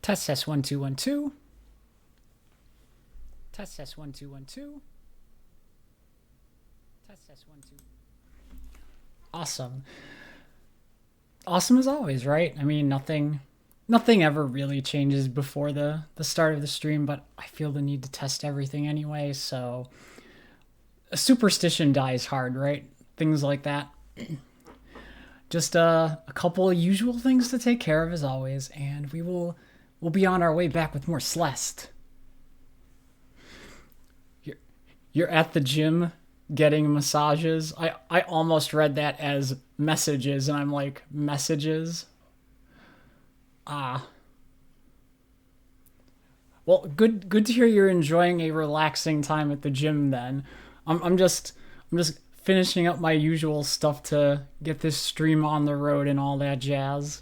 Test test 1 2 1 2. Test test 1 2 1 2. Test test 1 2. Awesome. Awesome as always, right? I mean, nothing ever really changes before the start of the stream, but I feel the need to test everything anyway, so a superstition dies hard, right? Things like that. Just a couple of usual things to take care of as always, and we'll be on our way back with more Celeste. You're at the gym getting massages. I almost read that as messages, and I'm like, messages? Ah. Well, good to hear you're enjoying a relaxing time at the gym then. I'm just finishing up my usual stuff to get this stream on the road and all that jazz.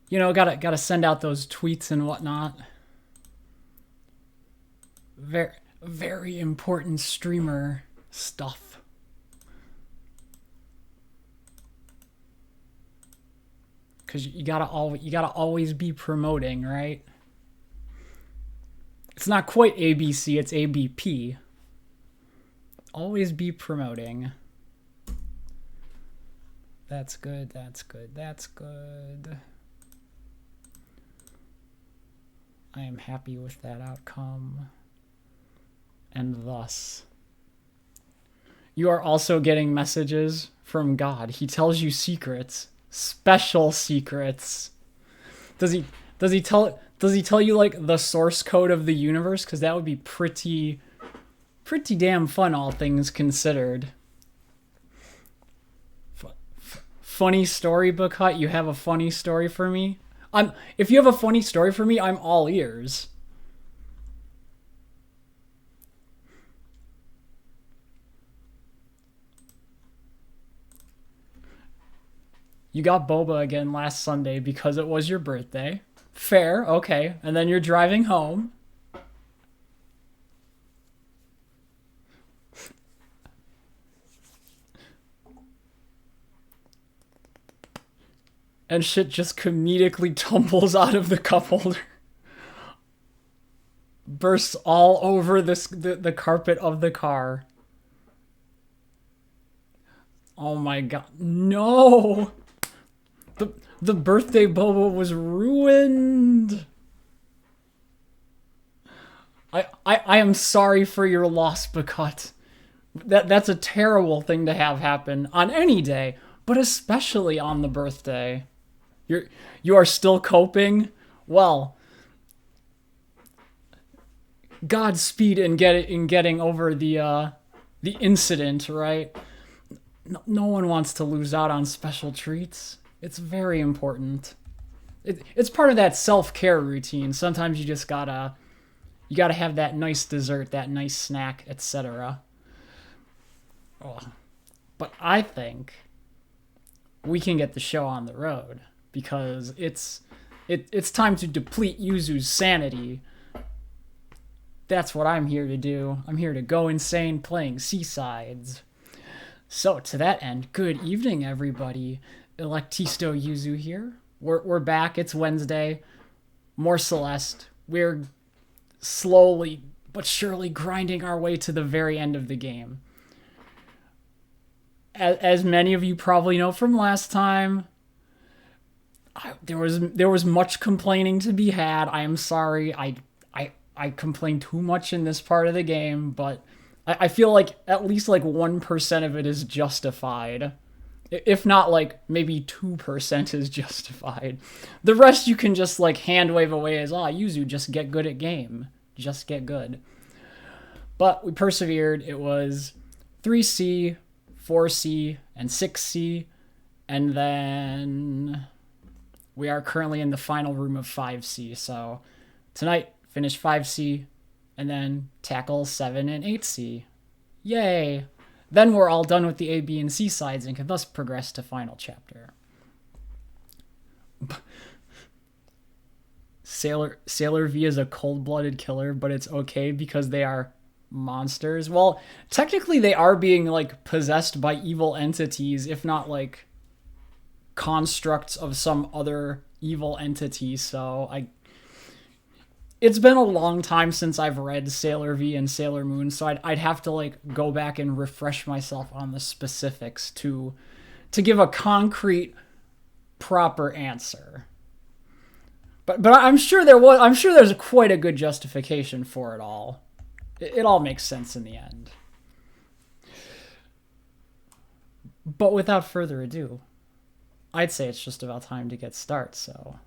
You know, gotta send out those tweets and whatnot. Very important streamer stuff. Cause you gotta always be promoting, right? It's not quite ABC, it's ABP. Always be promoting. That's good, that's good, that's good. I am happy with that outcome. And thus, you are also getting messages from God. He tells you secrets, special secrets. Does he tell you like the source code of the universe? Because that would be pretty damn fun, all things considered. Funny storybook hut. You have a funny story for me? If you have a funny story for me, I'm all ears. You got boba again last Sunday because it was your birthday. Fair, okay. And then you're driving home. And shit just comedically tumbles out of the cup holder. Bursts all over the carpet of the car. Oh my god. No! The birthday boba was ruined. I am sorry for your loss, Bakut. That's a terrible thing to have happen on any day, but especially on the birthday. You are still coping? Well, Godspeed in getting over the incident, right? No one wants to lose out on special treats. It's very important. It's part of that self-care routine. Sometimes you just gotta have that nice dessert, that nice snack, etc. Oh. But I think we can get the show on the road because it's time to deplete Yuzu's sanity. That's what I'm here to do. I'm here to go insane playing Seasides. So to that end, good evening everybody. ElektistoYuzu here. We're back. It's Wednesday. More Celeste. We're slowly but surely grinding our way to the very end of the game. As many of you probably know from last time, there was much complaining to be had. I am sorry. I complained too much in this part of the game, but I feel like at least like 1% of it is justified. If not, like, maybe 2% is justified. The rest you can just, like, hand wave away as, Yuzu, just get good at game. Just get good. But we persevered. It was 3C, 4C, and 6C. And then we are currently in the final room of 5C. So tonight, finish 5C, and then tackle 7 and 8C. Yay! Then we're all done with the A, B, and C sides and can thus progress to final chapter. Sailor V is a cold-blooded killer, but it's okay because they are monsters. Well, technically they are being, like, possessed by evil entities, if not, like... constructs of some other evil entity, so it's been a long time since I've read Sailor V and Sailor Moon, so I'd have to like go back and refresh myself on the specifics to give a concrete, proper answer. But I'm sure there's quite a good justification for it all. It all makes sense in the end. But without further ado, I'd say it's just about time to get started, so...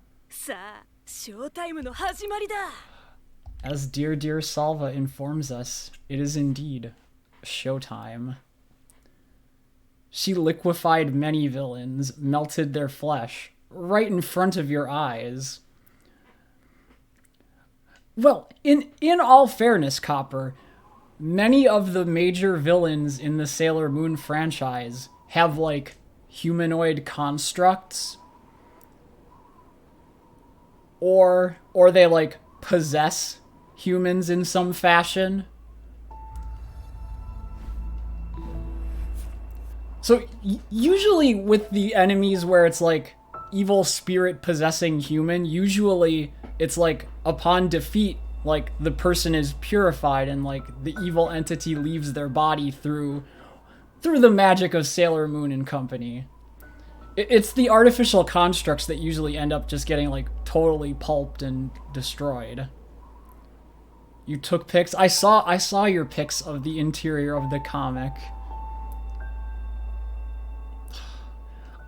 As dear Salva informs us, it is indeed showtime. She liquefied many villains, melted their flesh, right in front of your eyes. Well, in all fairness, Copper, many of the major villains in the Sailor Moon franchise have, like, humanoid constructs. Or they, like, possess humans in some fashion. So, usually with the enemies where it's, like, evil spirit possessing human, usually it's, like, upon defeat, like, the person is purified and, like, the evil entity leaves their body through the magic of Sailor Moon and company. It's the artificial constructs that usually end up just getting, like, totally pulped and destroyed. You took pics? I saw your pics of the interior of the comic.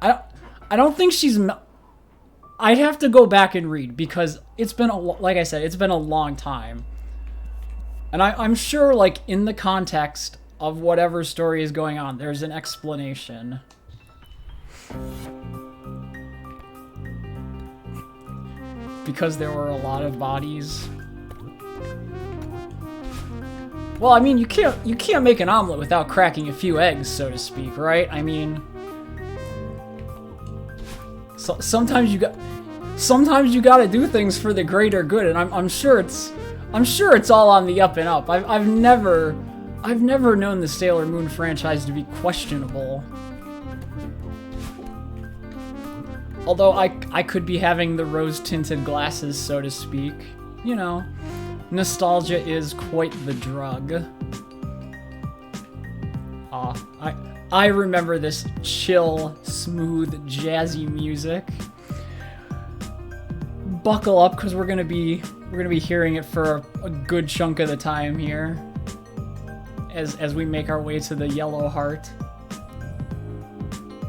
I don't think she's... I'd have to go back and read, because it's been, like I said, it's been a long time. And I'm sure, like, in the context of whatever story is going on, there's an explanation. Because there were a lot of bodies. Well, I mean, you can't make an omelet without cracking a few eggs, so to speak, right? I mean, so sometimes you gotta do things for the greater good, and I'm sure it's all on the up and up. I've never known the Sailor Moon franchise to be questionable. Although I could be having the rose-tinted glasses, so to speak. You know, nostalgia is quite the drug. I remember this chill, smooth, jazzy music. Buckle up, because we're gonna be hearing it for a good chunk of the time here, as we make our way to the Yellow Heart.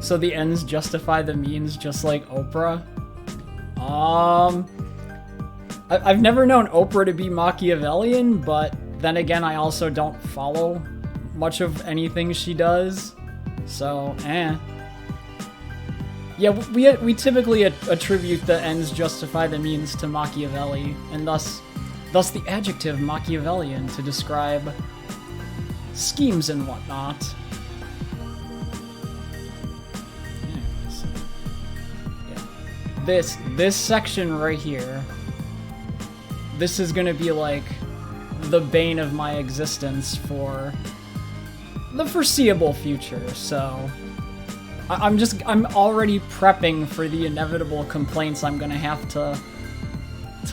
So the ends justify the means, just like Oprah. I've never known Oprah to be Machiavellian, but then again, I also don't follow much of anything she does. So, Yeah, we typically attribute the ends justify the means to Machiavelli, and thus the adjective Machiavellian to describe schemes and whatnot. This section right here, this is gonna be like the bane of my existence for the foreseeable future, so I'm already prepping for the inevitable complaints I'm gonna have to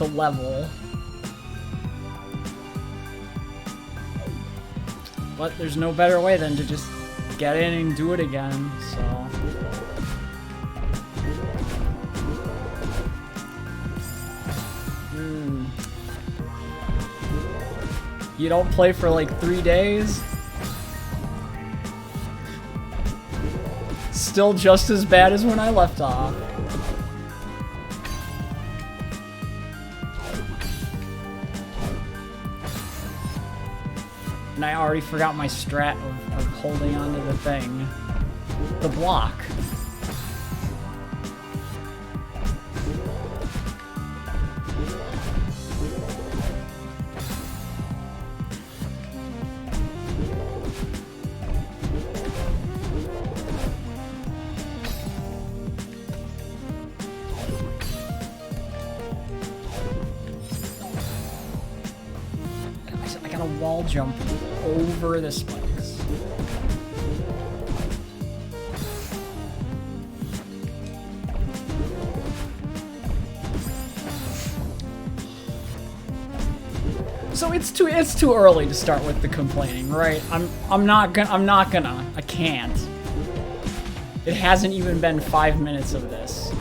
level. But there's no better way than to just get in and do it again, so... You don't play for like 3 days? Still just as bad as when I left off. And I already forgot my strat of holding onto the thing. The block. Wall jump over the spikes. So it's too early to start with the complaining, right? I can't. It hasn't even been 5 minutes of this.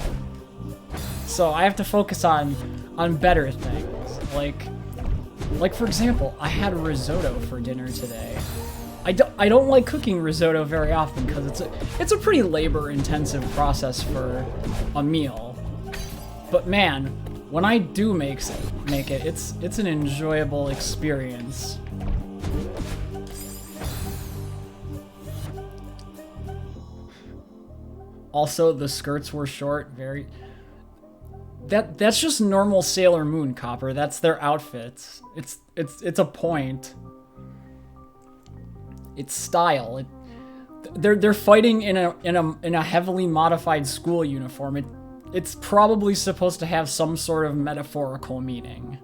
So I have to focus on better things. Like for example, I had risotto for dinner today. I don't like cooking risotto very often because it's a pretty labor-intensive process for a meal. But man, when I do make it, it's an enjoyable experience. Also, the skirts were short, very... That's just normal Sailor Moon, Copper. That's their outfits. It's a point. It's style. They're fighting in a heavily modified school uniform. It's probably supposed to have some sort of metaphorical meaning.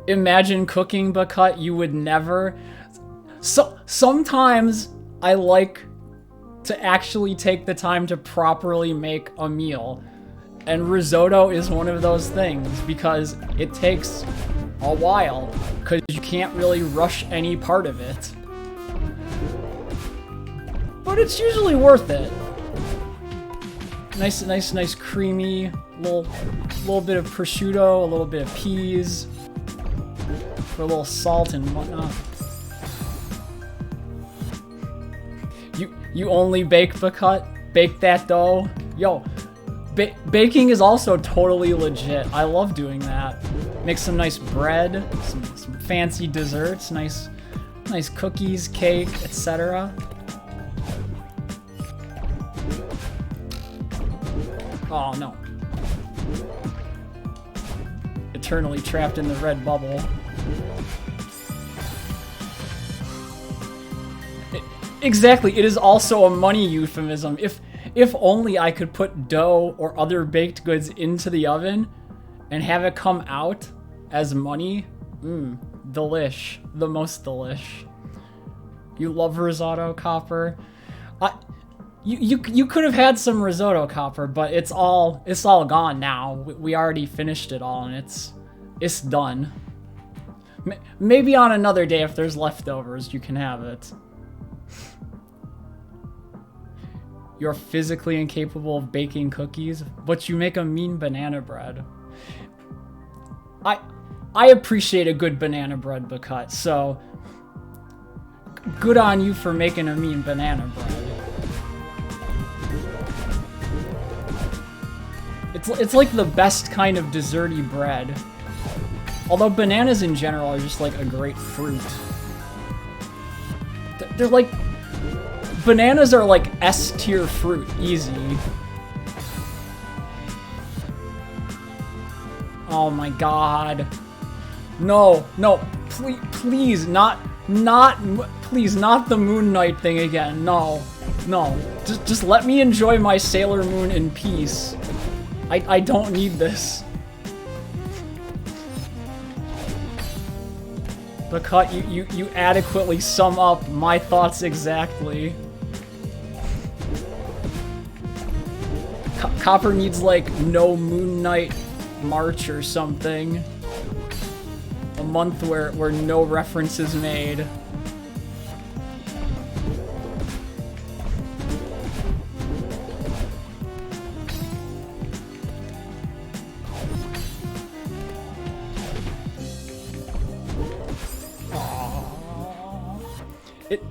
Imagine cooking, Bakut. You would never... Sometimes I like to actually take the time to properly make a meal. And risotto is one of those things because it takes a while because you can't really rush any part of it. But it's usually worth it. Nice creamy, little bit of prosciutto, a little bit of peas, for a little salt and whatnot. You only bake, Bakut? Bake that dough? Yo, baking is also totally legit. I love doing that. Make some nice bread, some fancy desserts, nice cookies, cake, etc. Oh no. Eternally trapped in the red bubble. Exactly, it is also a money euphemism. If only I could put dough or other baked goods into the oven and have it come out as money. Delish. The most delish. You love risotto, Copper? You could have had some risotto, Copper, but it's all gone now. We already finished it all and it's done. Maybe on another day if there's leftovers, you can have it. You're physically incapable of baking cookies, but you make a mean banana bread. I appreciate a good banana bread, Bakut, so good on you for making a mean banana bread. It's like the best kind of desserty bread. Although bananas in general are just like a great fruit. They're like... Bananas are like S-tier fruit, easy. Oh my god. No, please, not the Moon Knight thing again. No. Just let me enjoy my Sailor Moon in peace. I don't need this. Bakut, you adequately sum up my thoughts exactly. Copper needs like no Moon Knight March or something. A month where no reference is made.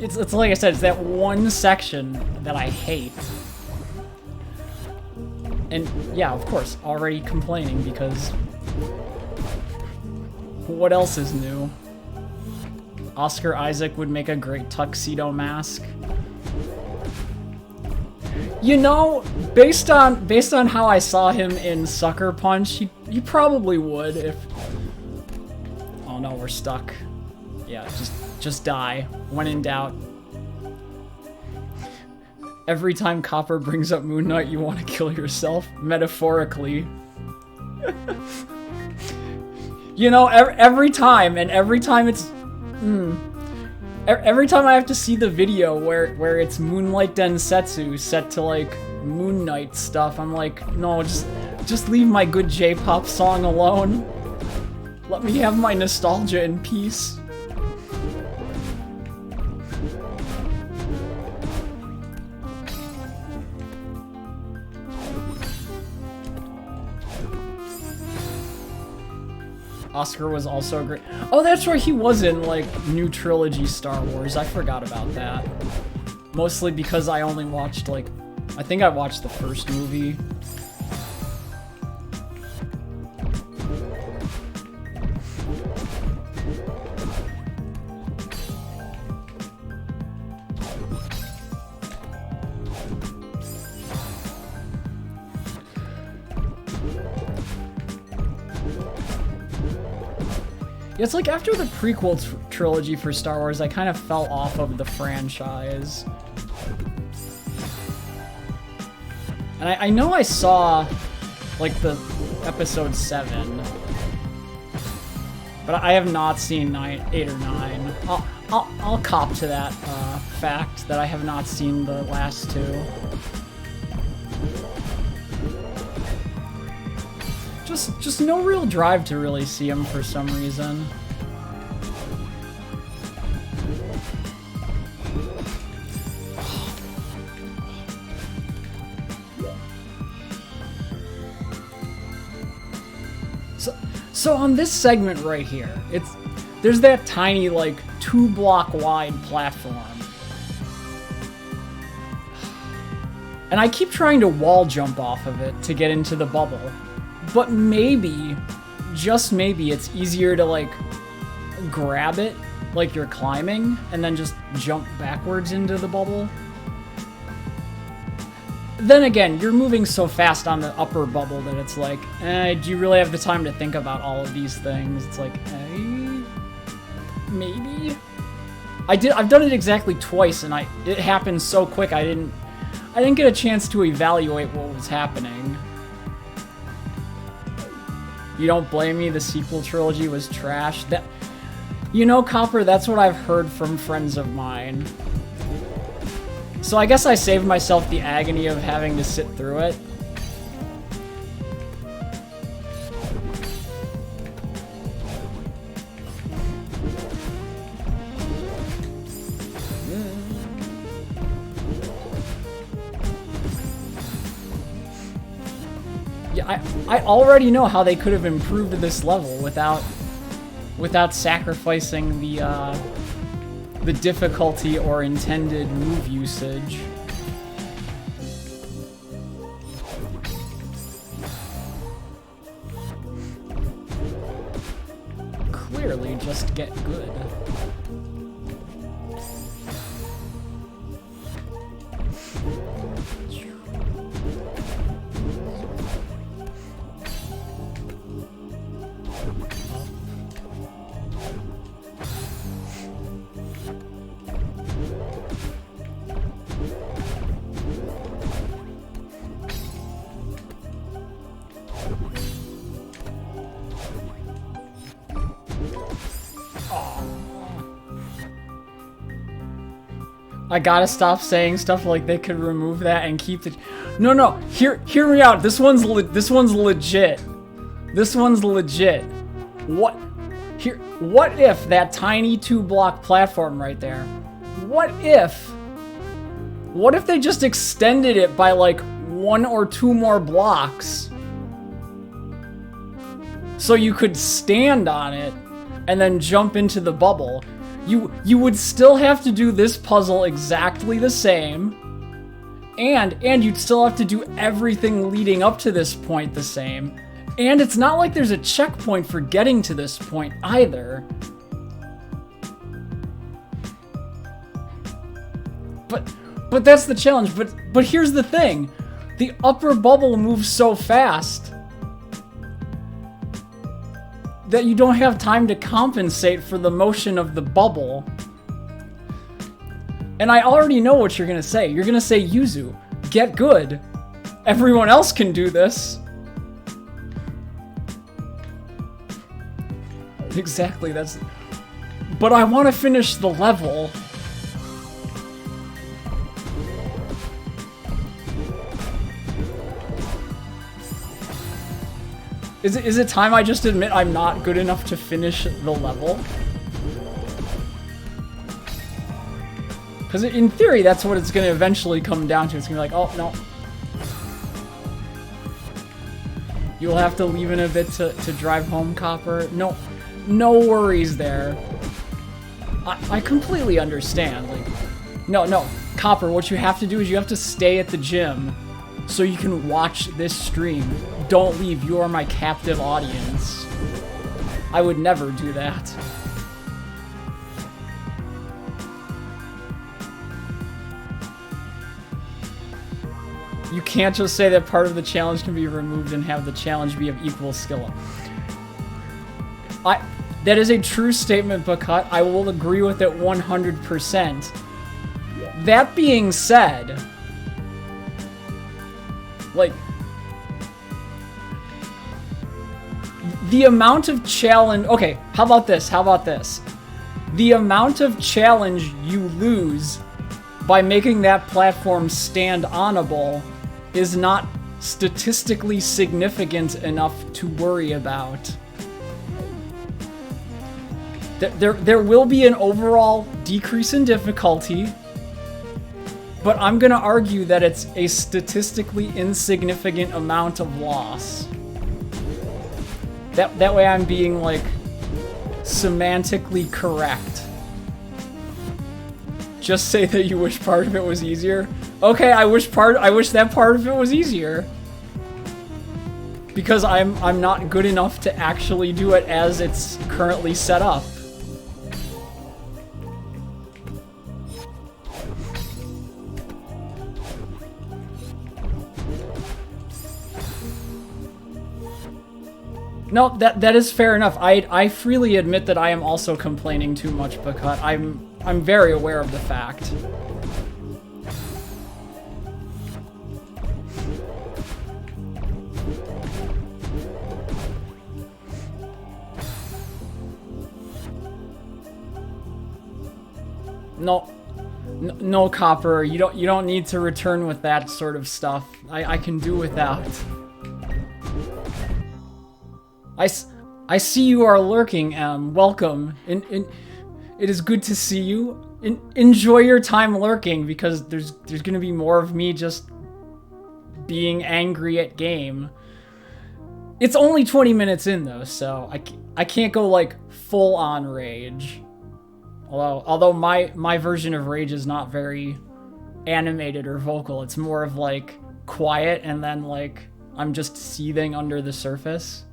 It's like I said, it's that one section that I hate. And yeah, of course, already complaining because what else is new? Oscar Isaac would make a great tuxedo mask. You know, based on how I saw him in Sucker Punch, he probably would if... Oh no, we're stuck. Yeah, just die. When in doubt. Every time Copper brings up Moon Knight, you want to kill yourself, metaphorically. You know, every time it's... Every time I have to see the video where it's Moonlight Densetsu set to, like, Moon Knight stuff, I'm like, no, just leave my good J-pop song alone. Let me have my nostalgia in peace. Oscar was also great. Oh, that's right, he was in, like, new trilogy Star Wars. I forgot about that. Mostly because I only watched, like, I think I watched the first movie. It's like after the prequel trilogy for Star Wars, I kind of fell off of the franchise. And I know I saw, like, the episode 7. But I have not seen 8 or 9. I'll cop to that fact that I have not seen the last 2. Just no real drive to really see him for some reason. So on this segment right here, there's that tiny, like, 2-block wide platform. And I keep trying to wall jump off of it to get into the bubble. But maybe, just maybe, it's easier to, like, grab it like you're climbing and then just jump backwards into the bubble. Then again, you're moving so fast on the upper bubble that it's like, do you really have the time to think about all of these things? It's like, maybe? I've done it exactly twice, and it happened so quick I didn't get a chance to evaluate what was happening. You don't blame me, the sequel trilogy was trash. You know, Copper, that's what I've heard from friends of mine. So I guess I saved myself the agony of having to sit through it. Yeah, I already know how they could have improved this level without sacrificing the difficulty or intended move usage. Clearly, just get good. I gotta stop saying stuff like they could remove that and keep the... No, hear me out. This one's legit. This one's legit. What if that tiny 2-block platform right there? What if they just extended it by like 1 or 2 more blocks? So you could stand on it and then jump into the bubble. You would still have to do this puzzle exactly the same, and you'd still have to do everything leading up to this point the same, and it's not like there's a checkpoint for getting to this point either. But that's the challenge. But here's the thing. The upper bubble moves so fast that you don't have time to compensate for the motion of the bubble. And I already know what you're gonna say. You're gonna say, Yuzu, get good. Everyone else can do this. Exactly, that's... But I want to finish the level. Is it time I just admit I'm not good enough to finish the level? Because in theory, that's what it's going to eventually come down to. It's going to be like, oh, no. You'll have to leave in a bit to drive home, Copper. No worries there. I completely understand. Like, no, Copper, what you have to do is you have to stay at the gym so you can watch this stream. Don't leave. You are my captive audience. I would never do that. You can't just say that part of the challenge can be removed and have the challenge be of equal skill. That is a true statement, Buckut. I will agree with it 100%. That being said, like, the amount of challenge... Okay, how about this? The amount of challenge you lose by making that platform stand onable is not statistically significant enough to worry about. There will be an overall decrease in difficulty, but I'm gonna argue that it's a statistically insignificant amount of loss. That way I'm being, like, semantically correct. Just say that you wish part of it was easier. Okay, I wish that part of it was easier. Because I'm not good enough to actually do it as it's currently set up. No, that is fair enough. I freely admit that I am also complaining too much, Buckut. I'm very aware of the fact. No, Copper. You don't need to return with that sort of stuff. I can do without. I see you are lurking, welcome. It is good to see you. Enjoy your time lurking, because there's gonna be more of me just being angry at game. It's only 20 minutes in though, so I can't go like full on rage. Although my version of rage is not very animated or vocal. It's more of like quiet, and then like I'm just seething under the surface.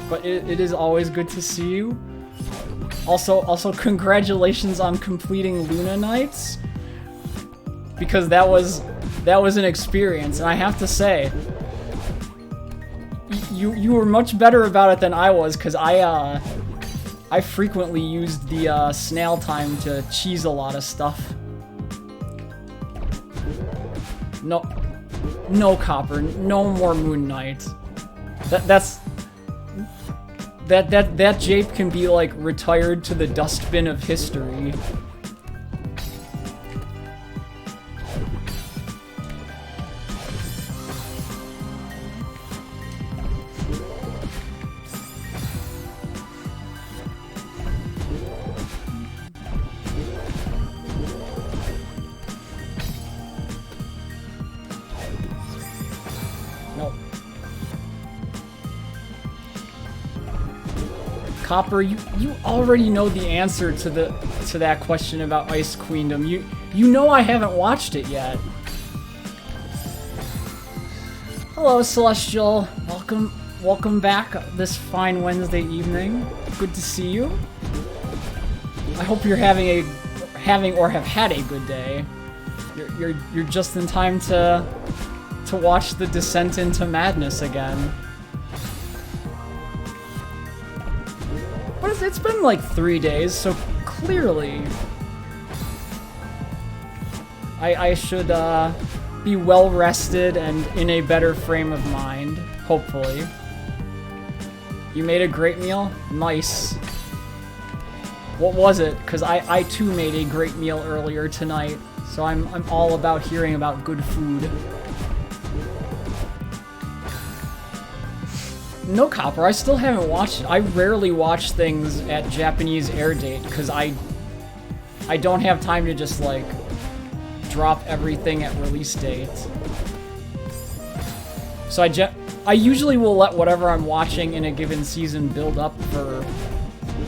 But it is always good to see you. Also, congratulations on completing Luna Nights, because that was an experience, and I have to say, you were much better about it than I was, because I frequently used the snail time to cheese a lot of stuff. No, Copper, no more Moon Knight. That jape can be, like, retired to the dustbin of history. Copper, you already know the answer to that question about Ice Queendom. You know I haven't watched it yet. Hello, Celestial. Welcome back this fine Wednesday evening. Good to see you. I hope you're having or have had a good day. You're just in time to watch the descent into madness again. But it's been like 3 days, so clearly I should be well rested and in a better frame of mind, hopefully. You made a great meal? Nice. What was it? Because I too made a great meal earlier tonight, so I'm all about hearing about good food. No, Copper, I still haven't watched it. I rarely watch things at Japanese air date because I don't have time to just like drop everything at release date. So I usually will let whatever I'm watching in a given season build up for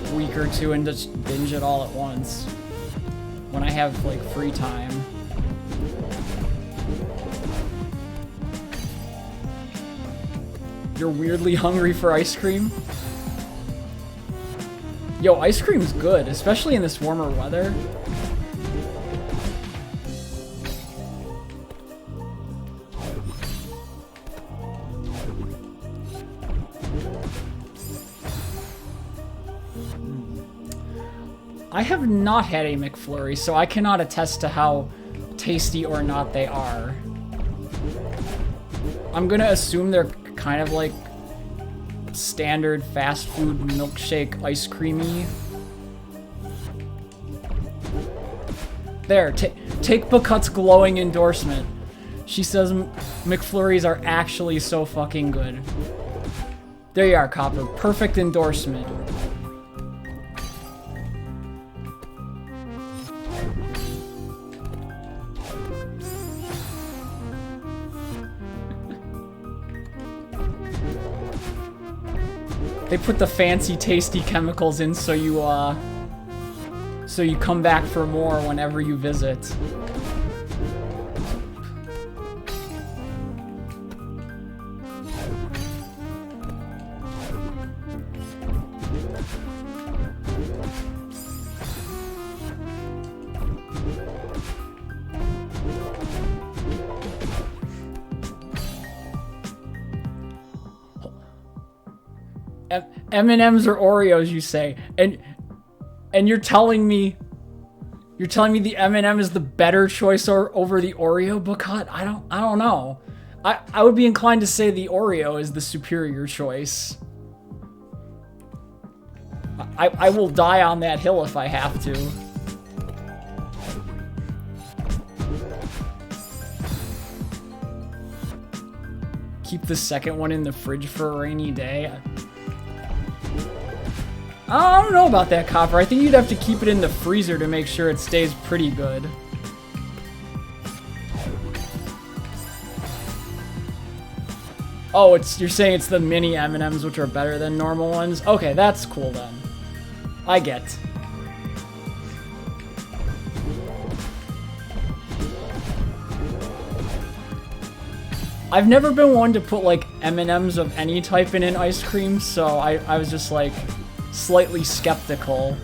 a week or two and just binge it all at once when I have like free time. You're weirdly hungry for ice cream? Yo, ice cream's good, especially in this warmer weather. I have not had a McFlurry, so I cannot attest to how tasty or not they are. I'm gonna assume they're kind of like standard fast food milkshake ice creamy. There, take Bakut's glowing endorsement. She says McFlurries are actually so fucking good. There you are, Copper. Perfect endorsement. They put the fancy, tasty chemicals in so you come back for more whenever you visit. M&M's or Oreos, you say, and you're telling me the M&M is the better choice over the Oreo, Bakut? I don't know. I would be inclined to say the Oreo is the superior choice. I will die on that hill if I have to. Keep the second one in the fridge for a rainy day. I don't know about that, Copper. I think you'd have to keep it in the freezer to make sure it stays pretty good. Oh, you're saying it's the mini M&Ms which are better than normal ones? Okay, that's cool then. I get. I've never been one to put like M&Ms of any type in an ice cream, so I was just like slightly skeptical.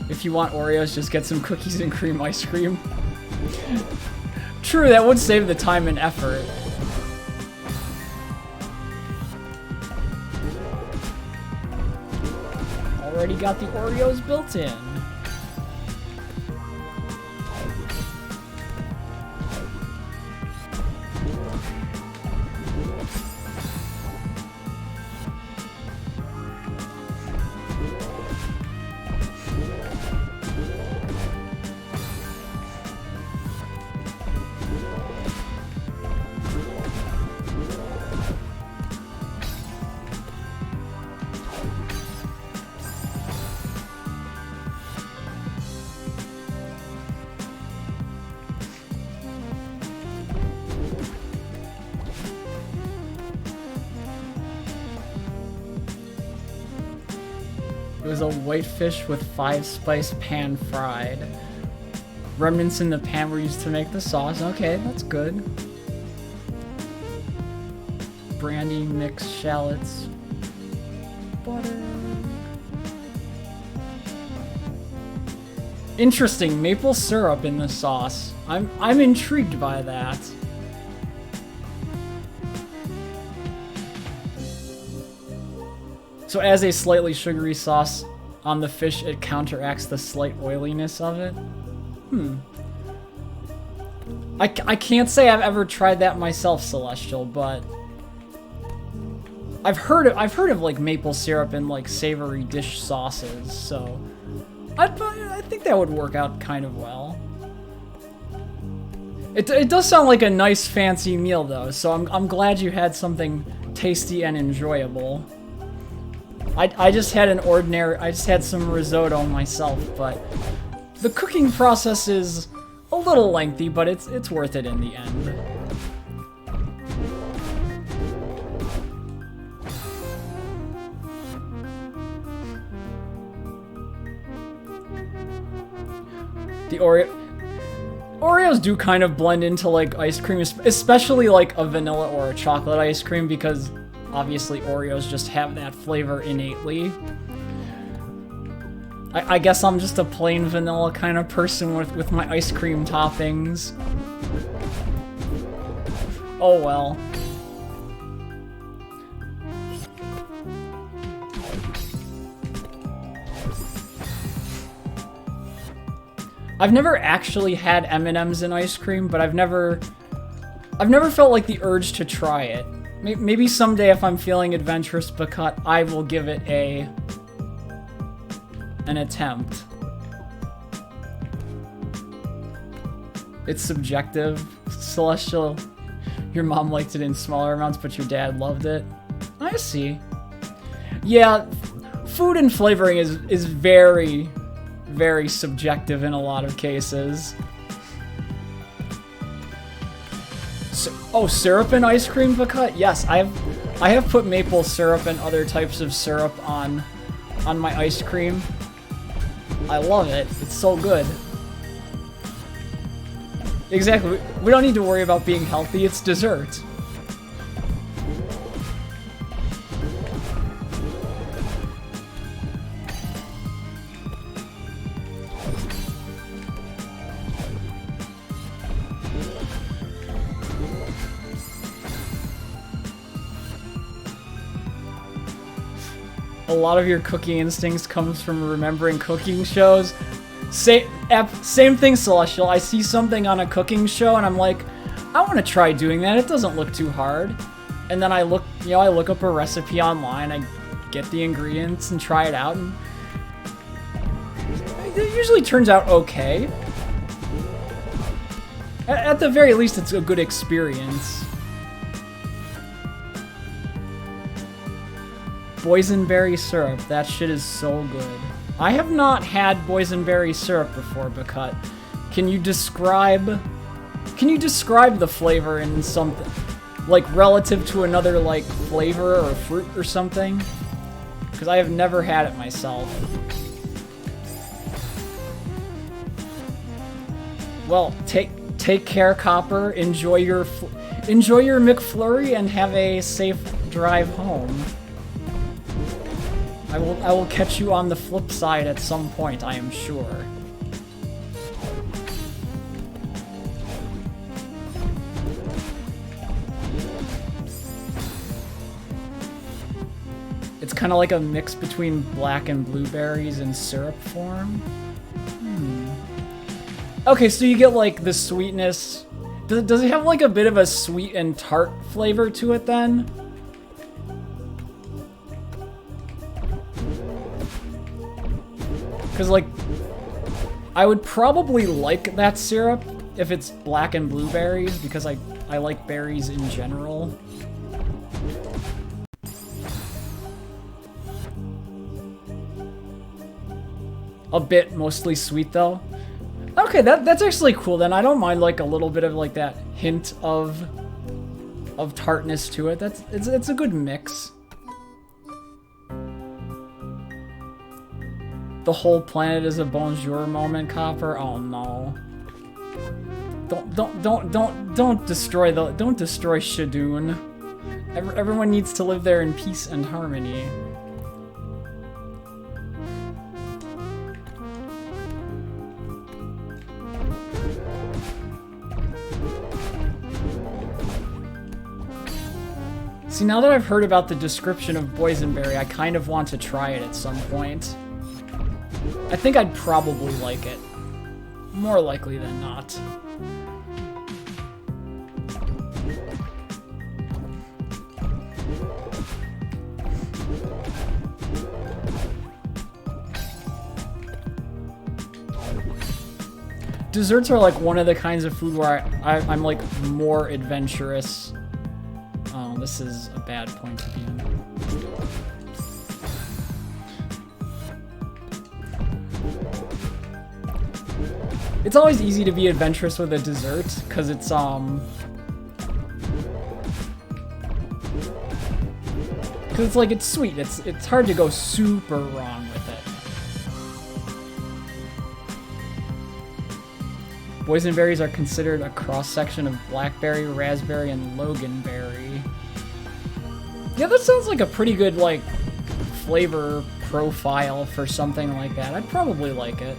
If you want Oreos, just get some cookies and cream ice cream. True, that would save the time and effort. Already got the Oreos built in. It was a whitefish with 5-spice pan fried. Remnants in the pan were used to make the sauce. Okay, that's good. Brandy, mixed shallots, butter. Interesting, maple syrup in the sauce. I'm intrigued by that. So as a slightly sugary sauce on the fish, it counteracts the slight oiliness of it? I can't say I've ever tried that myself, Celestial, but I've heard of like maple syrup in like savory dish sauces, so I think that would work out kind of well. It does sound like a nice fancy meal though, so I'm glad you had something tasty and enjoyable. I just had I just had some risotto myself, but the cooking process is a little lengthy, but it's worth it in the end. The Oreos do kind of blend into like ice cream, especially like a vanilla or a chocolate ice cream, because obviously Oreos just have that flavor innately. I guess I'm just a plain vanilla kind of person with my ice cream toppings. Oh well. I've never actually had M&Ms in ice cream, but I've never felt like the urge to try it. Maybe someday if I'm feeling adventurous, but I will give it an attempt. It's subjective. Celestial, your mom liked it in smaller amounts, but your dad loved it. I see. Yeah, food and flavoring is very, very subjective in a lot of cases. Oh, syrup and ice cream, Bacut? Yes, I have put maple syrup and other types of syrup on my ice cream. I love it. It's so good. Exactly. We don't need to worry about being healthy. It's dessert. A lot of your cooking instincts comes from remembering cooking shows. Same thing, Celestial. I see something on a cooking show and I'm like, I want to try doing that. It doesn't look too hard. And then I look up a recipe online. I get the ingredients and try it out, and it usually turns out okay. At the very least, it's a good experience. Boysenberry syrup. That shit is so good. I have not had boysenberry syrup before, Bacut. Can you describe the flavor in something, like relative to another like flavor or fruit or something? Because I have never had it myself. Well, take care, Copper. Enjoy your McFlurry and have a safe drive home. I will catch you on the flip side at some point, I am sure. It's kind of like a mix between black and blueberries in syrup form. Okay, so you get like the sweetness. Does it have like a bit of a sweet and tart flavor to it then? Because, like, I would probably like that syrup if it's black and blueberries, because I like berries in general. A bit mostly sweet, though. Okay, that's actually cool, then. I don't mind, like, a little bit of, like, that hint of tartness to it. It's a good mix. The whole planet is a bonjour moment, Copper. Oh no! Don't destroy Shadoon. Everyone needs to live there in peace and harmony. See, now that I've heard about the description of boysenberry, I kind of want to try it at some point. I think I'd probably like it. More likely than not. Desserts are like one of the kinds of food where I'm like more adventurous. Oh, this is a bad point to be in. It's always easy to be adventurous with a dessert, because it's, because it's like, it's sweet. It's hard to go super wrong with it. Boysenberries are considered a cross-section of blackberry, raspberry, and loganberry. Yeah, that sounds like a pretty good, like, flavor profile for something like that. I'd probably like it.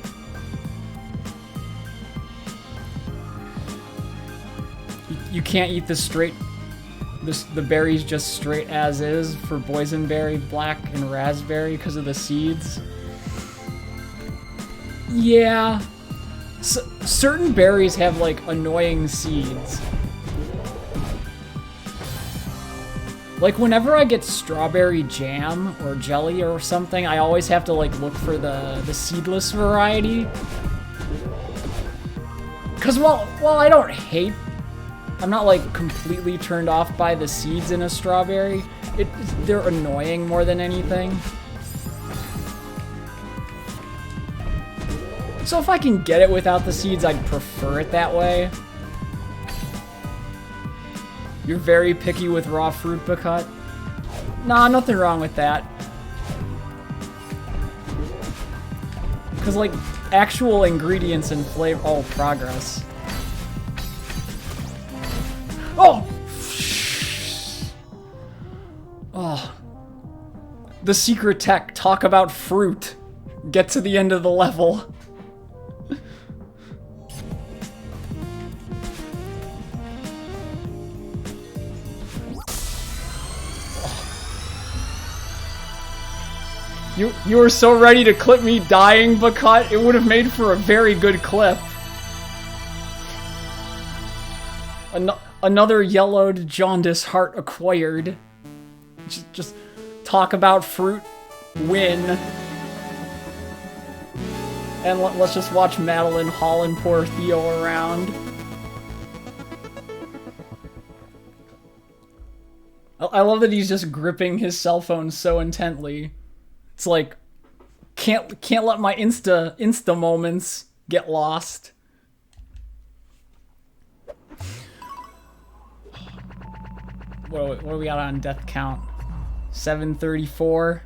You can't eat the berries just straight as is for boysenberry, black, and raspberry because of the seeds. Yeah. Certain berries have, like, annoying seeds. Like, whenever I get strawberry jam or jelly or something, I always have to, like, look for the seedless variety. Because, well, I don't hate... I'm not, like, completely turned off by the seeds in a strawberry. They're annoying more than anything. So if I can get it without the seeds, I'd prefer it that way. You're very picky with raw fruit, Bacut? Nah, nothing wrong with that. Because, like, actual ingredients and flavor... Oh, progress. Oh! Oh. The secret tech, talk about fruit. Get to the end of the level. You were so ready to clip me dying, Bacut. It would have made for a very good clip. Another yellowed jaundice heart acquired. Just talk about fruit, win. And let's just watch Madeline haul and poor Theo around. I love that he's just gripping his cell phone so intently. It's like, can't let my Insta moments get lost. What do we got on death count? 734.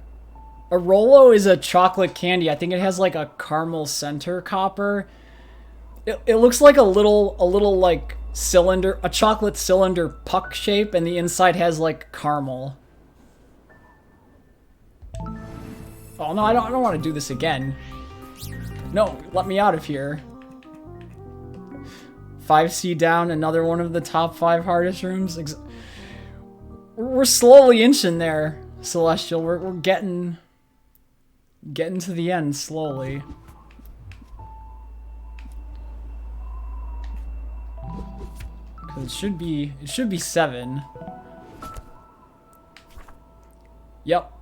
A Rolo is a chocolate candy. I think it has like a caramel center copper. It looks like a little like cylinder, a chocolate cylinder puck shape, and the inside has like caramel. Oh no, I don't want to do this again. No, let me out of here. 5C down, another one of the top 5 hardest rooms. We're slowly inching there, Celestial. We're getting to the end slowly. Cause it should be 7. Yep.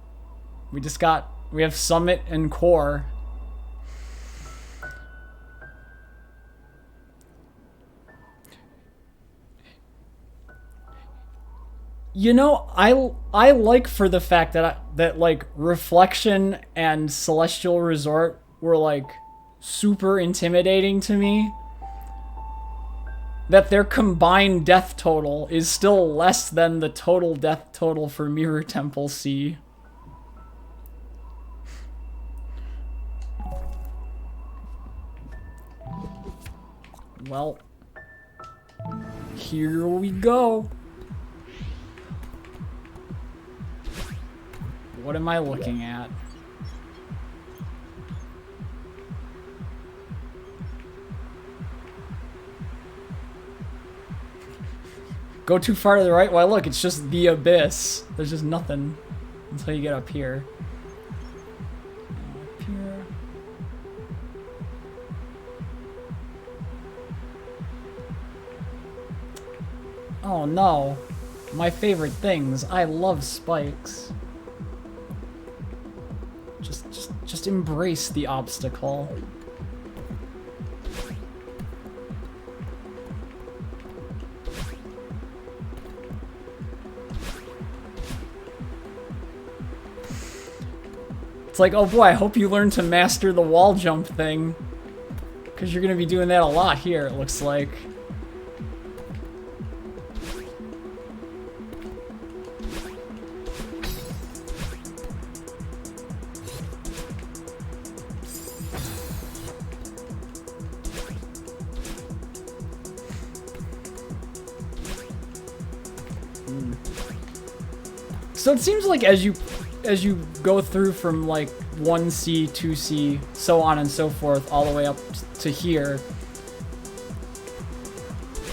We have Summit and Core. You know, I like for the fact that like Reflection and Celestial Resort were like super intimidating to me. That their combined death total is still less than the total death total for Mirror Temple C. Well, here we go. What am I looking at? Go too far to the right? Why, look, it's just the abyss. There's just nothing until you get up here. Up here. Oh no. My favorite things. I love spikes. Just embrace the obstacle. It's like, oh boy, I hope you learn to master the wall jump thing. Because you're going to be doing that a lot here, it looks like. So it seems like as you go through from like 1C, 2C, so on and so forth, all the way up to here,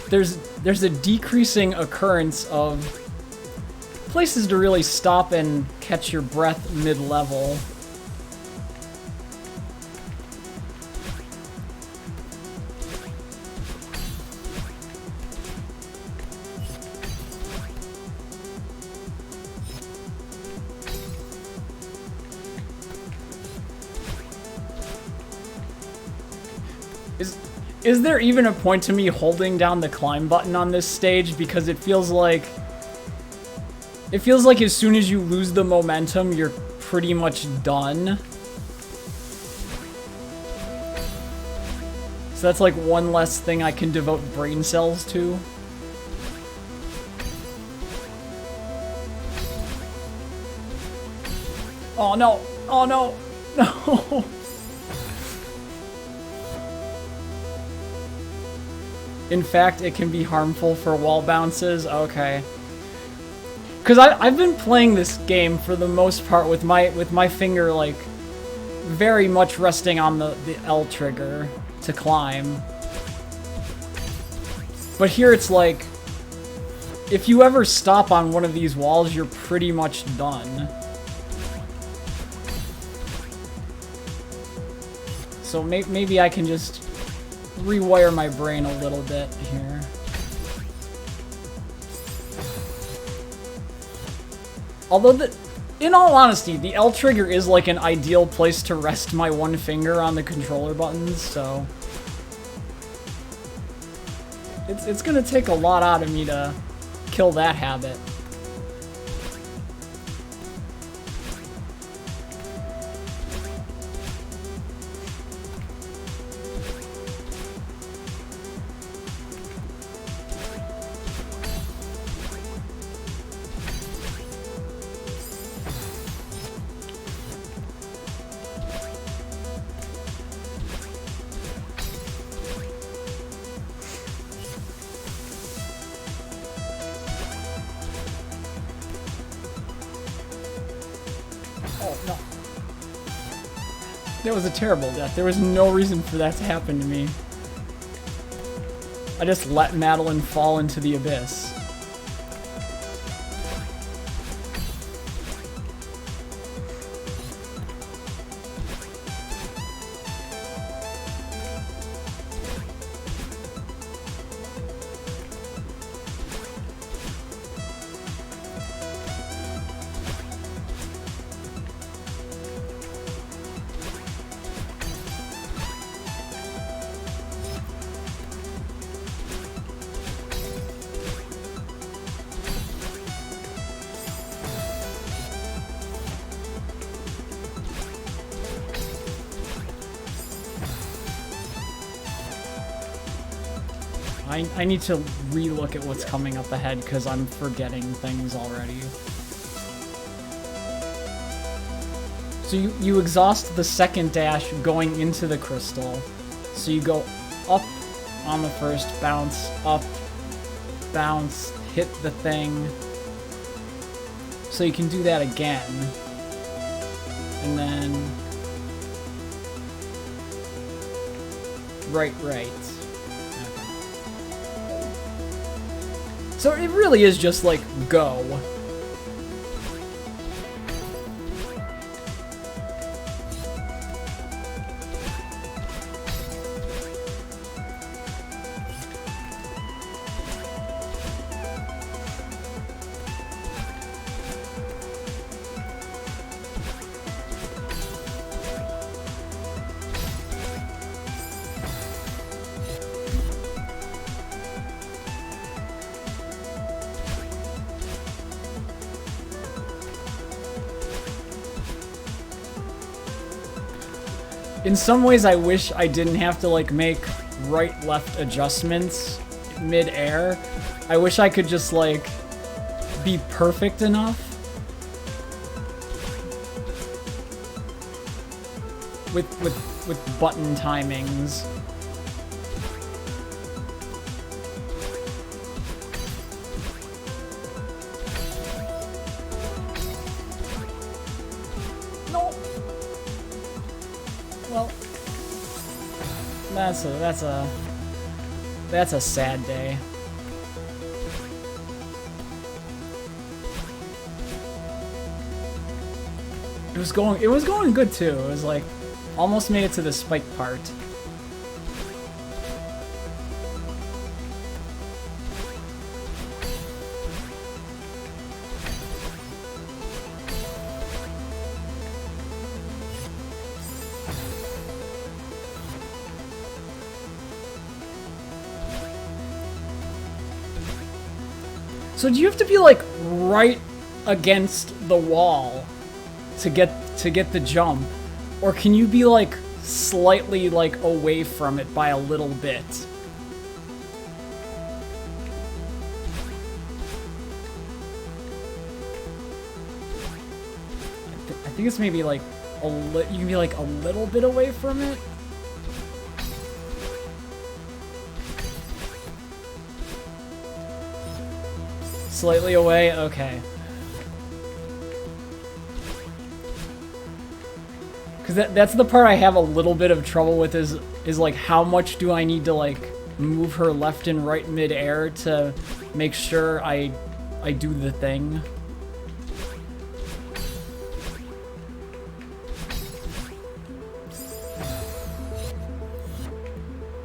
there's a decreasing occurrence of places to really stop and catch your breath mid-level. Is there even a point to me holding down the climb button on this stage? Because it feels like as soon as you lose the momentum, you're pretty much done. So that's like one less thing I can devote brain cells to. Oh no! Oh no! No! In fact, it can be harmful for wall bounces? Okay. Because I've been playing this game for the most part with my finger, like, very much resting on the L trigger to climb. But here it's like, if you ever stop on one of these walls, you're pretty much done. So maybe I can just rewire my brain a little bit here. Although, in all honesty, the L trigger is like an ideal place to rest my one finger on the controller buttons, so it's gonna take a lot out of me to kill that habit. Oh, no. That was a terrible death. There was no reason for that to happen to me. I just let Madeline fall into the abyss. I need to re-look at what's coming up ahead because I'm forgetting things already. So you exhaust the second dash going into the crystal. So you go up on the first, bounce, up, bounce, hit the thing. So you can do that again. And then... Right. So it really is just like, go. In some ways, I wish I didn't have to, like, make right-left adjustments mid-air. I wish I could just, like, be perfect enough. With button timings. No. Well, that's a sad day. It was going good too. It was like almost made it to the spike part. So do you have to be like right against the wall to get the jump, or can you be like slightly like away from it by a little bit? I think it's maybe like you can be like a little bit away from it. Slightly away? Okay. Because that's the part I have a little bit of trouble with is like how much do I need to like move her left and right mid-air to make sure I do the thing.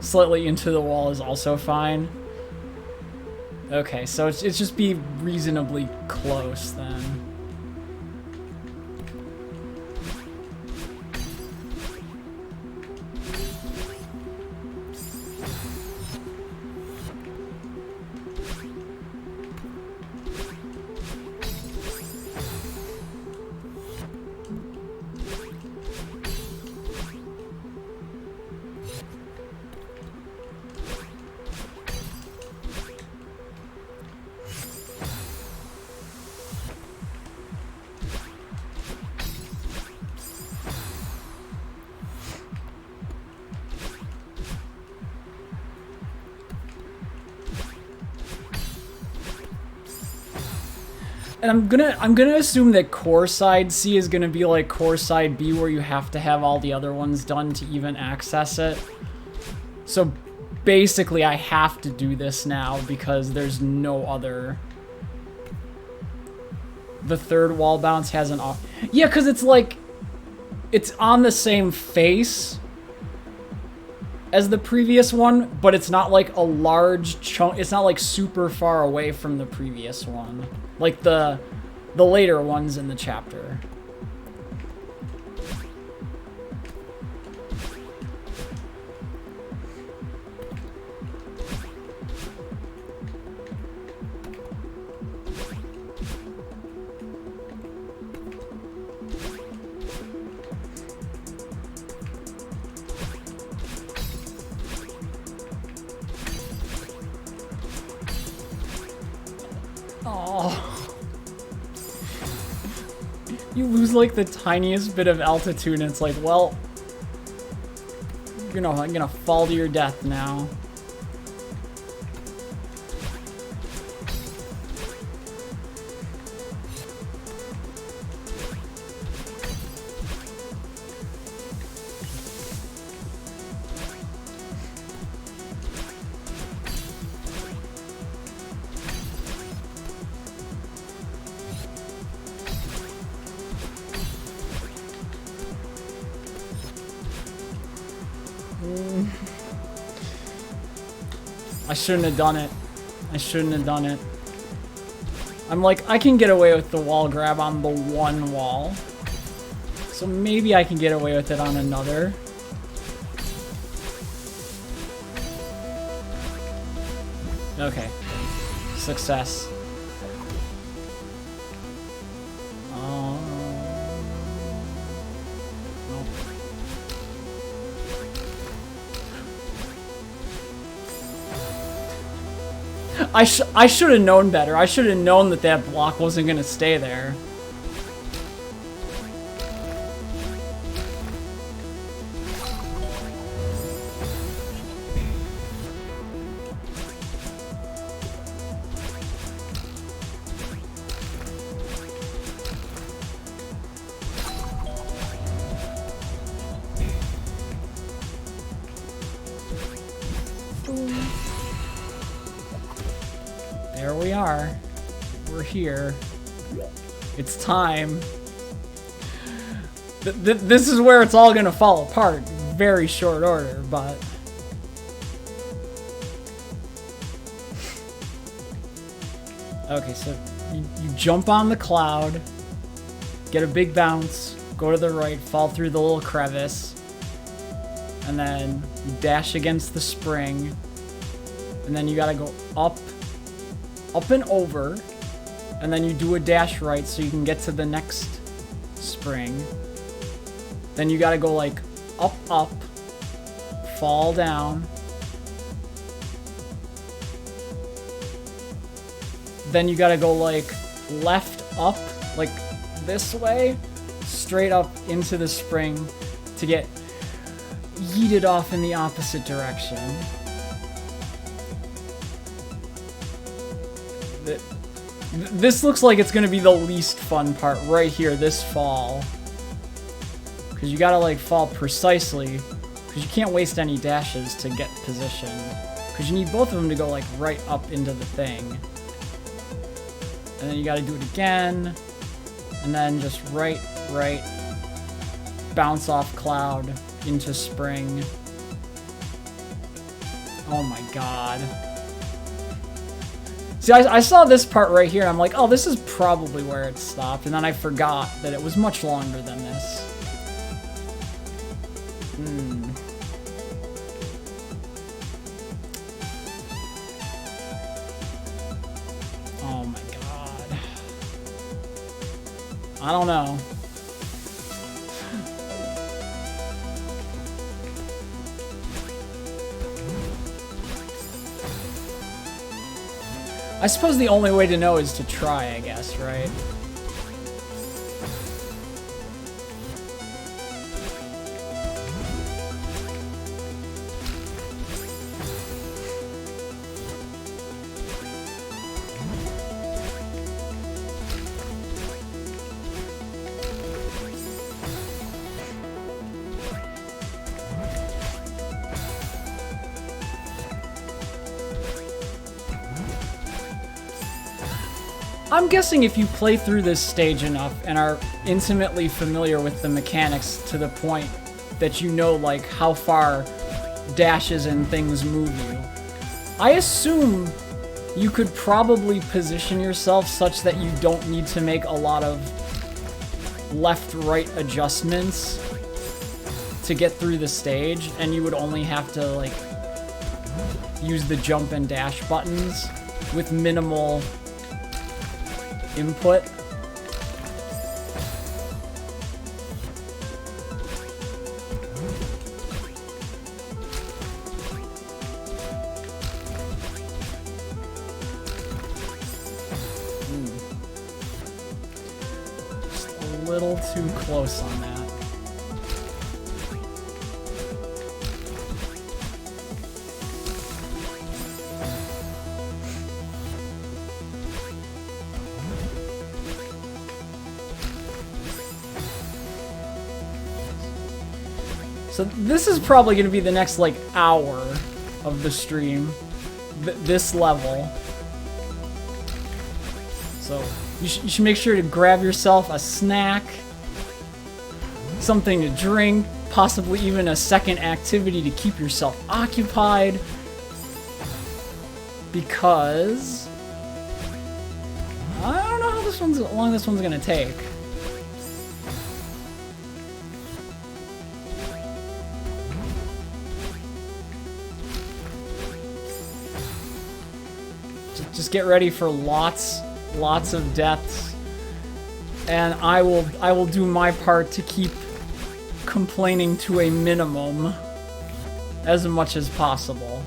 Slightly into the wall is also fine. Okay, so it's just be reasonably close then. And I'm gonna assume that core side C is gonna be like core side B, where you have to have all the other ones done to even access it. So basically I have to do this now because there's no other. The third wall bounce has an off. Yeah, because it's like it's on the same face as the previous one, but it's not like a large chunk. It's not like super far away from the previous one. Like the later ones in the chapter. Oh. You lose like the tiniest bit of altitude and it's like, well, I'm gonna fall to your death now. I shouldn't have done it. I shouldn't have done it. I'm like, I can get away with the wall grab on the one wall. So maybe I can get away with it on another. Okay. Success. I should have known better. I should have known that that block wasn't gonna stay there. There we are. We're here. It's time. This is where it's all gonna fall apart. Very short order, but... Okay, so you jump on the cloud, get a big bounce, go to the right, fall through the little crevice, and then you dash against the spring, and then you gotta go up and over, and then you do a dash right so you can get to the next spring. Then you gotta go like up, fall down, then you gotta go like left up, like this way, straight up into the spring to get yeeted off in the opposite direction. This looks like it's gonna be the least fun part right here, this fall. Because you gotta like fall precisely, because you can't waste any dashes to get positioned. Because you need both of them to go like right up into the thing. And then you gotta do it again, and then just right, bounce off cloud into spring. Oh my god. See, I saw this part right here, and I'm like, oh, this is probably where it stopped, and then I forgot that it was much longer than this. Oh my god. I don't know. I suppose the only way to know is to try, I guess, right? I'm guessing if you play through this stage enough and are intimately familiar with the mechanics to the point that you know like how far dashes and things move you, I assume you could probably position yourself such that you don't need to make a lot of left-right adjustments to get through the stage, and you would only have to like use the jump and dash buttons with minimal input. Just a little too close on that. So this is probably going to be the next, like, hour of the stream. This level. So you should make sure to grab yourself a snack, something to drink, possibly even a second activity to keep yourself occupied. Because I don't know how long this one's going to take. Just get ready for lots of deaths, and I will do my part to keep complaining to a minimum as much as possible.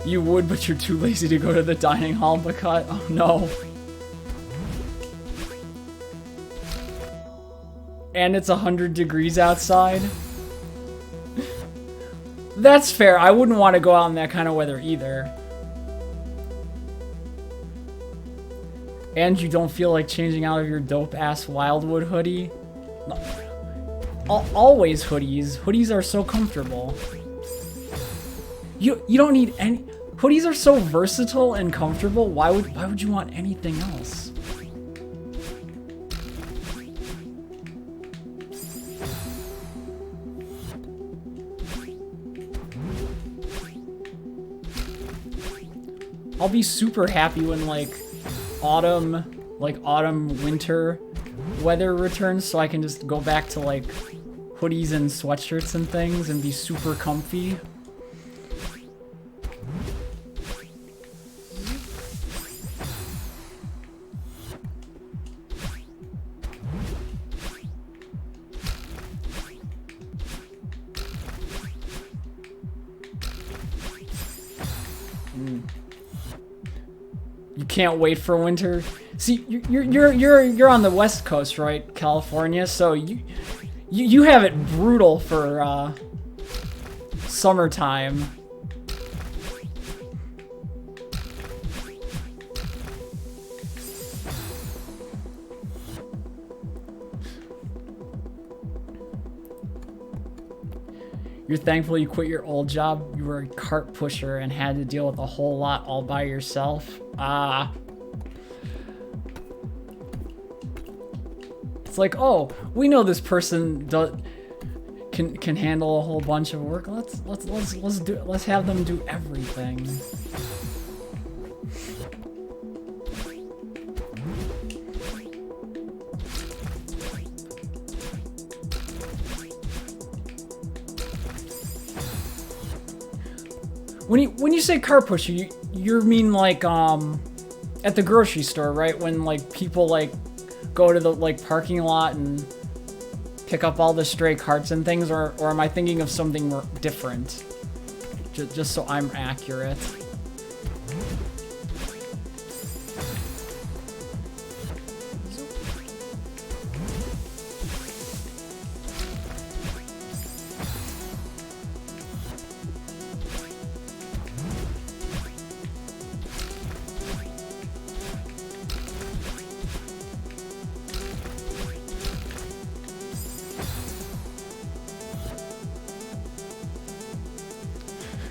You would, but you're too lazy to go to the dining hall, because oh no. And it's 100 degrees outside. That's fair. I wouldn't want to go out in that kind of weather either. And you don't feel like changing out of your dope-ass Wildwood hoodie? Always hoodies. Hoodies are so comfortable. You don't need any... Hoodies are so versatile and comfortable. Why would you want anything else? I'll be super happy when autumn, winter weather returns, so I can just go back to hoodies and sweatshirts and things and be super comfy. You can't wait for winter. See, you're on the West Coast, right, California? So you have it brutal for summertime. You're thankful you quit your old job. You were a cart pusher and had to deal with a whole lot all by yourself. Ah. It's like, oh, we know this person can handle a whole bunch of work. Let's have them do everything. When you say car pusher, you mean at the grocery store, right? When people go to the parking lot and pick up all the stray carts and things, or am I thinking of something more different? Just so I'm accurate.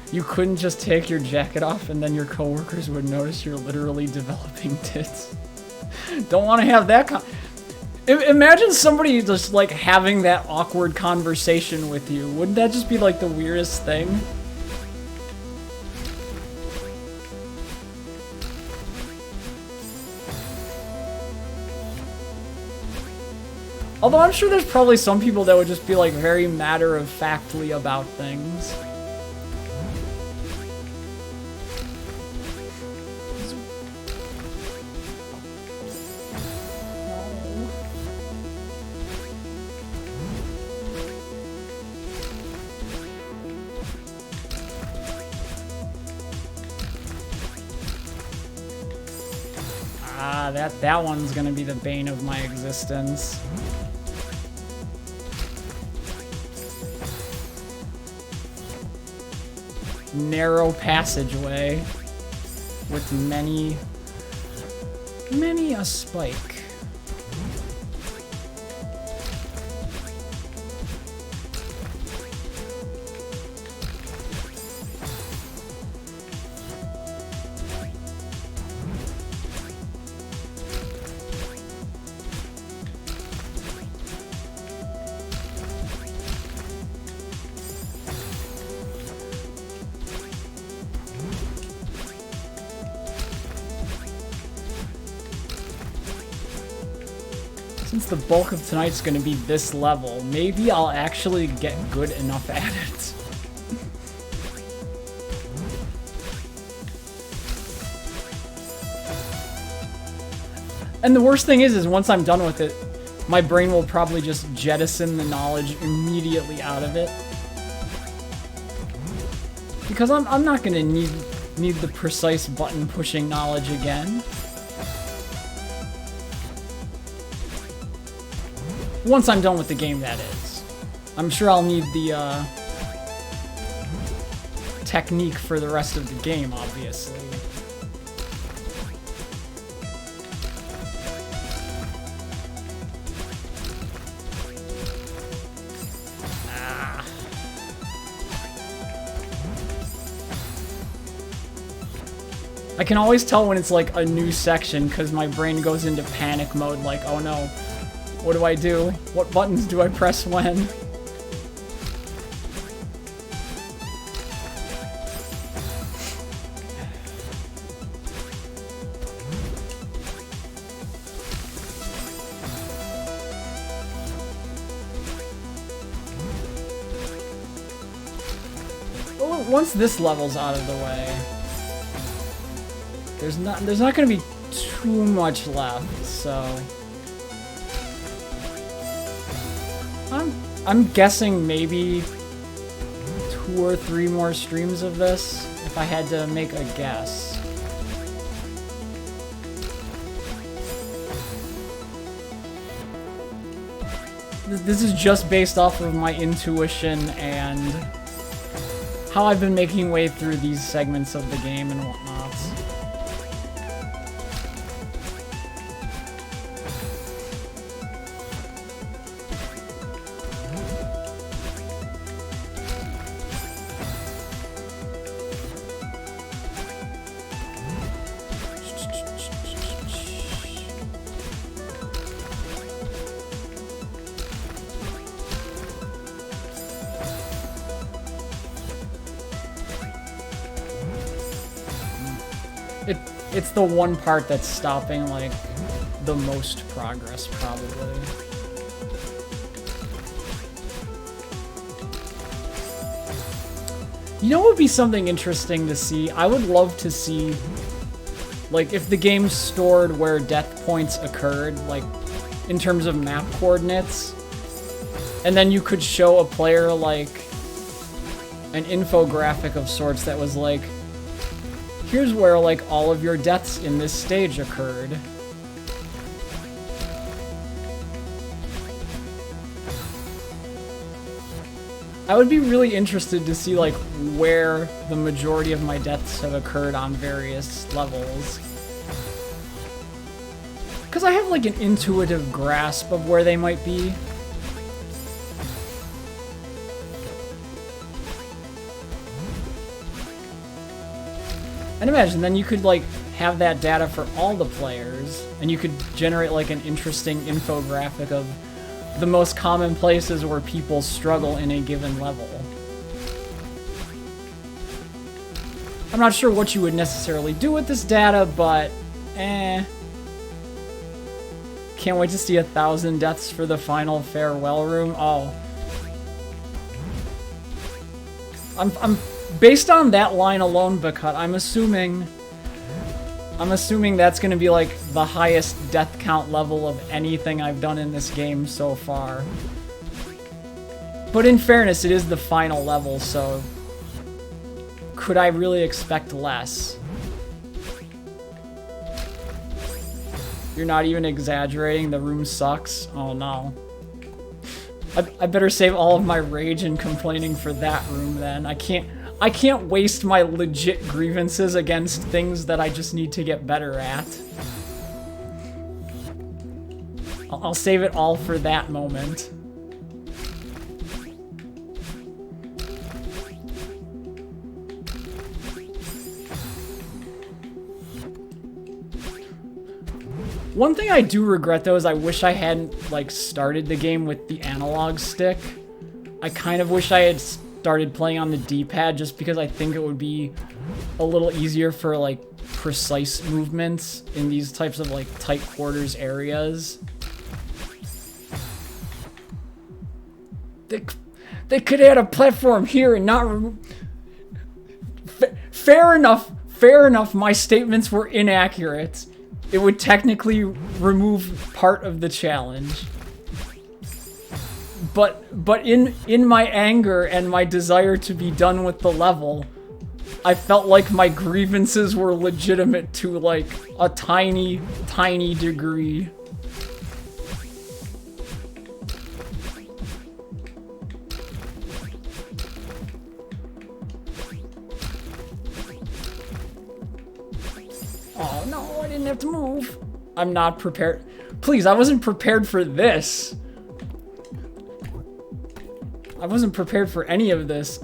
You couldn't just take your jacket off and then your coworkers would notice you're literally developing tits. Don't want to have that imagine somebody just having that awkward conversation with you. Wouldn't that just be the weirdest thing? Although I'm sure there's probably some people that would just be very matter-of-factly about things. That one's gonna be the bane of my existence. Narrow passageway with many a spike. Since the bulk of tonight's gonna be this level, maybe I'll actually get good enough at it. And the worst thing is once I'm done with it, my brain will probably just jettison the knowledge immediately out of it. Because I'm not gonna need Need the precise button pushing knowledge again. Once I'm done with the game, that is. I'm sure I'll need the technique for the rest of the game, obviously. I can always tell when it's like a new section because my brain goes into panic mode, like, oh no, what do I do? What buttons do I press when? Well, once this level's out of the way, there's not gonna be too much left, so I'm guessing maybe 2 or 3 more streams of this if I had to make a guess. This is just based off of my intuition and how I've been making way through these segments of the game and whatnot. It's the one part that's stopping, like, the most progress, probably. You know what would be something interesting to see? I would love to see, like, if the game stored where death points occurred, like, in terms of map coordinates, and then you could show a player, like, an infographic of sorts that was like, here's where, like, all of your deaths in this stage occurred. I would be really interested to see, like, where the majority of my deaths have occurred on various levels. Because I have, like, an intuitive grasp of where they might be. And imagine, then you could, like, have that data for all the players, and you could generate, like, an interesting infographic of the most common places where people struggle in a given level. I'm not sure what you would necessarily do with this data, but, Can't wait to see 1,000 deaths for the final farewell room. Oh. I'm based on that line alone, Bakut, I'm assuming that's gonna be, like, the highest death count level of anything I've done in this game so far. But in fairness, it is the final level, so could I really expect less? You're not even exaggerating, the room sucks? Oh no. I better save all of my rage and complaining for that room then. I can't waste my legit grievances against things that I just need to get better at. I'll save it all for that moment. One thing I do regret, though, is I wish I hadn't, like, started the game with the analog stick. I kind of wish I had started playing on the D-pad just because I think it would be a little easier for, like, precise movements in these types of, like, tight quarters areas. They could add a platform here and not remove... Fair enough, my statements were inaccurate. It would technically remove part of the challenge. But in my anger and my desire to be done with the level, I felt like my grievances were legitimate to like a tiny, tiny degree. Oh no, I didn't have to move. I'm not prepared. Please, I wasn't prepared for this. I wasn't prepared for any of this.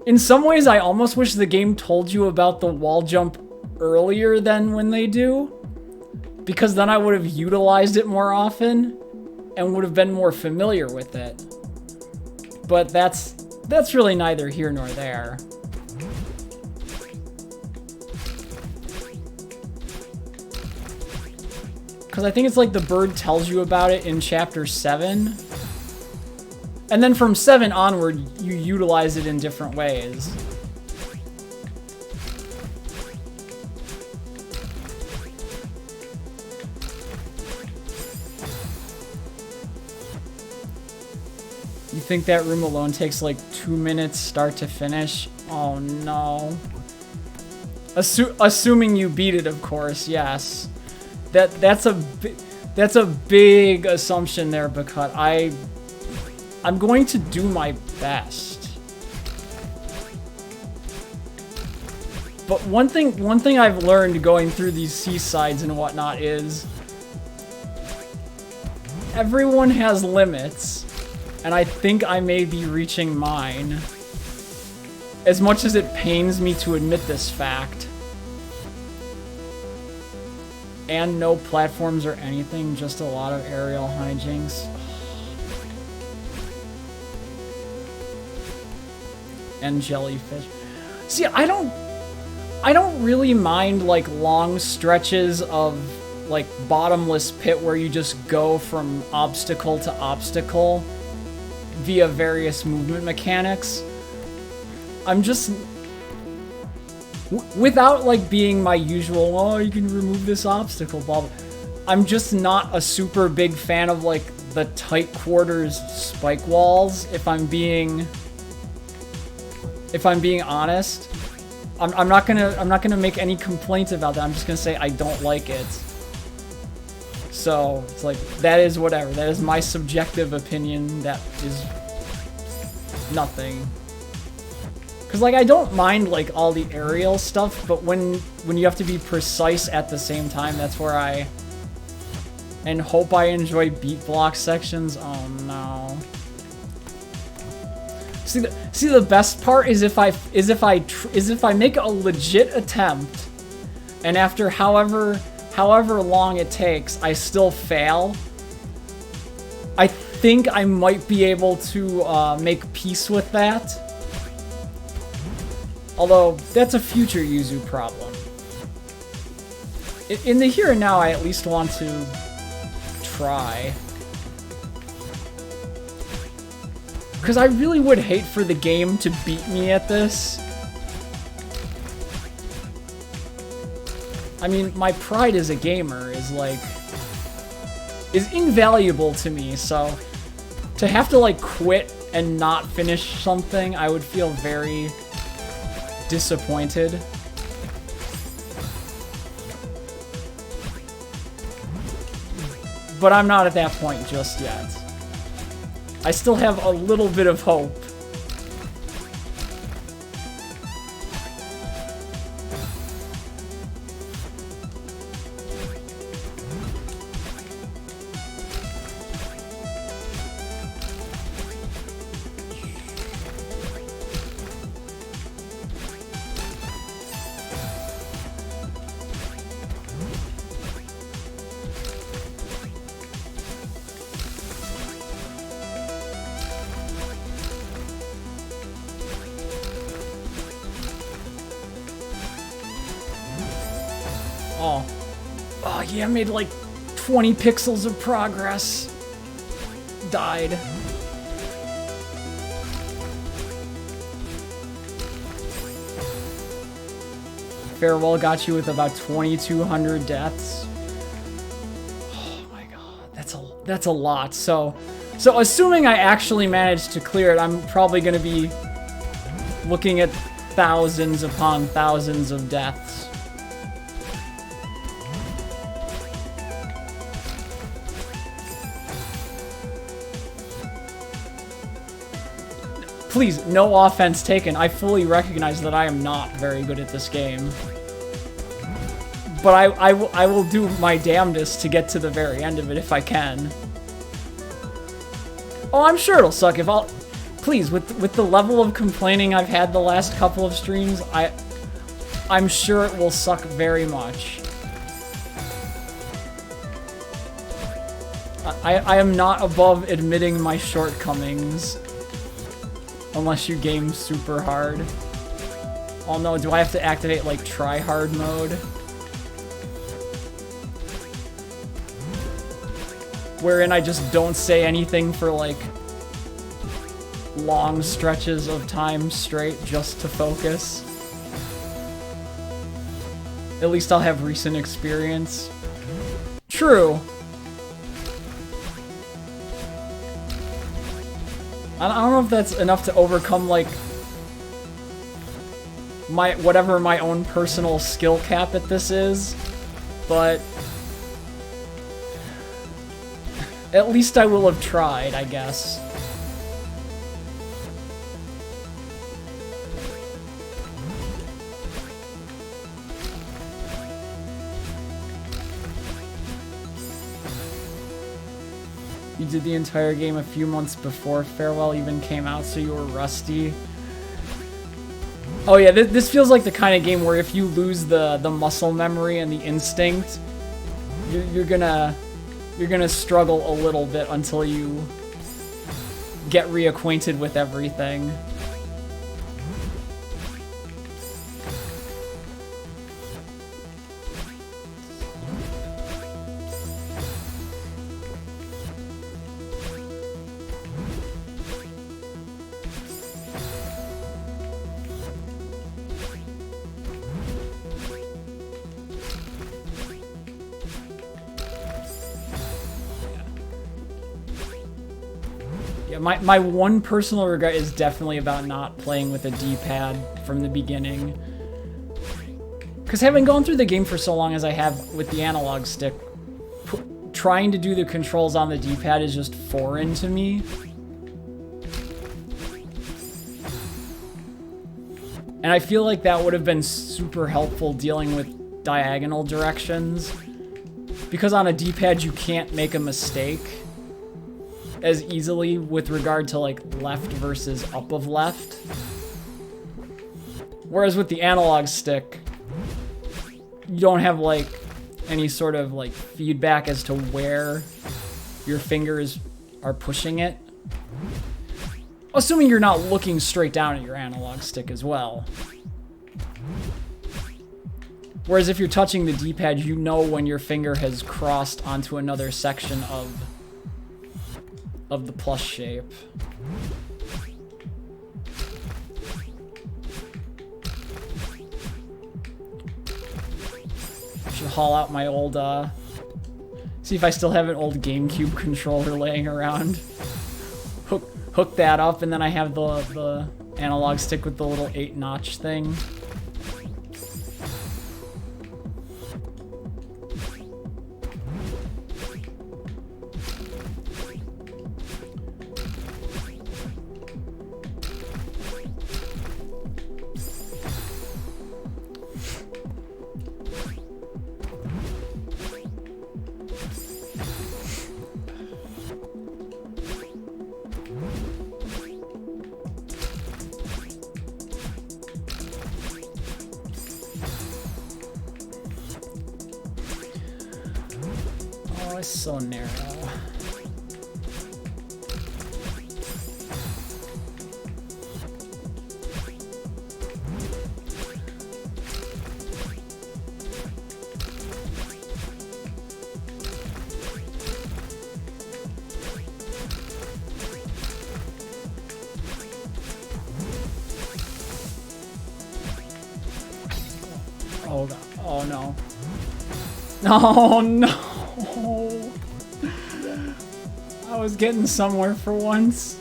In some ways, I almost wish the game told you about the wall jump earlier than when they do. Because then I would have utilized it more often and would have been more familiar with it. But that's really neither here nor there. Because I think it's like the bird tells you about it in chapter 7. And then from 7 onward, you utilize it in different ways. You think that room alone takes like 2 minutes start to finish? Oh no. Assuming you beat it, of course, yes. That's a big assumption there, because I'm going to do my best. But one thing I've learned going through these seasides and whatnot is everyone has limits, and I think I may be reaching mine. As much as it pains me to admit this fact. And no platforms or anything, just a lot of aerial hijinks. And jellyfish. See, I don't really mind like long stretches of like bottomless pit where you just go from obstacle to obstacle via various movement mechanics. I'm just without like being my usual, oh, you can remove this obstacle, blah, blah. I'm just not a super big fan of like the tight quarters spike walls, if I'm being honest. I'm not gonna make any complaints about that. I'm just gonna say I don't like it. So it's like, that is whatever. That is my subjective opinion. That is nothing. Cause like I don't mind like all the aerial stuff, but when you have to be precise at the same time, that's where I hope I enjoy beat block sections. Oh no. See the best part is if I make a legit attempt, and after however long it takes, I still fail. I think I might be able to make peace with that. Although that's a future Yuzu problem. In the here and now, I at least want to try. Because I really would hate for the game to beat me at this. I mean, my pride as a gamer is invaluable to me, so to have to like quit and not finish something, I would feel very disappointed. But I'm not at that point just yet. I still have a little bit of hope. Oh yeah, I made like 20 pixels of progress. Died. Farewell got you with about 2,200 deaths. Oh my god, that's a lot. So assuming I actually managed to clear it, I'm probably gonna be looking at thousands upon thousands of deaths. Please, no offense taken. I fully recognize that I am not very good at this game. But I will do my damnedest to get to the very end of it if I can. Oh, I'm sure it'll suck if I'll... Please, with the level of complaining I've had the last couple of streams, I'm sure it will suck very much. I am not above admitting my shortcomings. Unless you game super hard. Oh no, do I have to activate like try hard mode? Wherein I just don't say anything for like long stretches of time straight just to focus. At least I'll have recent experience. True. I don't know if that's enough to overcome, like, whatever my own personal skill cap at this is, but at least I will have tried, I guess. You did the entire game a few months before Farewell even came out, so you were rusty. Oh yeah, this feels like the kind of game where if you lose the muscle memory and the instinct, you're gonna struggle a little bit until you get reacquainted with everything. My one personal regret is definitely about not playing with a D-pad from the beginning. Because having gone through the game for so long as I have with the analog stick, trying to do the controls on the D-pad is just foreign to me. And I feel like that would have been super helpful dealing with diagonal directions. Because on a D-pad you can't make a mistake as easily with regard to like left versus up of left. Whereas with the analog stick, you don't have like any sort of like feedback as to where your fingers are pushing it. Assuming you're not looking straight down at your analog stick as well. Whereas if you're touching the D-pad, you know when your finger has crossed onto another section of the plus shape. I should haul out my old, see if I still have an old GameCube controller laying around. Hook that up, and then I have the analog stick with the little 8-notch thing. So narrow. Oh God. Oh no. Oh no. I was getting somewhere for once.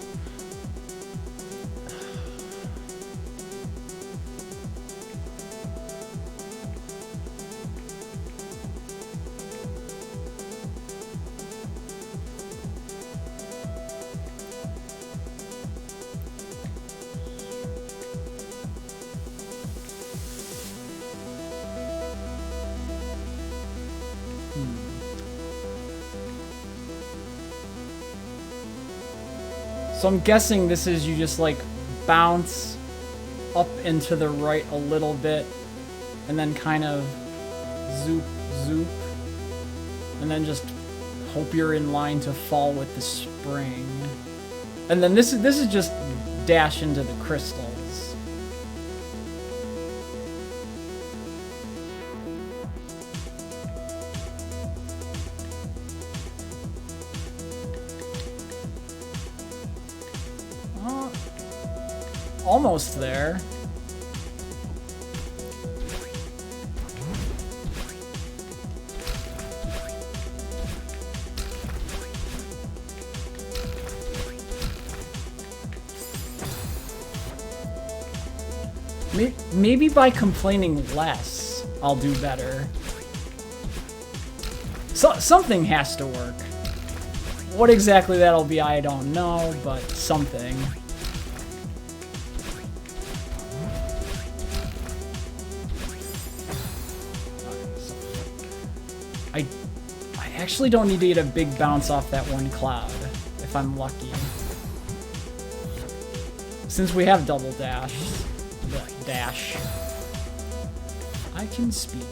So I'm guessing this is you just like bounce up and to the right a little bit and then kind of zoop, zoop, and then just hope you're in line to fall with the spring. And then this is just dash into the crystals. Almost there. Maybe by complaining less, I'll do better. Something has to work. What exactly that'll be, I don't know, but something. I actually don't need to get a big bounce off that one cloud, if I'm lucky. Since we have double dash, I can speak.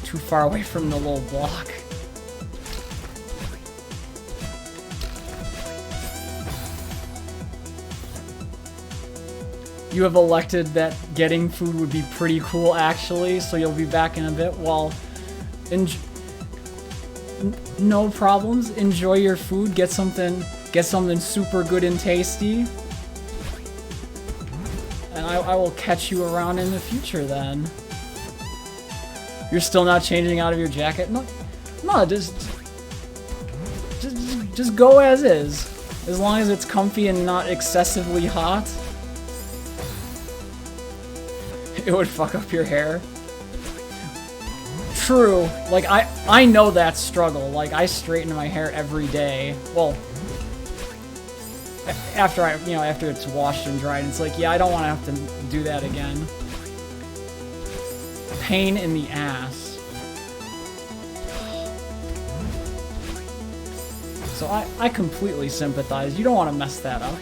Too far away from the little block. You have elected that getting food would be pretty cool, actually, so you'll be back in a bit. Well, no problems. Enjoy your food. Get something super good and tasty. And I will catch you around in the future then. You're still not changing out of your jacket? No, just go as is. As long as it's comfy and not excessively hot. It would fuck up your hair. True. Like, I know that struggle. Like, I straighten my hair every day. Well, after it's washed and dried, it's like, yeah, I don't want to have to do that again. Pain in the ass. So I completely sympathize. You don't want to mess that up.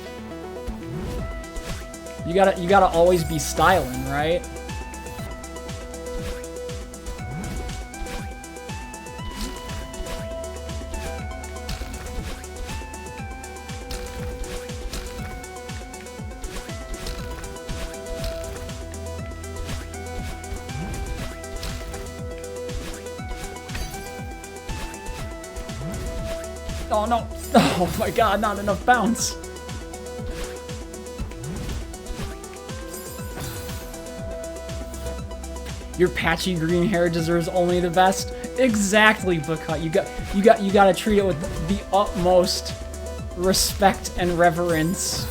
You gotta always be styling, right? Oh no! Oh my god, not enough bounce! Your patchy green hair deserves only the best. Exactly, Buckut. You gotta treat it with the utmost respect and reverence.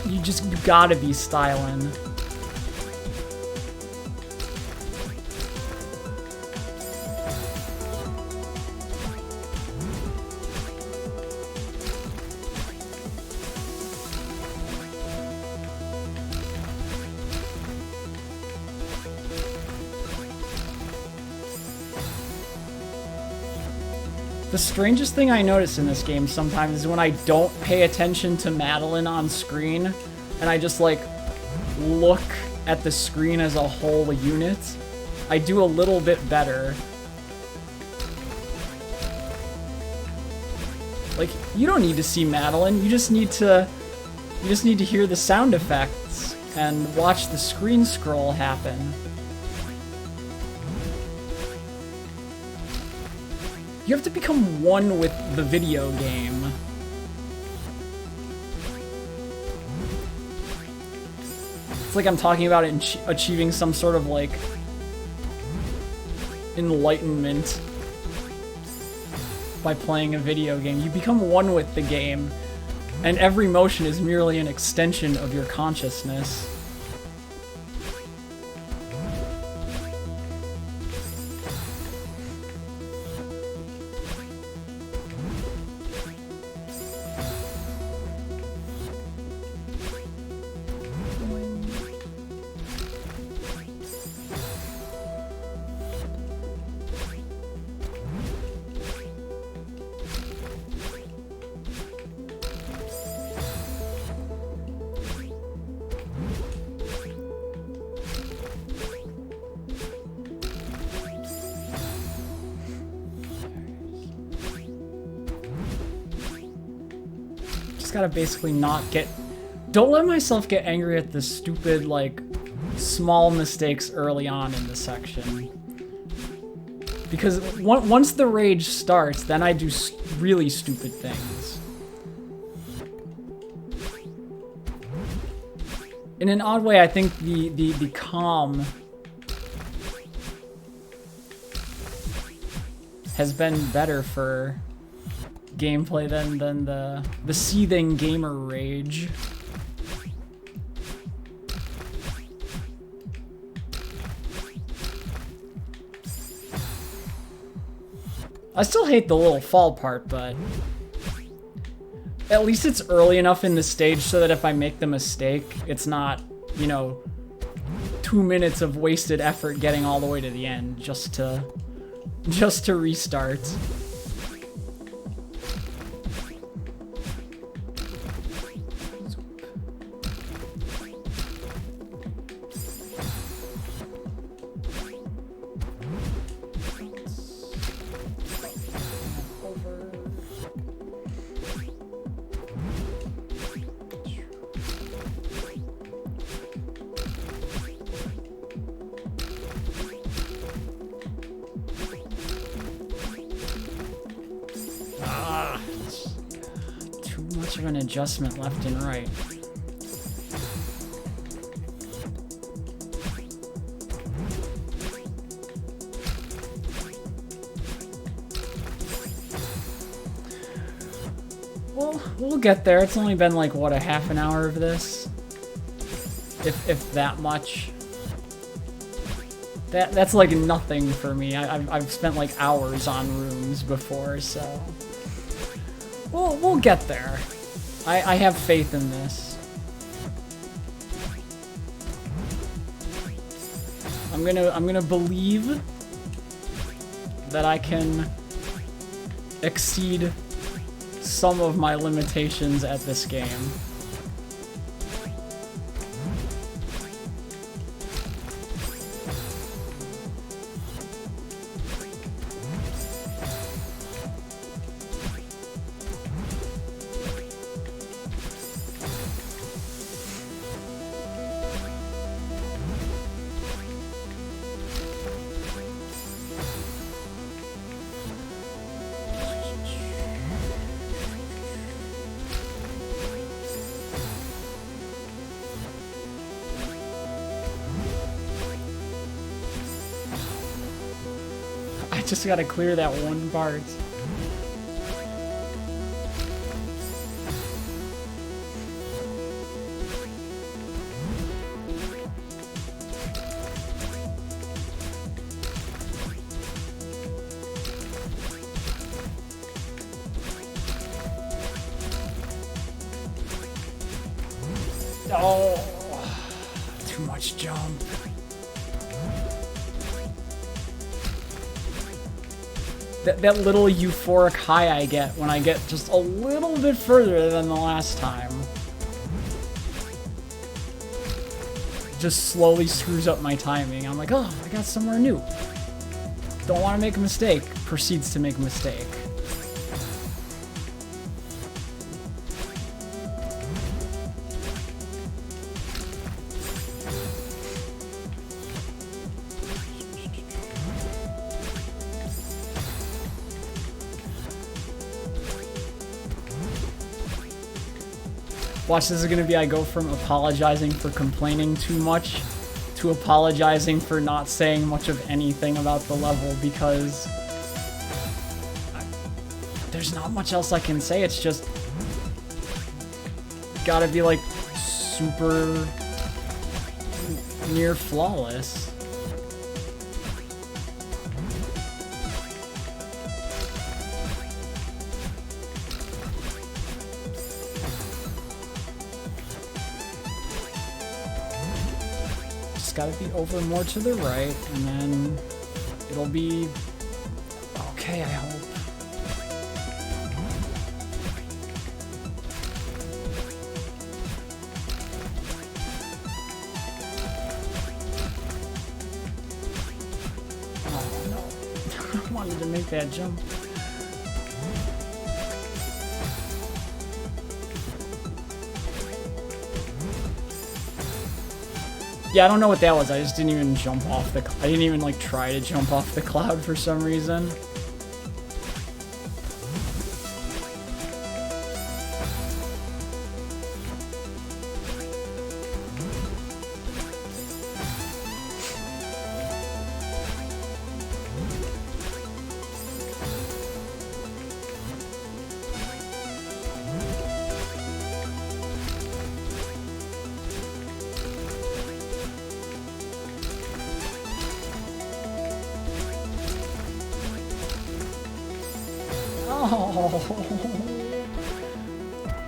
You gotta be styling. The strangest thing I notice in this game sometimes is when I don't pay attention to Madeline on screen, and I just, like, look at the screen as a whole unit, I do a little bit better. Like, you don't need to see Madeline, you just need to hear the sound effects and watch the screen scroll happen. You have to become one with the video game. It's like I'm talking about achieving some sort of, like, enlightenment by playing a video game. You become one with the game, and every motion is merely an extension of your consciousness. Gotta basically not get... Don't let myself get angry at the stupid, like, small mistakes early on in the section. Because once the rage starts, then I do really stupid things. In an odd way, I think the calm has been better for gameplay than the seething gamer rage. I still hate the little fall part, but at least it's early enough in the stage so that if I make the mistake, it's not, you know, 2 minutes of wasted effort getting all the way to the end just to restart. Of an adjustment left and right. Well, we'll get there. It's only been like, what, a half an hour of this? If that much. That's like nothing for me. I've spent like hours on rooms before, so we'll get there. I have faith in this. I'm gonna believe that I can exceed some of my limitations at this game. I just gotta clear that one part. Oh, too much jump. That little euphoric high I get when I get just a little bit further than the last time just slowly screws up my timing. I'm like, oh, I got somewhere new. Don't want to make a mistake. Proceeds to make a mistake. Watch, this is gonna be I go from apologizing for complaining too much to apologizing for not saying much of anything about the level, because there's not much else I can say. It's just gotta be like super near flawless. Just gotta be over more to the right, and then it'll be okay, I hope. To make that jump. Yeah, I don't know what that was. I just didn't even jump off the... I didn't even, like, try to jump off the cloud for some reason.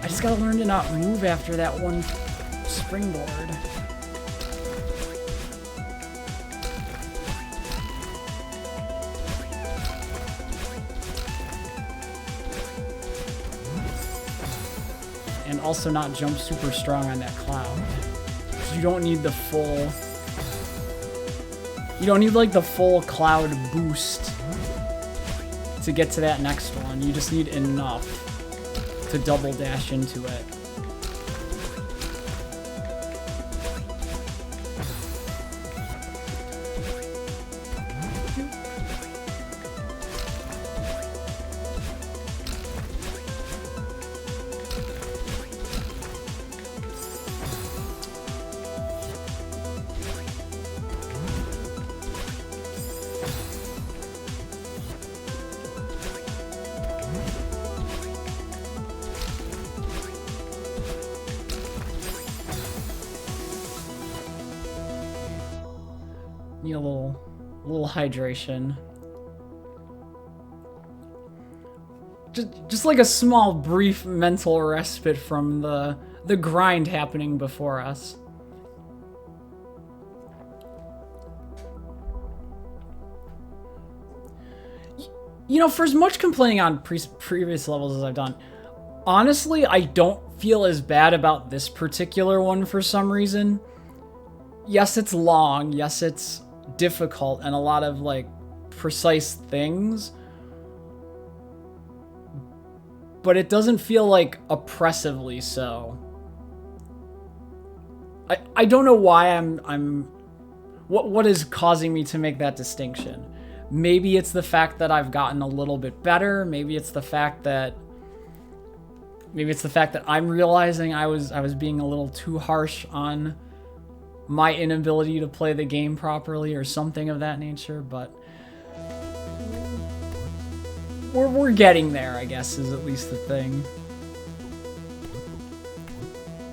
I just gotta learn to not move after that one springboard. And also not jump super strong on that cloud. You don't need the full... You don't need like the full cloud boost to get to that next one. You just need enough to double dash into it. Need a little hydration. Just like a small, brief mental respite from the grind happening before us. You know, for as much complaining on previous levels as I've done, honestly, I don't feel as bad about this particular one for some reason. Yes, it's long. Yes, it's difficult and a lot of like precise things, but it doesn't feel like oppressively so. I don't know why what is causing me to make that distinction. Maybe it's the fact that I've gotten a little bit better. Maybe it's the fact that I'm realizing I was being a little too harsh on my inability to play the game properly or something of that nature, but we're getting there, I guess, is at least the thing.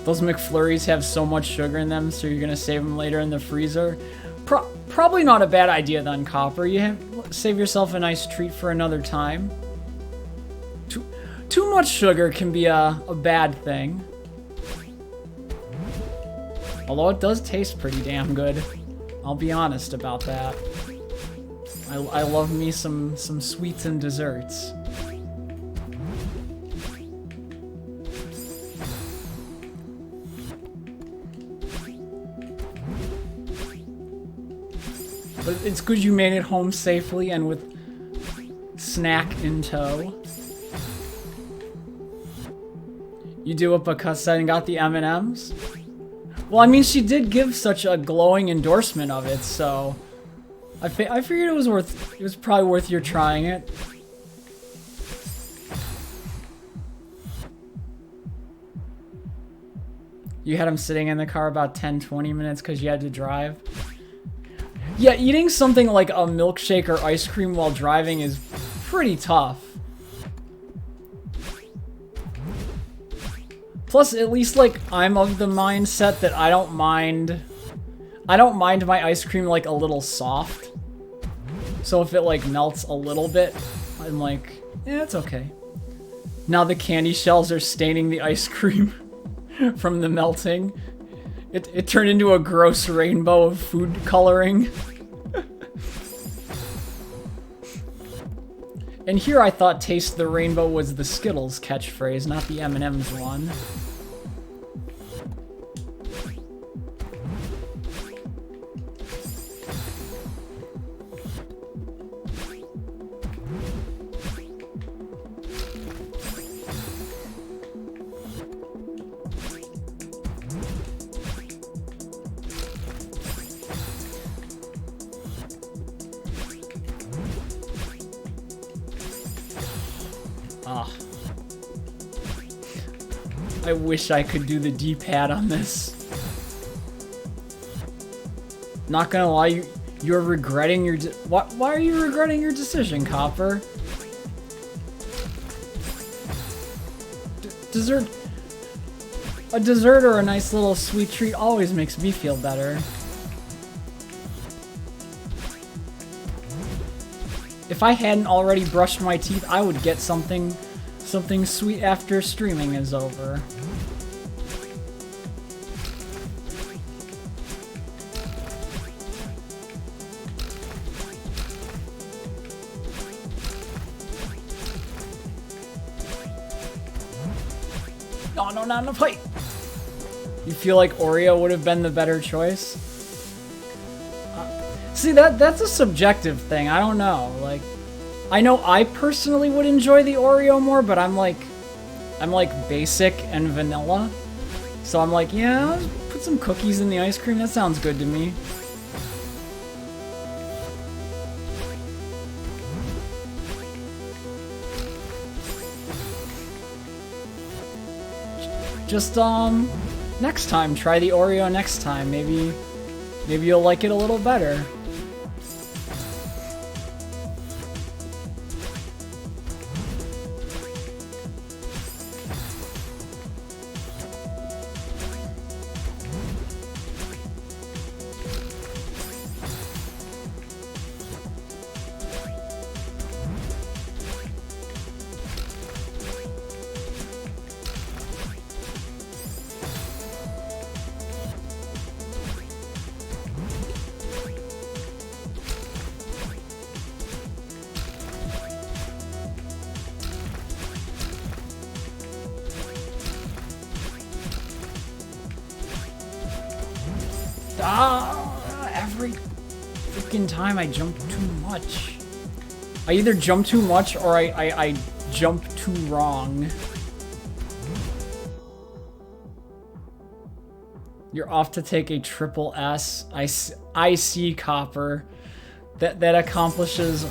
Those McFlurries have so much sugar in them, so you're gonna save them later in the freezer. Probably not a bad idea then, Copper. Save yourself a nice treat for another time. Too much sugar can be a bad thing. Although it does taste pretty damn good. I'll be honest about that. I love me some sweets and desserts. But it's good you made it home safely and with snack in tow. You do it because I got the M&Ms? Well, I mean, she did give such a glowing endorsement of it, so I figured it was probably worth your trying it. You had him sitting in the car about 10-20 minutes because you had to drive. Yeah, eating something like a milkshake or ice cream while driving is pretty tough. Plus, at least, like, I'm of the mindset that I don't mind my ice cream, like, a little soft. So if it, like, melts a little bit, I'm like, yeah, it's okay. Now the candy shells are staining the ice cream from the melting. It turned into a gross rainbow of food coloring. And here I thought taste the rainbow was the Skittles catchphrase, not the M&M's one. I wish I could do the D-pad on this. Not gonna lie, you're regretting your why are you regretting your decision, Copper? Dessert... A dessert or a nice little sweet treat always makes me feel better. If I hadn't already brushed my teeth, I would get something sweet after streaming is over. Oh, no, not on the plate! You feel like Oreo would have been the better choice? See, that's a subjective thing. I don't know. Like, I know I personally would enjoy the Oreo more, but I'm like basic and vanilla. So I'm like, yeah, let's put some cookies in the ice cream. That sounds good to me. Just, next time, try the Oreo next time. Maybe you'll like it a little better. Every freaking time I jump too much. I either jump too much or I jump too wrong. You're off to take a triple S. I see, Copper. That accomplishes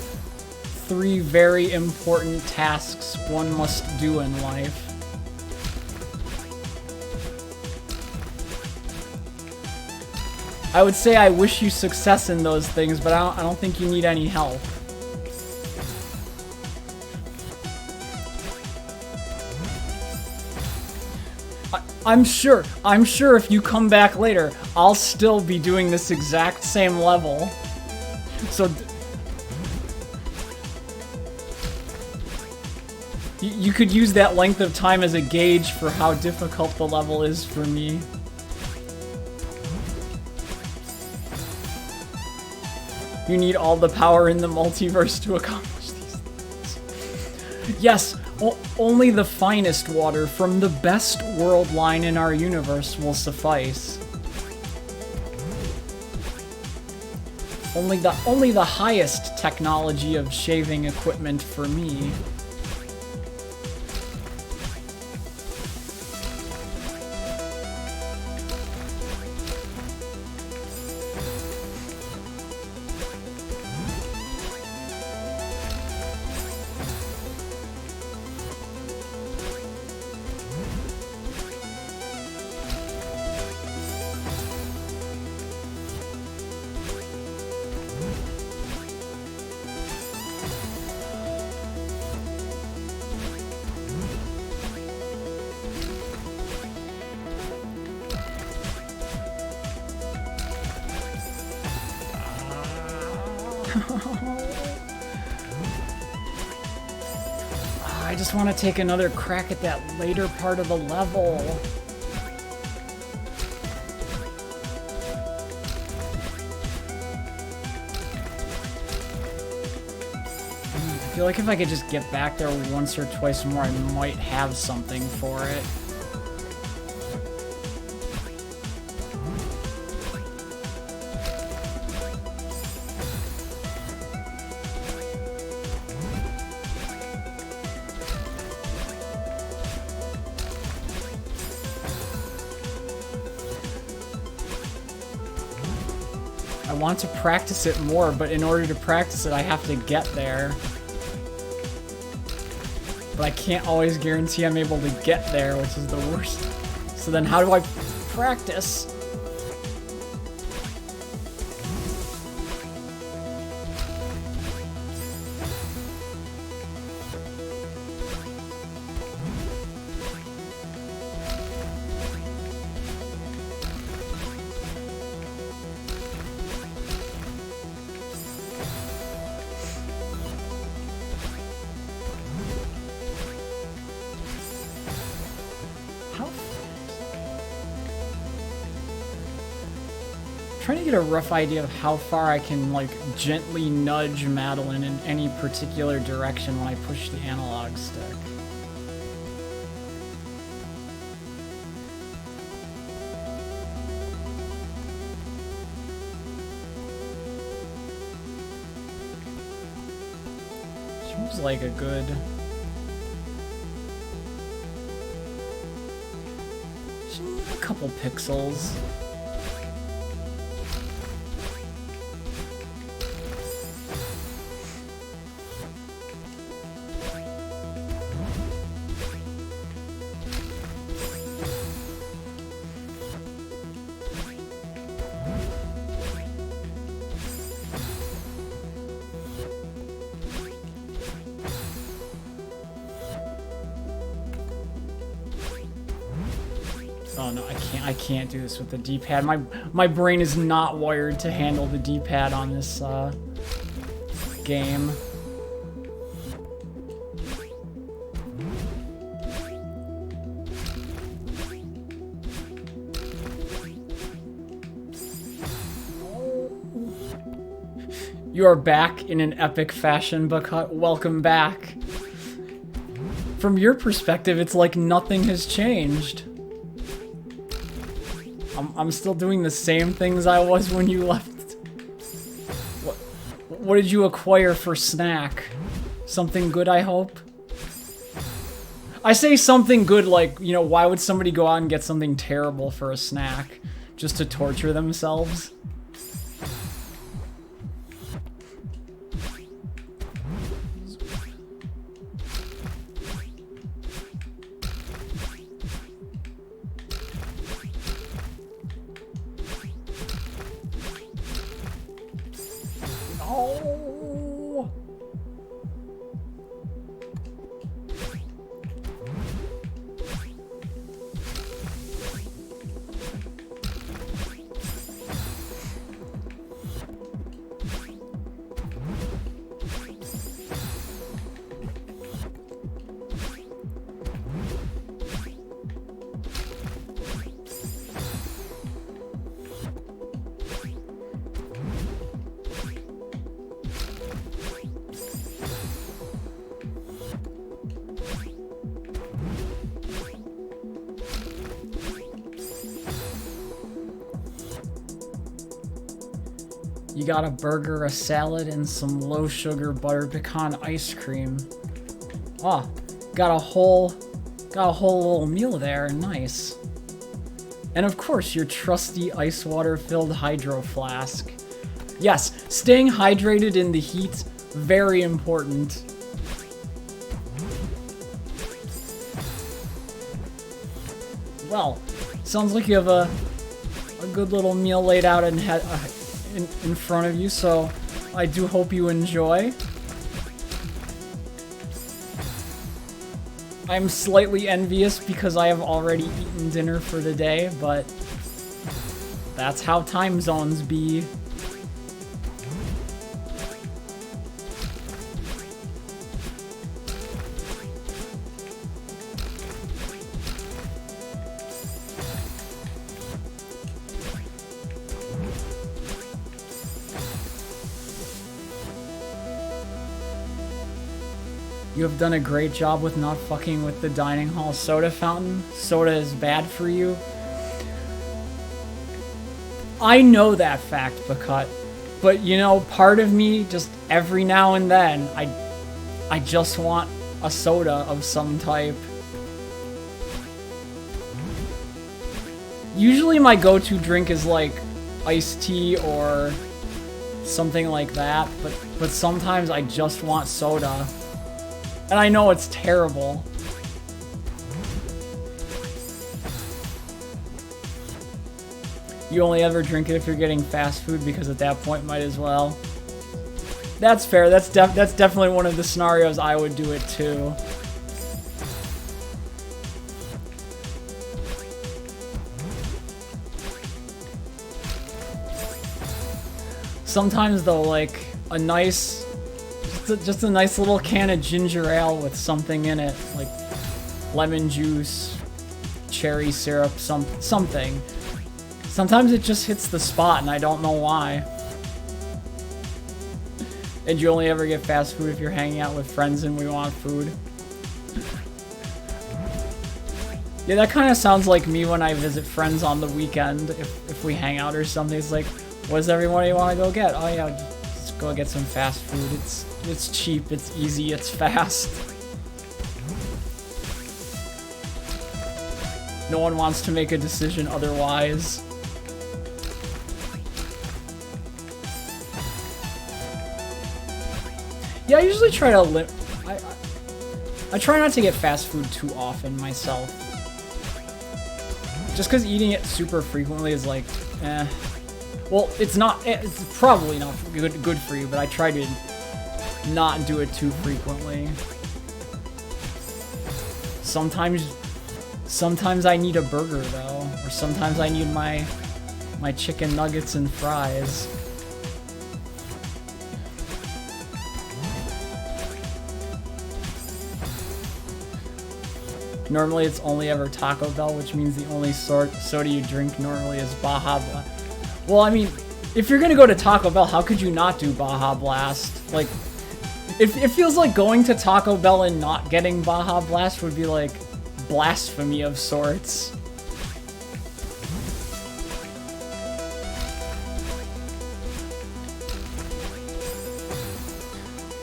3 very important tasks one must do in life. I would say I wish you success in those things, but I don't think you need any help. I'm sure if you come back later, I'll still be doing this exact same level. So... You could use that length of time as a gauge for how difficult the level is for me. You need all the power in the multiverse to accomplish these things. Yes, only the finest water from the best world line in our universe will suffice. Only the highest technology of shaving equipment for me. I just want to take another crack at that later part of the level. I feel like if I could just get back there once or twice more, I might have something for it. I want to practice it more, but in order to practice it, I have to get there. But I can't always guarantee I'm able to get there, which is the worst. So then how do I practice? Trying to get a rough idea of how far I can, like, gently nudge Madeline in any particular direction when I push the analog stick. Seems like a good... a couple pixels. Oh no, I can't do this with the D-pad. My brain is not wired to handle the D-pad on this game. You are back in an epic fashion, Buckut. Welcome back. From your perspective, it's like nothing has changed. I'm still doing the same things I was when you left. What did you acquire for snack? Something good, I hope? I say something good like, you know, why would somebody go out and get something terrible for a snack? Just to torture themselves? You got a burger, a salad, and some low-sugar buttered pecan ice cream. Oh, got a whole little meal there. Nice. And of course, your trusty ice water-filled hydro flask. Yes, staying hydrated in the heat, very important. Well, sounds like you have a good little meal laid out and in front of you, so I do hope you enjoy. I'm slightly envious because I have already eaten dinner for the day, but that's how time zones be. You have done a great job with not fucking with the dining hall soda fountain. Soda is bad for you. I know that fact, but you know, part of me, just every now and then, I just want a soda of some type. Usually my go-to drink is like iced tea or something like that, but sometimes I just want soda. And I know it's terrible. You only ever drink it if you're getting fast food because at that point might as well. That's fair. That's definitely one of the scenarios I would do it too. Sometimes though, like a nice, just a nice little can of ginger ale with something in it, like lemon juice, cherry syrup, something. Sometimes it just hits the spot and I don't know why. And you only ever get fast food if you're hanging out with friends and we want food. Yeah, that kind of sounds like me when I visit friends on the weekend. If we hang out or something, it's like, what does everybody want to go get? Oh yeah, just go get some fast food. It's cheap, it's easy, it's fast. No one wants to make a decision otherwise. Yeah, I usually try to I try not to get fast food too often myself. Just because eating it super frequently is like, eh. Well, it's probably not good for you, but I try to not do it too frequently. Sometimes I need a burger though, or sometimes I need my chicken nuggets and fries. Normally it's only ever Taco Bell, which means the only soda you drink normally is Baja Blast. Well, I mean, if you're gonna go to Taco Bell, how could you not do Baja Blast? Like, it feels like going to Taco Bell and not getting Baja Blast would be like blasphemy of sorts.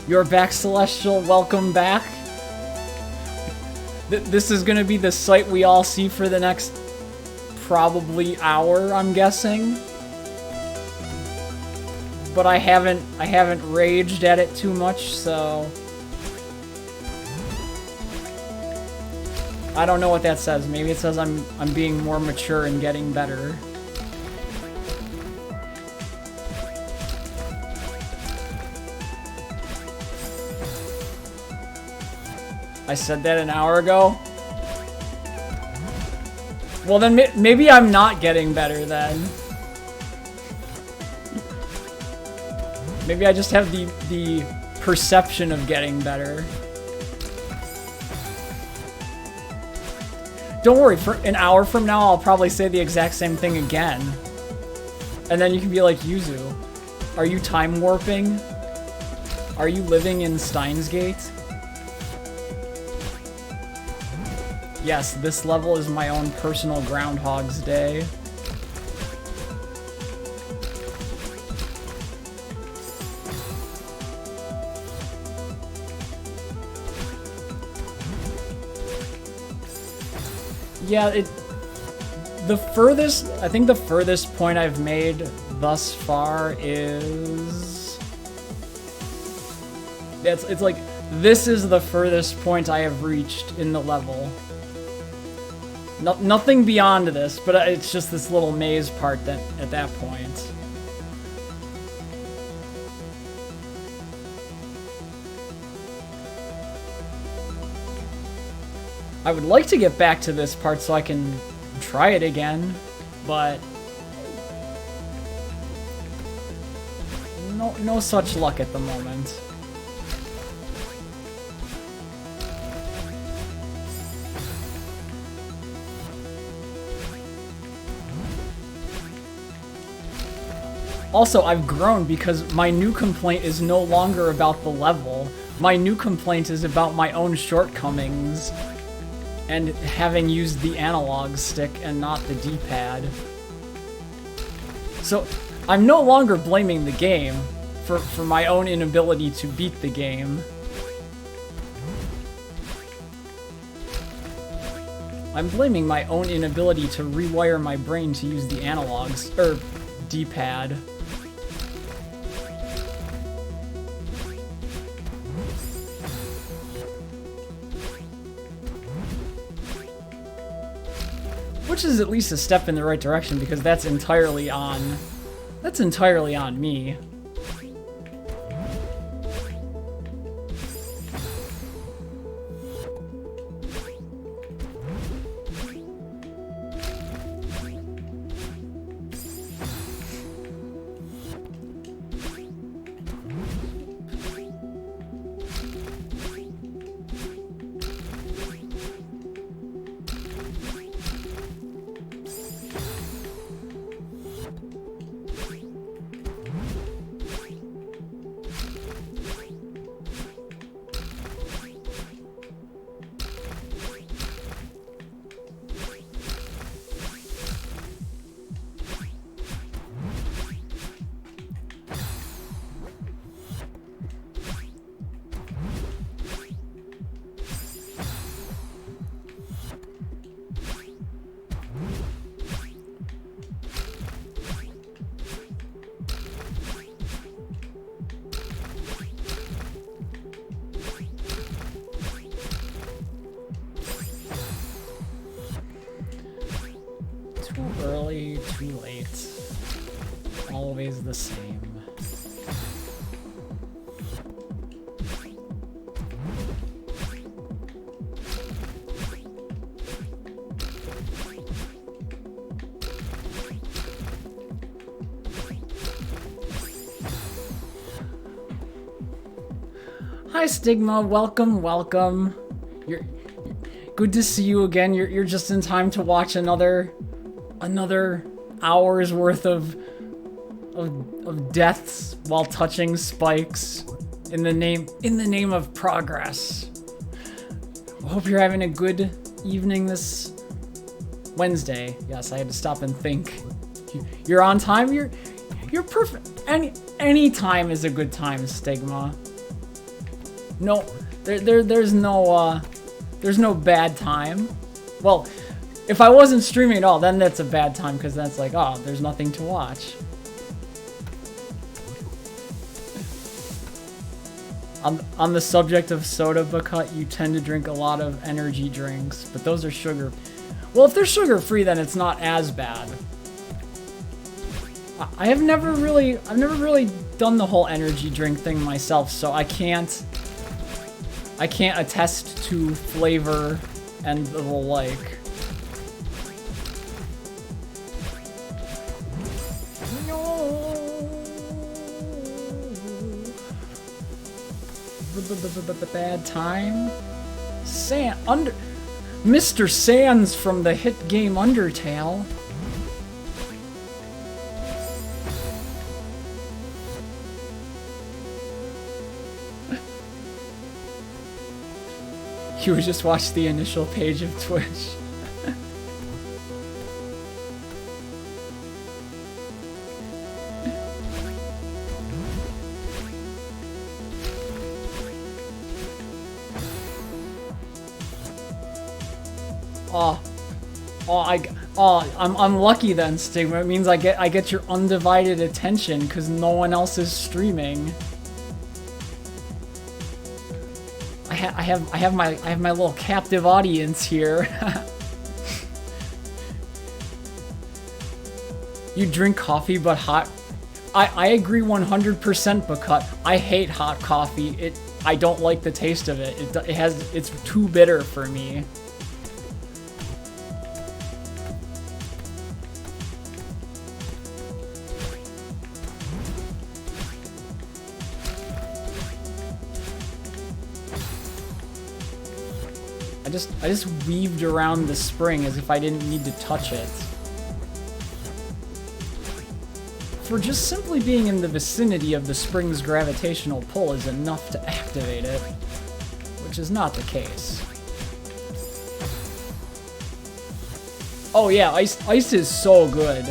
You're back, Celestial. Welcome back. This is gonna be the sight we all see for the next probably hour, I'm guessing. But I haven't raged at it too much, so I don't know what that says. Maybe it says I'm being more mature and getting better. I said that an hour ago? Well then maybe I'm not getting better then. Maybe I just have the perception of getting better. Don't worry, for an hour from now I'll probably say the exact same thing again. And then you can be like, Yuzu, are you time warping? Are you living in Steins Gate? Yes, this level is my own personal Groundhog's Day. Yeah, I think the furthest point I've made thus far is... It's like, this is the furthest point I have reached in the level. Nothing beyond this, but it's just this little maze part that at that point. I would like to get back to this part so I can try it again, but no such luck at the moment. Also, I've grown because my new complaint is no longer about the level. My new complaint is about my own shortcomings and having used the analog stick and not the D-pad. So, I'm no longer blaming the game for my own inability to beat the game. I'm blaming my own inability to rewire my brain to use the analogs, or D-pad. Which is at least a step in the right direction, because that's entirely on me. Too early, too late. Always the same. Hi Stigma, welcome, welcome. You're good to see you again. You're just in time to watch another hour's worth of deaths while touching spikes in the name of progress. I hope you're having a good evening this Wednesday. Yes, I had to stop and think. You're on time. You're perfect. Any time is a good time, Stigma. No, there's no bad time. Well, if I wasn't streaming at all, then that's a bad time, because that's like, oh, there's nothing to watch. On the subject of soda, Bakut, you tend to drink a lot of energy drinks, but those are sugar. Well, if they're sugar-free, then it's not as bad. I've never really done the whole energy drink thing myself, so I can't attest to flavor and the like. Bad time? Mr. Sans from the hit game Undertale. You would just watch the initial page of Twitch. I'm lucky then, Stigma. It means I get your undivided attention because no one else is streaming. I have my little captive audience here. You drink coffee but hot. I agree 100%, Bakut. I hate hot coffee. I don't like the taste of it. It's too bitter for me. I just weaved around the spring as if I didn't need to touch it. for just simply being in the vicinity of the spring's gravitational pull is enough to activate it, which is not the case. Oh yeah, ice is so good.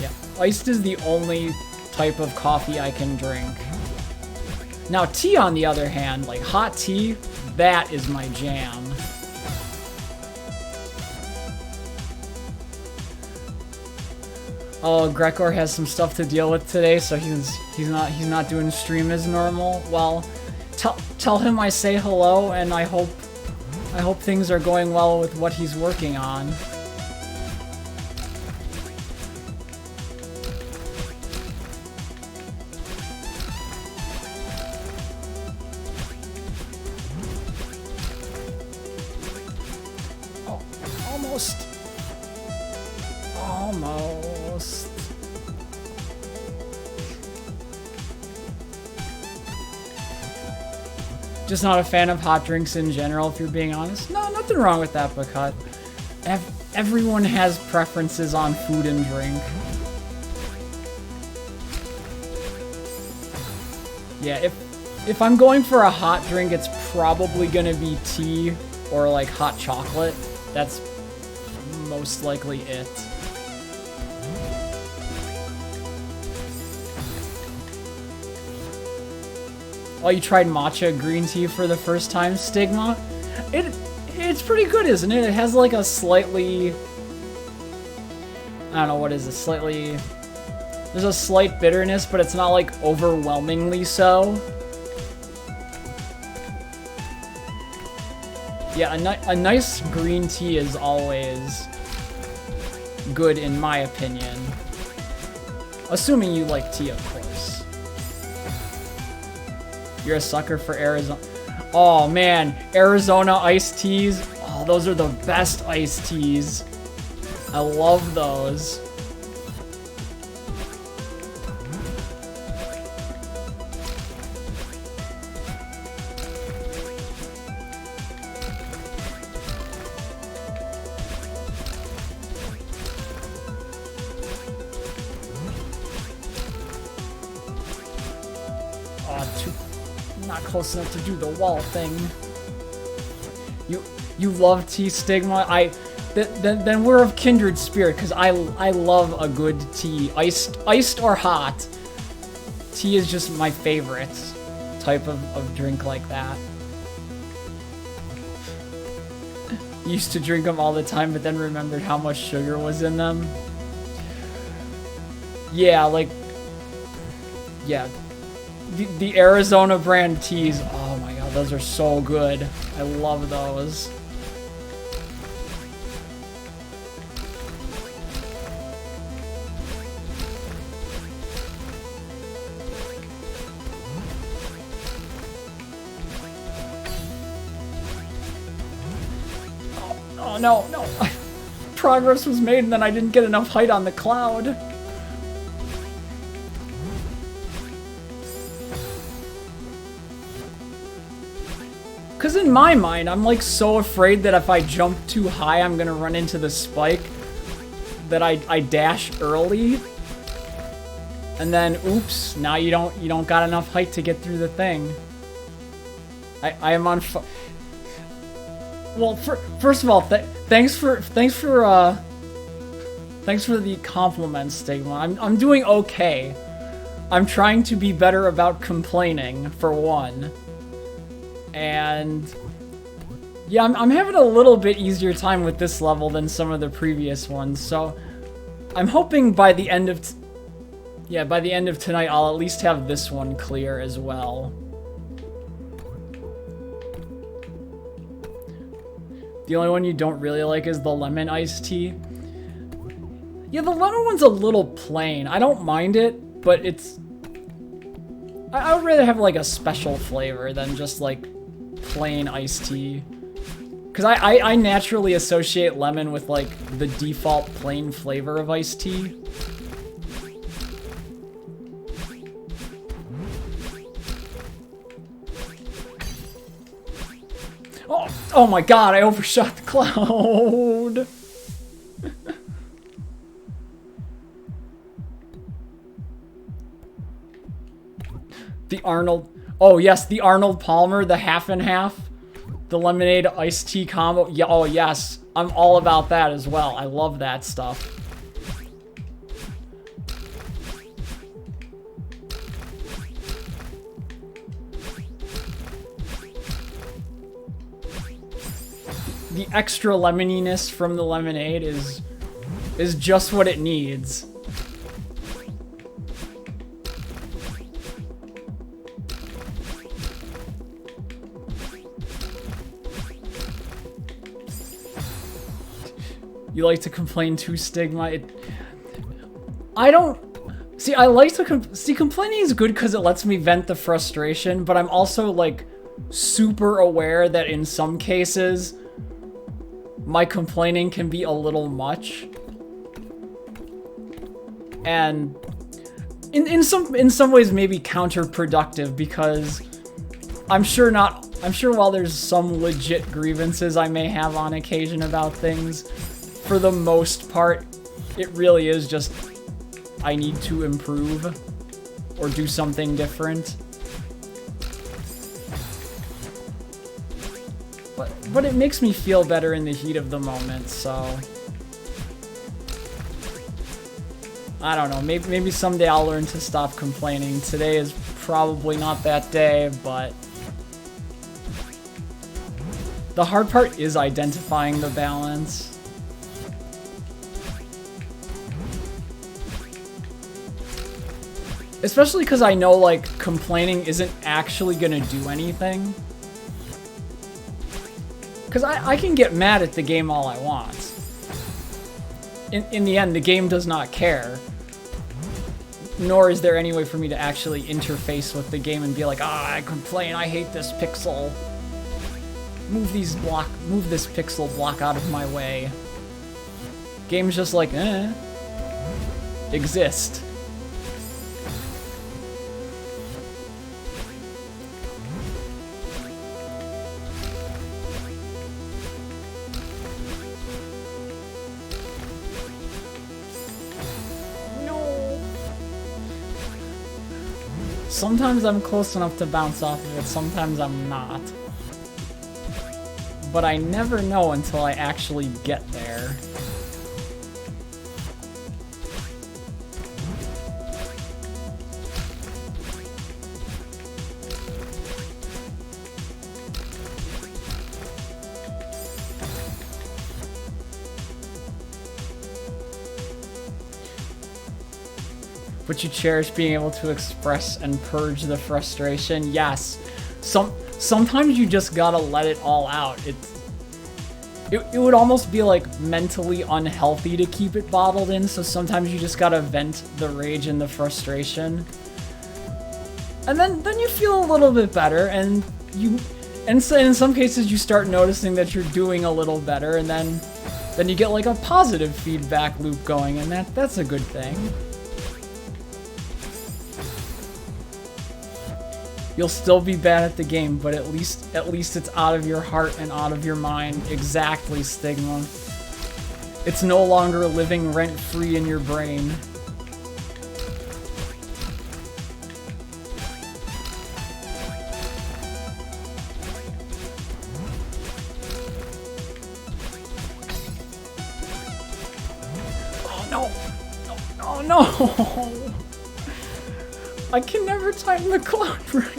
Yeah, iced is the only type of coffee I can drink. Now tea, on the other hand, like hot tea, that is my jam. Oh, Gregor has some stuff to deal with today, so he's not doing stream as normal. Well, tell him I say hello, and I hope things are going well with what he's working on. Oh, almost. Just not a fan of hot drinks in general, if you're being honest. No, nothing wrong with that, Bacut. Everyone has preferences on food and drink. Yeah, if I'm going for a hot drink, it's probably gonna be tea or like hot chocolate. That's most likely it. Oh, you tried matcha green tea for the first time, Stigma? It's pretty good, isn't it? It has like a slightly... I don't know, what is it? Slightly... There's a slight bitterness, but it's not like overwhelmingly so. Yeah, a nice green tea is always good in my opinion. Assuming you like tea, of course. You're a sucker for Arizona. Oh man, Arizona iced teas. Oh, those are the best iced teas. I love those. Close enough to do the wall thing. You love tea, Stigma? Then we're of kindred spirit, because I love a good tea. Iced or hot. Tea is just my favorite type of drink like that. Used to drink them all the time, but then remembered how much sugar was in them. Yeah, like... Yeah. The Arizona brand teas, oh my god, those are so good. I love those. Oh no, no. Progress was made and then I didn't get enough height on the cloud. Because in my mind, I'm like so afraid that if I jump too high, I'm gonna run into the spike that I dash early. And then, oops, now you don't got enough height to get through the thing. I am on well, first of all, thanks for the compliments, Stigma. I'm doing okay. I'm trying to be better about complaining, for one. And yeah, I'm having a little bit easier time with this level than some of the previous ones, so I'm hoping by the end of tonight I'll at least have this one clear as well. The only one you don't really like is the lemon iced tea. Yeah, the lemon one's a little plain. I don't mind it, but it's... I would rather have like a special flavor than just like plain iced tea. Because I naturally associate lemon with like the default plain flavor of iced tea. Oh my god, I overshot the cloud. The Arnold... Oh, yes, the Arnold Palmer, the half and half. The lemonade iced tea combo. Yeah, oh, yes. I'm all about that as well. I love that stuff. The extra lemoniness from the lemonade is just what it needs. You like to complain too, Stigma? I don't... See, I like to... See, complaining is good because it lets me vent the frustration, but I'm also, like, super aware that in some cases, my complaining can be a little much. And in some ways maybe counterproductive, because I'm sure while there's some legit grievances I may have on occasion about things, for the most part, it really is just I need to improve or do something different. But it makes me feel better in the heat of the moment, so... I don't know, maybe someday I'll learn to stop complaining. Today is probably not that day, but... The hard part is identifying the balance. Especially because I know, like, complaining isn't actually gonna do anything. Because I can get mad at the game all I want. In the end, the game does not care. Nor is there any way for me to actually interface with the game and be like, I complain, I hate this pixel. Move this pixel block out of my way. Game's just like, exist. Sometimes I'm close enough to bounce off of it, sometimes I'm not. But I never know until I actually get there. But you cherish being able to express and purge the frustration. Yes. Sometimes you just gotta let it all out. It would almost be like mentally unhealthy to keep it bottled in, so sometimes you just gotta vent the rage and the frustration. And then you feel a little bit better, and so in some cases you start noticing that you're doing a little better, and then you get like a positive feedback loop going, and that's a good thing. You'll still be bad at the game, but at least it's out of your heart and out of your mind. Exactly, Stigma. It's no longer living rent-free in your brain. Oh no! Oh no! I can never time the clock right.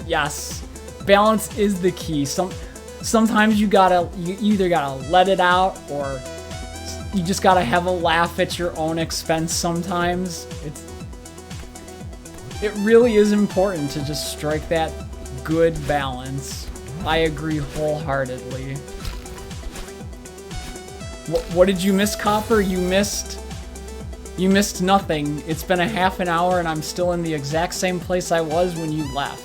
Yes, balance is the key. Sometimes you either gotta let it out, or you just gotta have a laugh at your own expense sometimes. It really is important to just strike that good balance. I agree wholeheartedly. What did you miss, Copper? You missed nothing. It's been a half an hour and I'm still in the exact same place I was when you left.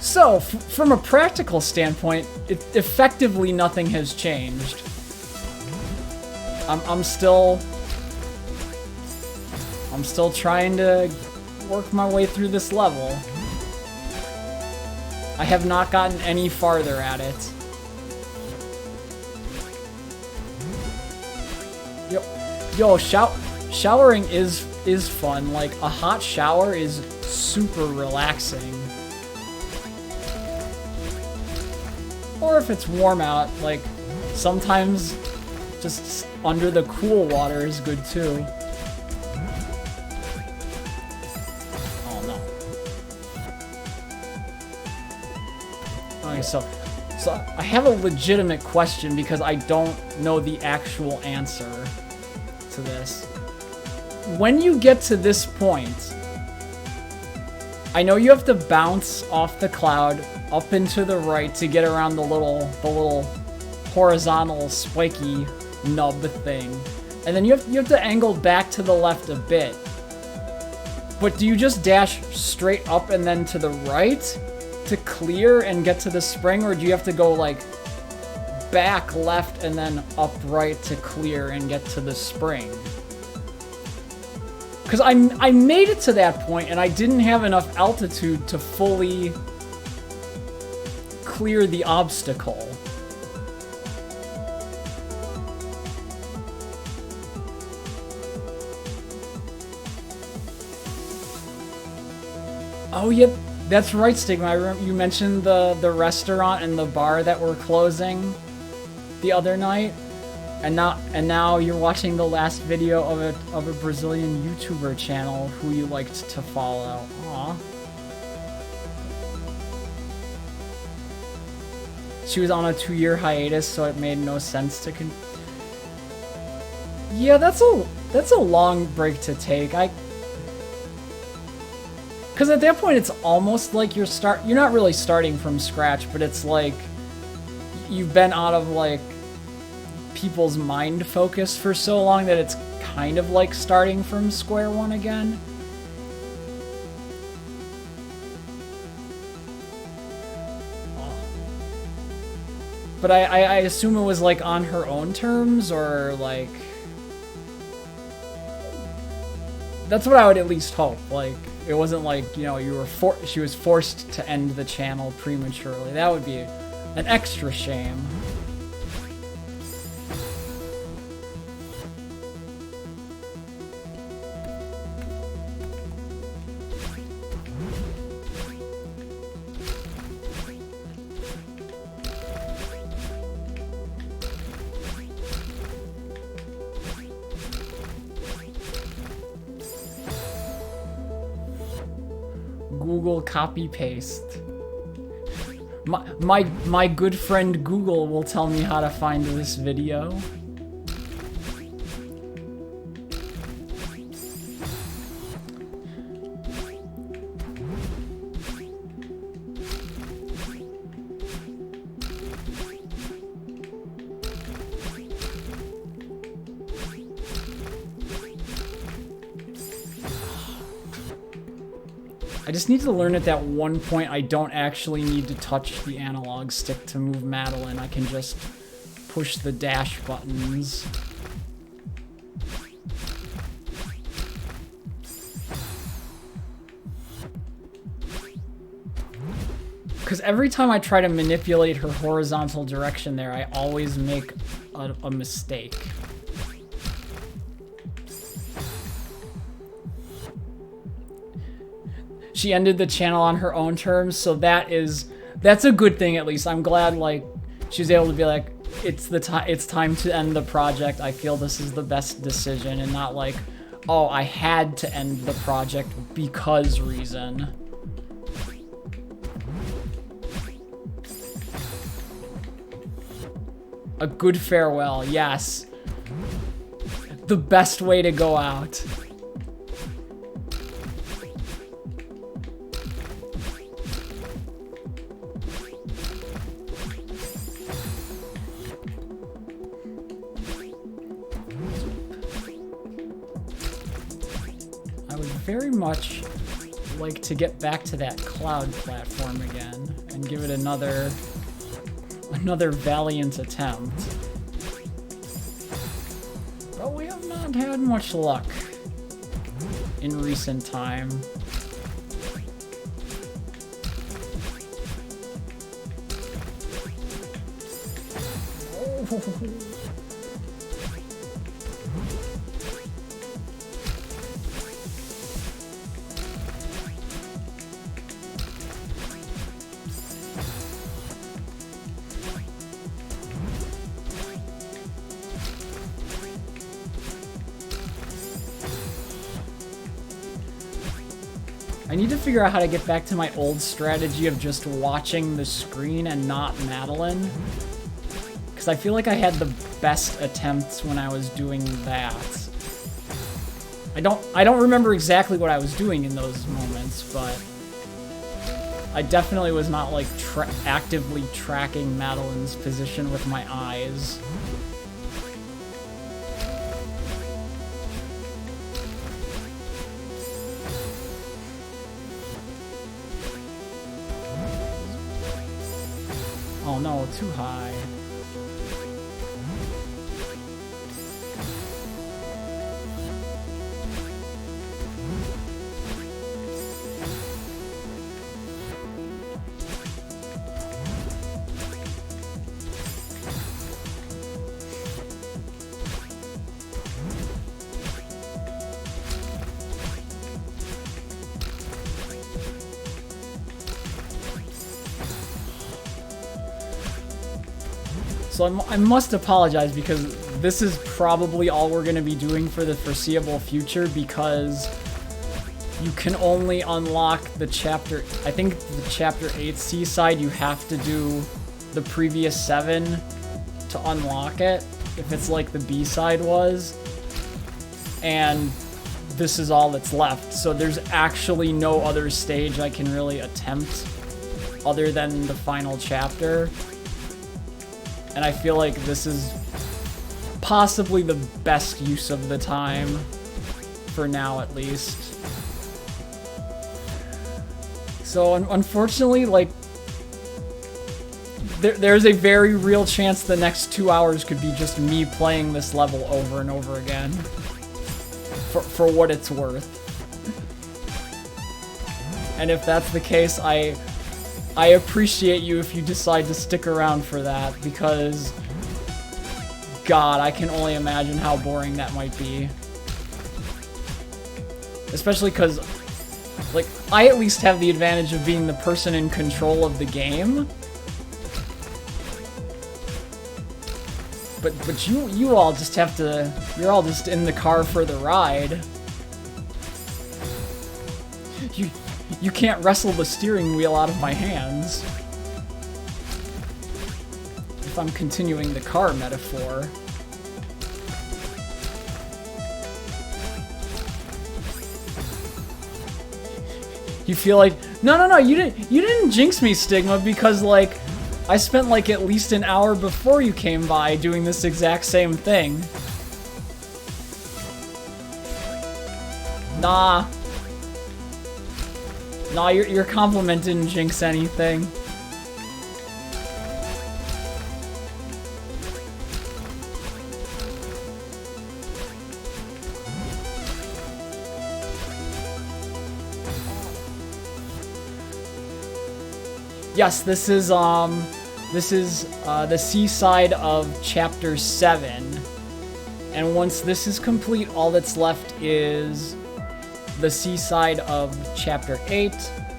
So, from a practical standpoint, effectively nothing has changed. I'm still trying to work my way through this level. I have not gotten any farther at it. Yo, shout showering is fun. Like, a hot shower is super relaxing. Or if it's warm out, like, sometimes just under the cool water is good too. Oh no. Okay, so I have a legitimate question because I don't know the actual answer to this. When you get to this point, I know you have to bounce off the cloud up into the right to get around the little horizontal spiky nub thing. And then you have to angle back to the left a bit. But do you just dash straight up and then to the right to clear and get to the spring, or do you have to go like back left and then up right to clear and get to the spring? Because I made it to that point and I didn't have enough altitude to fully clear the obstacle. Oh, yep. That's right, Stigma. I remember you mentioned the restaurant and the bar that were closing the other night, and now you're watching the last video of a Brazilian YouTuber channel who you liked to follow. Aw. She was on a 2-year hiatus, so it made no sense to Yeah, that's a long break to take. Because at that point, it's almost like you're not really starting from scratch, but it's like you've been out of like people's mind focus for so long that it's kind of like starting from square one again. But I assume it was like on her own terms, or like that's what I would at least hope. Like, it wasn't like, you know, she was forced to end the channel prematurely. That would be an extra shame. Google copy paste. My good friend Google will tell me how to find this video. I just need to learn at that one point I don't actually need to touch the analog stick to move Madeline. I can just push the dash buttons. Because every time I try to manipulate her horizontal direction there, I always make a mistake. She ended the channel on her own terms, so that's a good thing at least. I'm glad like she was able to be like, it's time to end the project. I feel this is the best decision, and not like, oh, I had to end the project because reason. A good farewell, yes. The best way to go out. Very much like to get back to that cloud platform again and give it another valiant attempt. But we have not had much luck in recent time. Oh. I need to figure out how to get back to my old strategy of just watching the screen and not Madeline. Because I feel like I had the best attempts when I was doing that. I don't remember exactly what I was doing in those moments, but I definitely was not like actively tracking Madeline's position with my eyes. Oh no, too high. So I must apologize because this is probably all we're going to be doing for the foreseeable future because you can only unlock the chapter, I think the chapter 8 Seaside, you have to do the previous 7 to unlock it, if it's like the B-side was. And this is all that's left, so there's actually no other stage I can really attempt other than the final chapter. And I feel like this is possibly the best use of the time, for now at least. So unfortunately, like, there's a very real chance the next 2 hours could be just me playing this level over and over again. For what it's worth. And if that's the case, I appreciate you if you decide to stick around for that, because God, I can only imagine how boring that might be. Especially because, like, I at least have the advantage of being the person in control of the game. But you all just have to, you're all just in the car for the ride. You can't wrestle the steering wheel out of my hands. If I'm continuing the car metaphor. You feel like, no, you didn't jinx me, Stigma, because like I spent like at least an hour before you came by doing this exact same thing. Nah, your compliment didn't jinx anything. Yes, this is the seaside of chapter 7. And once this is complete, all that's left is the seaside of chapter 8,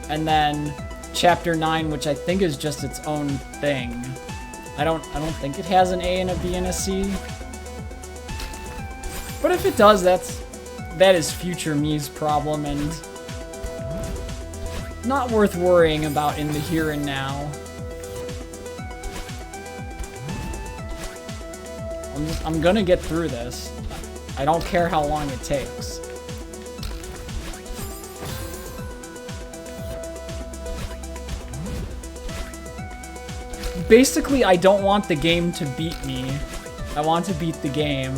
and then chapter 9, which I think is just its own thing. I don't think it has an A and a B and a C. But if it does, that is future me's problem and not worth worrying about in the here and now. I'm gonna get through this. I don't care how long it takes. Basically, I don't want the game to beat me. I want to beat the game.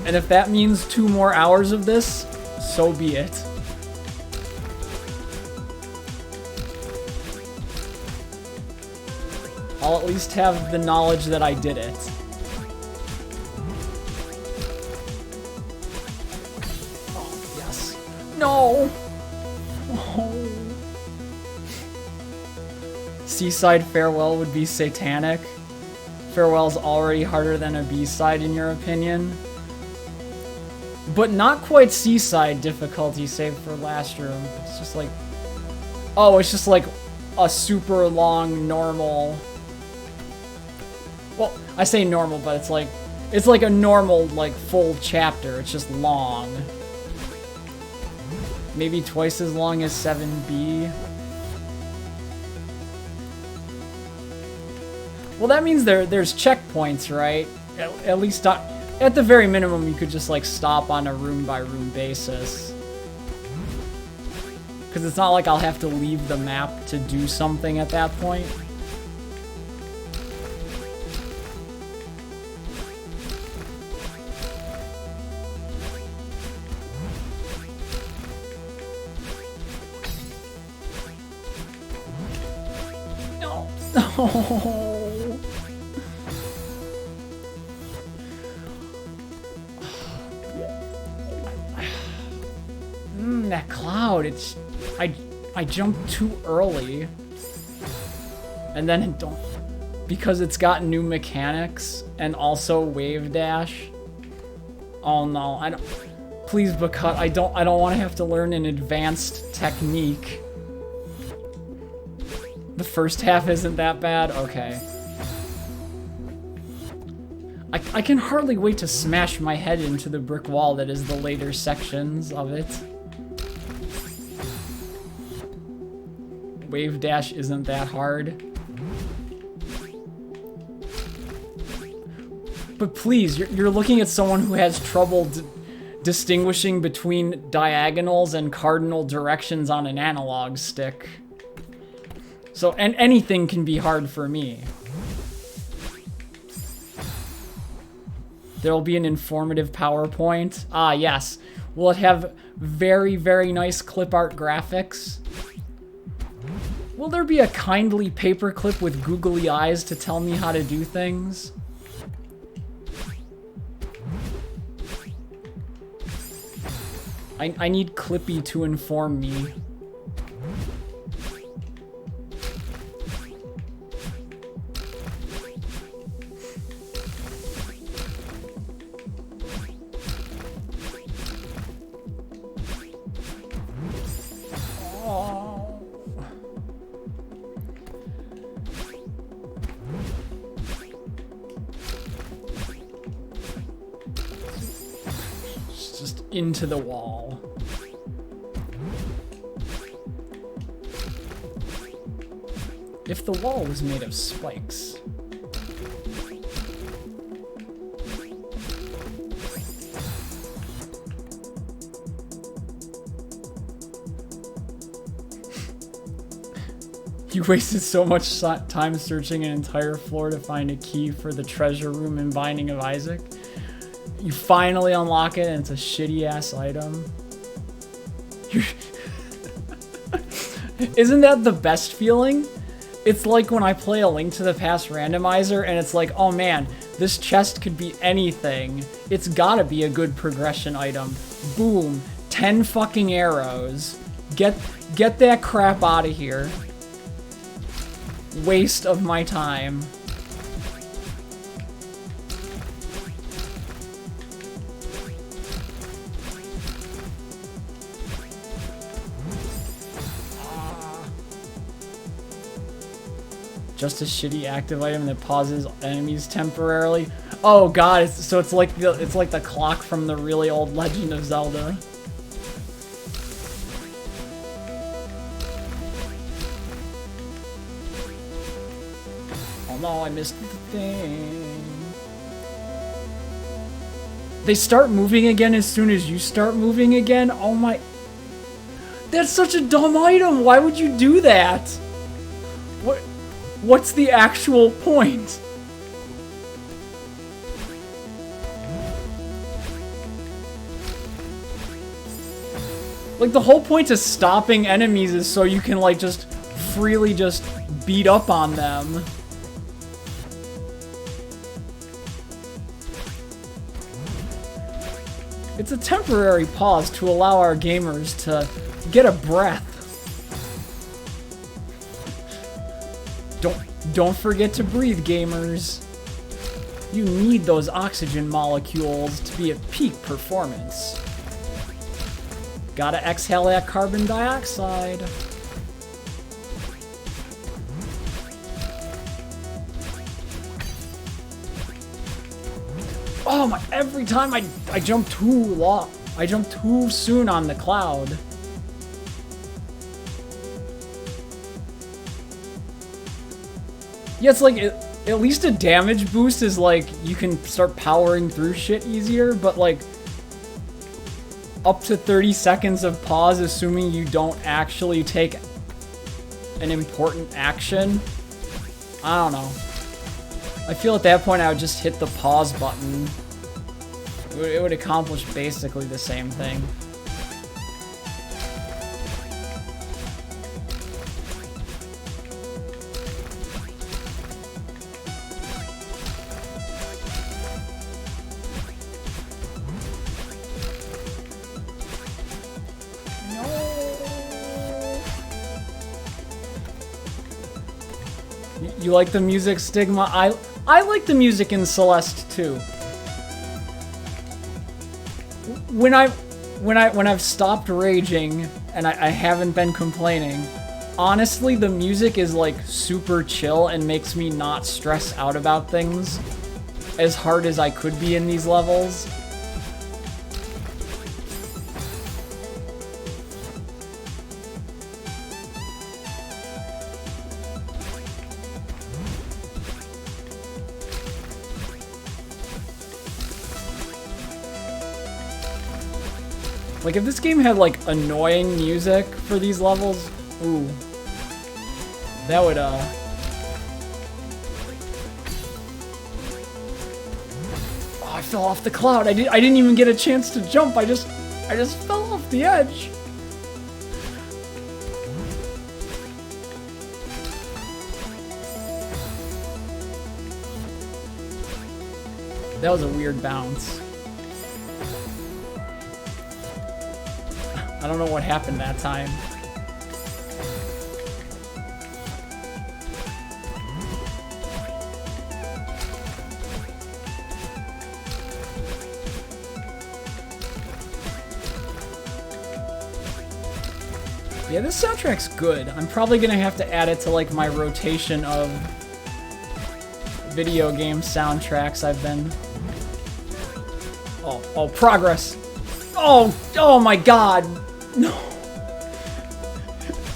And if that means 2 more hours of this, so be it. I'll at least have the knowledge that I did it. Oh, yes. No! Oh. Seaside Farewell would be satanic. Farewell's already harder than a B-side in your opinion. But not quite Seaside difficulty, save for last room. It's just like... Oh, it's just like a super long normal... Well, I say normal, but it's like It's like a normal, like, full chapter. It's just long. Maybe twice as long as 7B. Well, that means there's checkpoints, right? At least at the very minimum, you could just, like, stop on a room-by-room basis. Because it's not like I'll have to leave the map to do something at that point. No. No. That cloud, it's... I jumped too early. And then it don't... Because it's got new mechanics and also wave dash. Oh no, I don't... Please, because I don't want to have to learn an advanced technique. The first half isn't that bad? Okay. I can hardly wait to smash my head into the brick wall that is the later sections of it. Wave dash isn't that hard. But please, you're looking at someone who has trouble distinguishing between diagonals and cardinal directions on an analog stick. So, and anything can be hard for me. There'll be an informative PowerPoint. Ah, yes. Will it have very, very nice clip art graphics? Will there be a kindly paperclip with googly eyes to tell me how to do things? I need Clippy to inform me. Into the wall. If the wall was made of spikes. You wasted so much time searching an entire floor to find a key for the treasure room in Binding of Isaac. You finally unlock it and it's a shitty ass item. Isn't that the best feeling? It's like when I play a Link to the Past randomizer and it's like, oh man, this chest could be anything. It's gotta be a good progression item. Boom, 10 fucking arrows. Get that crap out of here. Waste of my time. Just a shitty active item that pauses enemies temporarily. Oh god, so it's like the clock from the really old Legend of Zelda. Oh no, I missed the thing. They start moving again as soon as you start moving again? Oh my... That's such a dumb item! Why would you do that? What's the actual point? Like, the whole point of stopping enemies is so you can, like, just freely just beat up on them. It's a temporary pause to allow our gamers to get a breath. Don't forget to breathe, gamers. You need those oxygen molecules to be at peak performance. Gotta exhale that carbon dioxide. Oh my, every time I jump too long. I jump too soon on the cloud. Yeah, it's like, at least a damage boost is like, you can start powering through shit easier, but like, up to 30 seconds of pause, assuming you don't actually take an important action. I don't know. I feel at that point I would just hit the pause button. It would accomplish basically the same thing. You like the music, Stigma? I like the music in Celeste too. When I've stopped raging and I haven't been complaining, honestly the music is like super chill and makes me not stress out about things as hard as I could be in these levels. Like, if this game had, like, annoying music for these levels, ooh. That would, Oh, I fell off the cloud. I didn't even get a chance to jump. I just fell off the edge. That was a weird bounce. I don't know what happened that time. Yeah, this soundtrack's good. I'm probably gonna have to add it to like my rotation of video game soundtracks I've been... Oh, progress! Oh my god! No.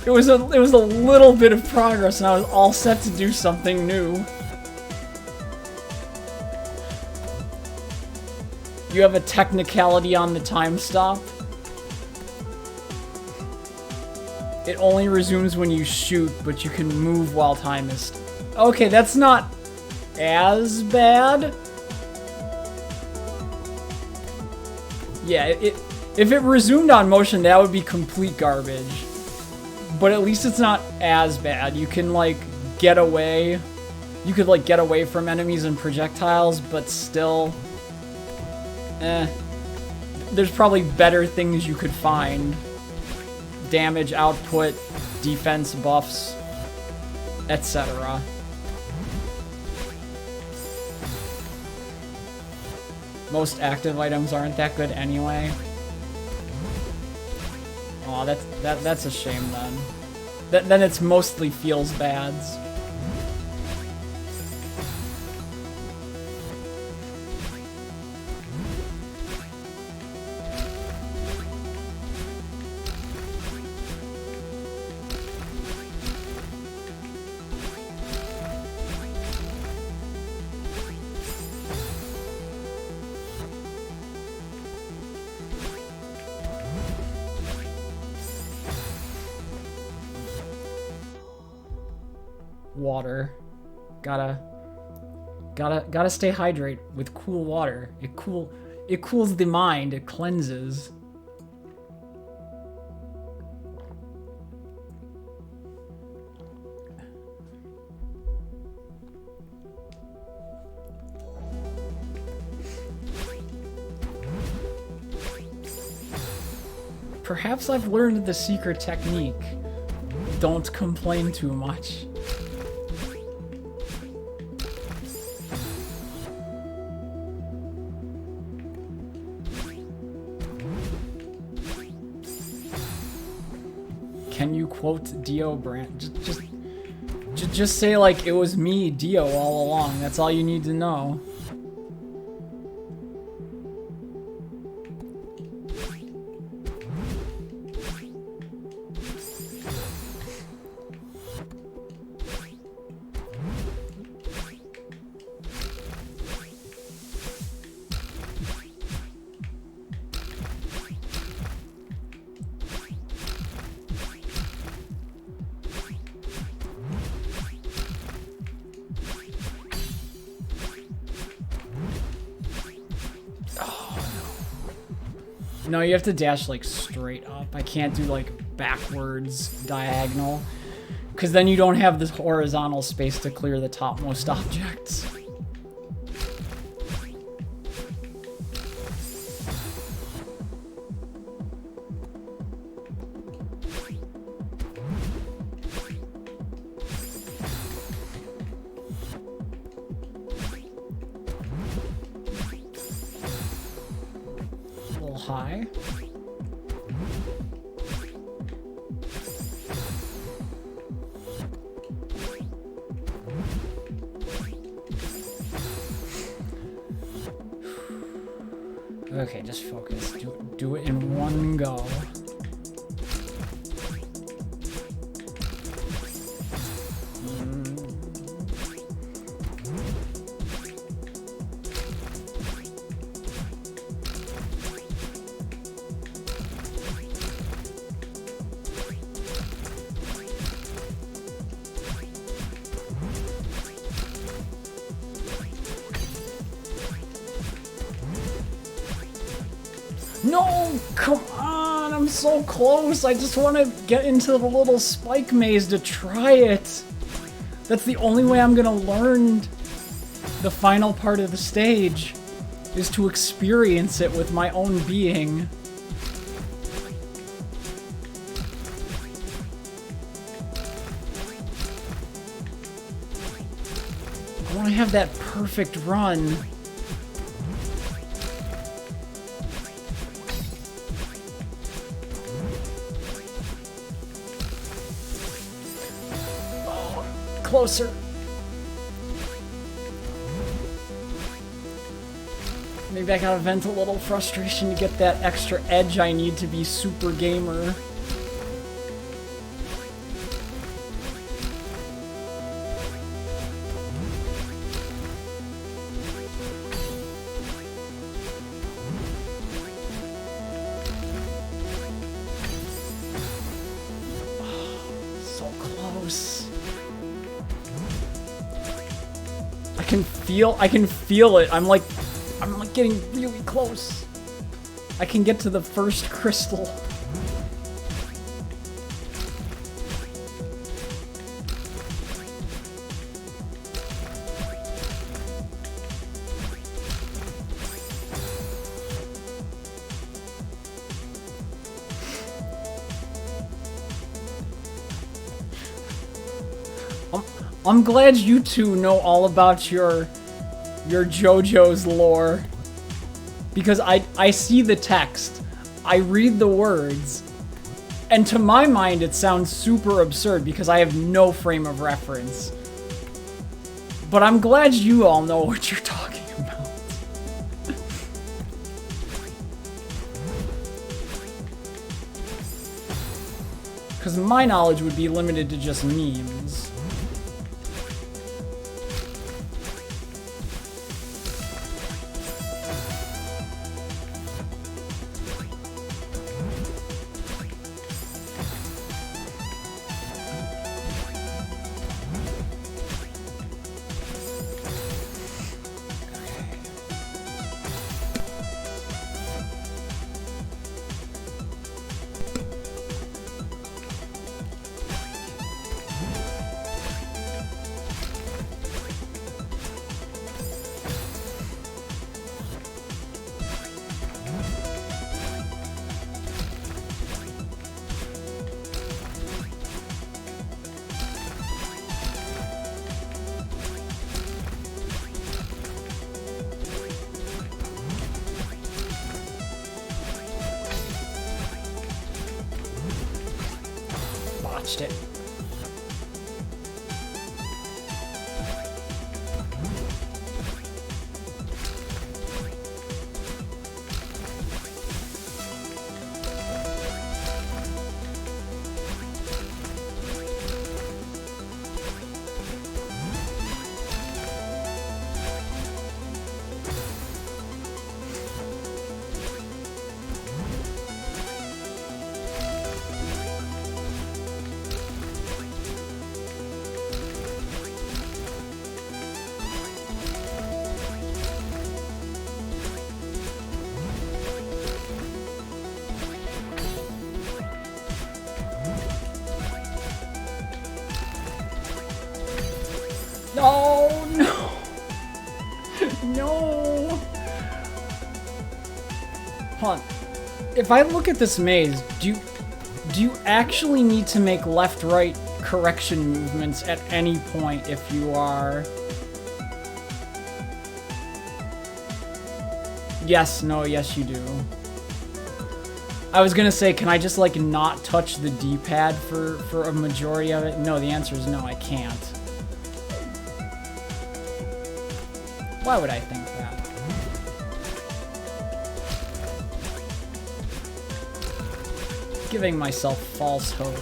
It was a little bit of progress and I was all set to do something new. You have a technicality on the time stop. It only resumes when you shoot, but you can move while time is... Okay, that's not as bad. Yeah, if it resumed on motion, that would be complete garbage. But at least it's not as bad. You can, like, get away. You could, like, get away from enemies and projectiles, but still... There's probably better things you could find. Damage output, defense buffs, etc. Most active items aren't that good anyway. Aw, that's a shame then. Then it's mostly feels bads. Water. Gotta stay hydrated with cool water. It cools the mind, it cleanses. Perhaps I've learned the secret technique. Don't complain too much. Can you quote Dio Brand? Just say like it was me, Dio, all along. That's all you need to know. No, you have to dash like straight up. I can't do like backwards diagonal. Because then you don't have this horizontal space to clear the topmost objects. A little high. Okay, just focus. Do it in one go. No! Come on! I'm so close! I just want to get into the little spike maze to try it! That's the only way I'm gonna learn the final part of the stage, is to experience it with my own being. I want to have that perfect run. Closer. Maybe I gotta vent a little frustration to get that extra edge I need to be super gamer. So close. I can feel it. I'm like getting really close. I can get to the first crystal. I'm glad you two know all about your JoJo's lore. Because I see the text, I read the words, and to my mind it sounds super absurd because I have no frame of reference. But I'm glad you all know what you're talking about. Because my knowledge would be limited to just memes. It. No, no. No. Hold on. If I look at this maze, do you actually need to make left-right correction movements at any point if you are... Yes, no, yes you do. I was gonna say, can I just like not touch the D-pad for a majority of it? No, the answer is no, I can't. Why would I think that? Giving myself false hope.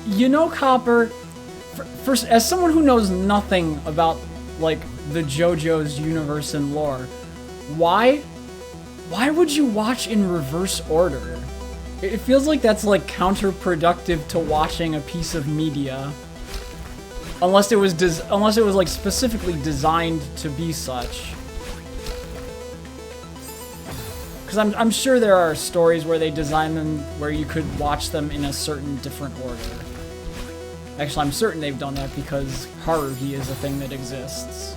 You know, Copper, first, as someone who knows nothing about, like, the JoJo's universe and lore, why would you watch in reverse order? It feels like that's, like, counterproductive to watching a piece of media. Unless it was, like, specifically designed to be such. Because I'm sure there are stories where they design them where you could watch them in a certain different order. Actually, I'm certain they've done that because Haruhi is a thing that exists.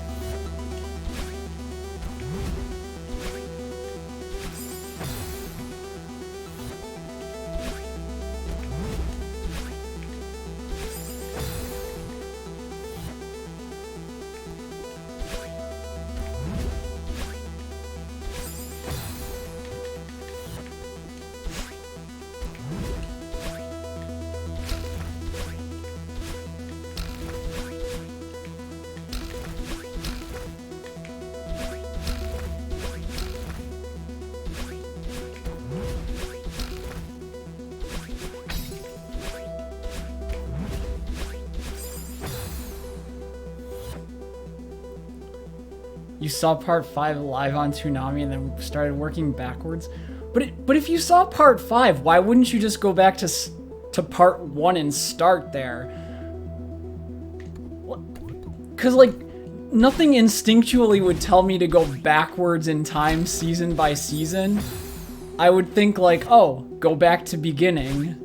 You saw part 5 live on Toonami and then started working backwards. But if you saw part 5, why wouldn't you just go back to part 1 and start there? Cause like nothing instinctually would tell me to go backwards in time season by season. I would think like, oh, go back to beginning.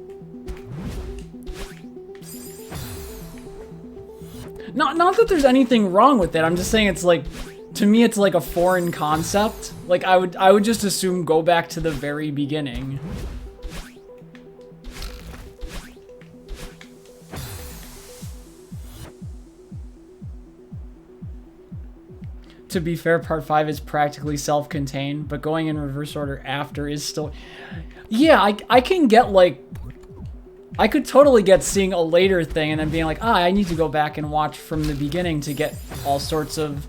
Not that there's anything wrong with it. I'm just saying it's like, to me, it's like a foreign concept. Like, I would just assume go back to the very beginning. To be fair, part 5 is practically self-contained, but going in reverse order after is still... Yeah, I can get, like... I could totally get seeing a later thing and then being like, I need to go back and watch from the beginning to get all sorts of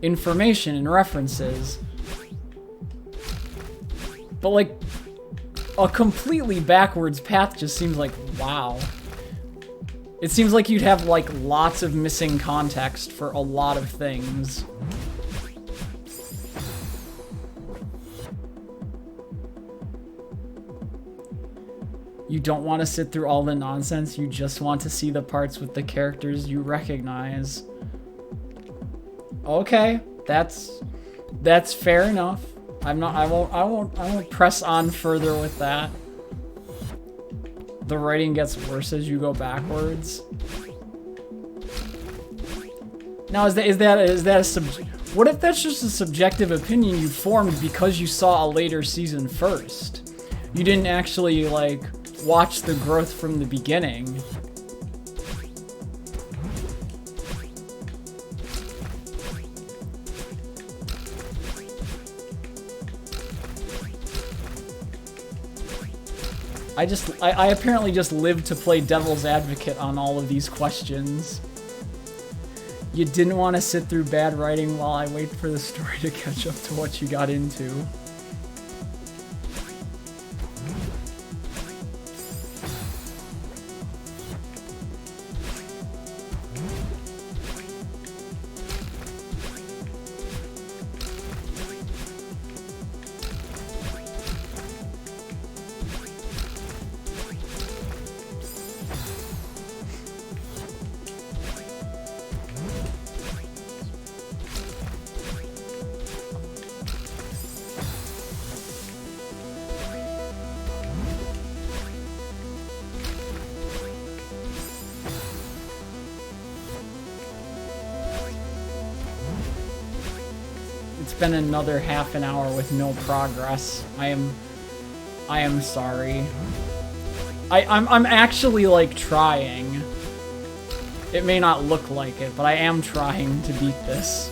information and references. But like a completely backwards path just seems like, wow. It seems like you'd have like lots of missing context for a lot of things. You don't want to sit through all the nonsense, you just want to see the parts with the characters you recognize. Okay, that's fair enough. I won't press on further with that. The writing gets worse as you go backwards. Now is that what if that's just a subjective opinion you formed because you saw a later season first? You didn't actually like watch the growth from the beginning. I apparently just live to play devil's advocate on all of these questions. You didn't want to sit through bad writing while I wait for the story to catch up to what you got into. It's been another half an hour with no progress. I am sorry. I'm actually, like, trying. It may not look like it, but I am trying to beat this.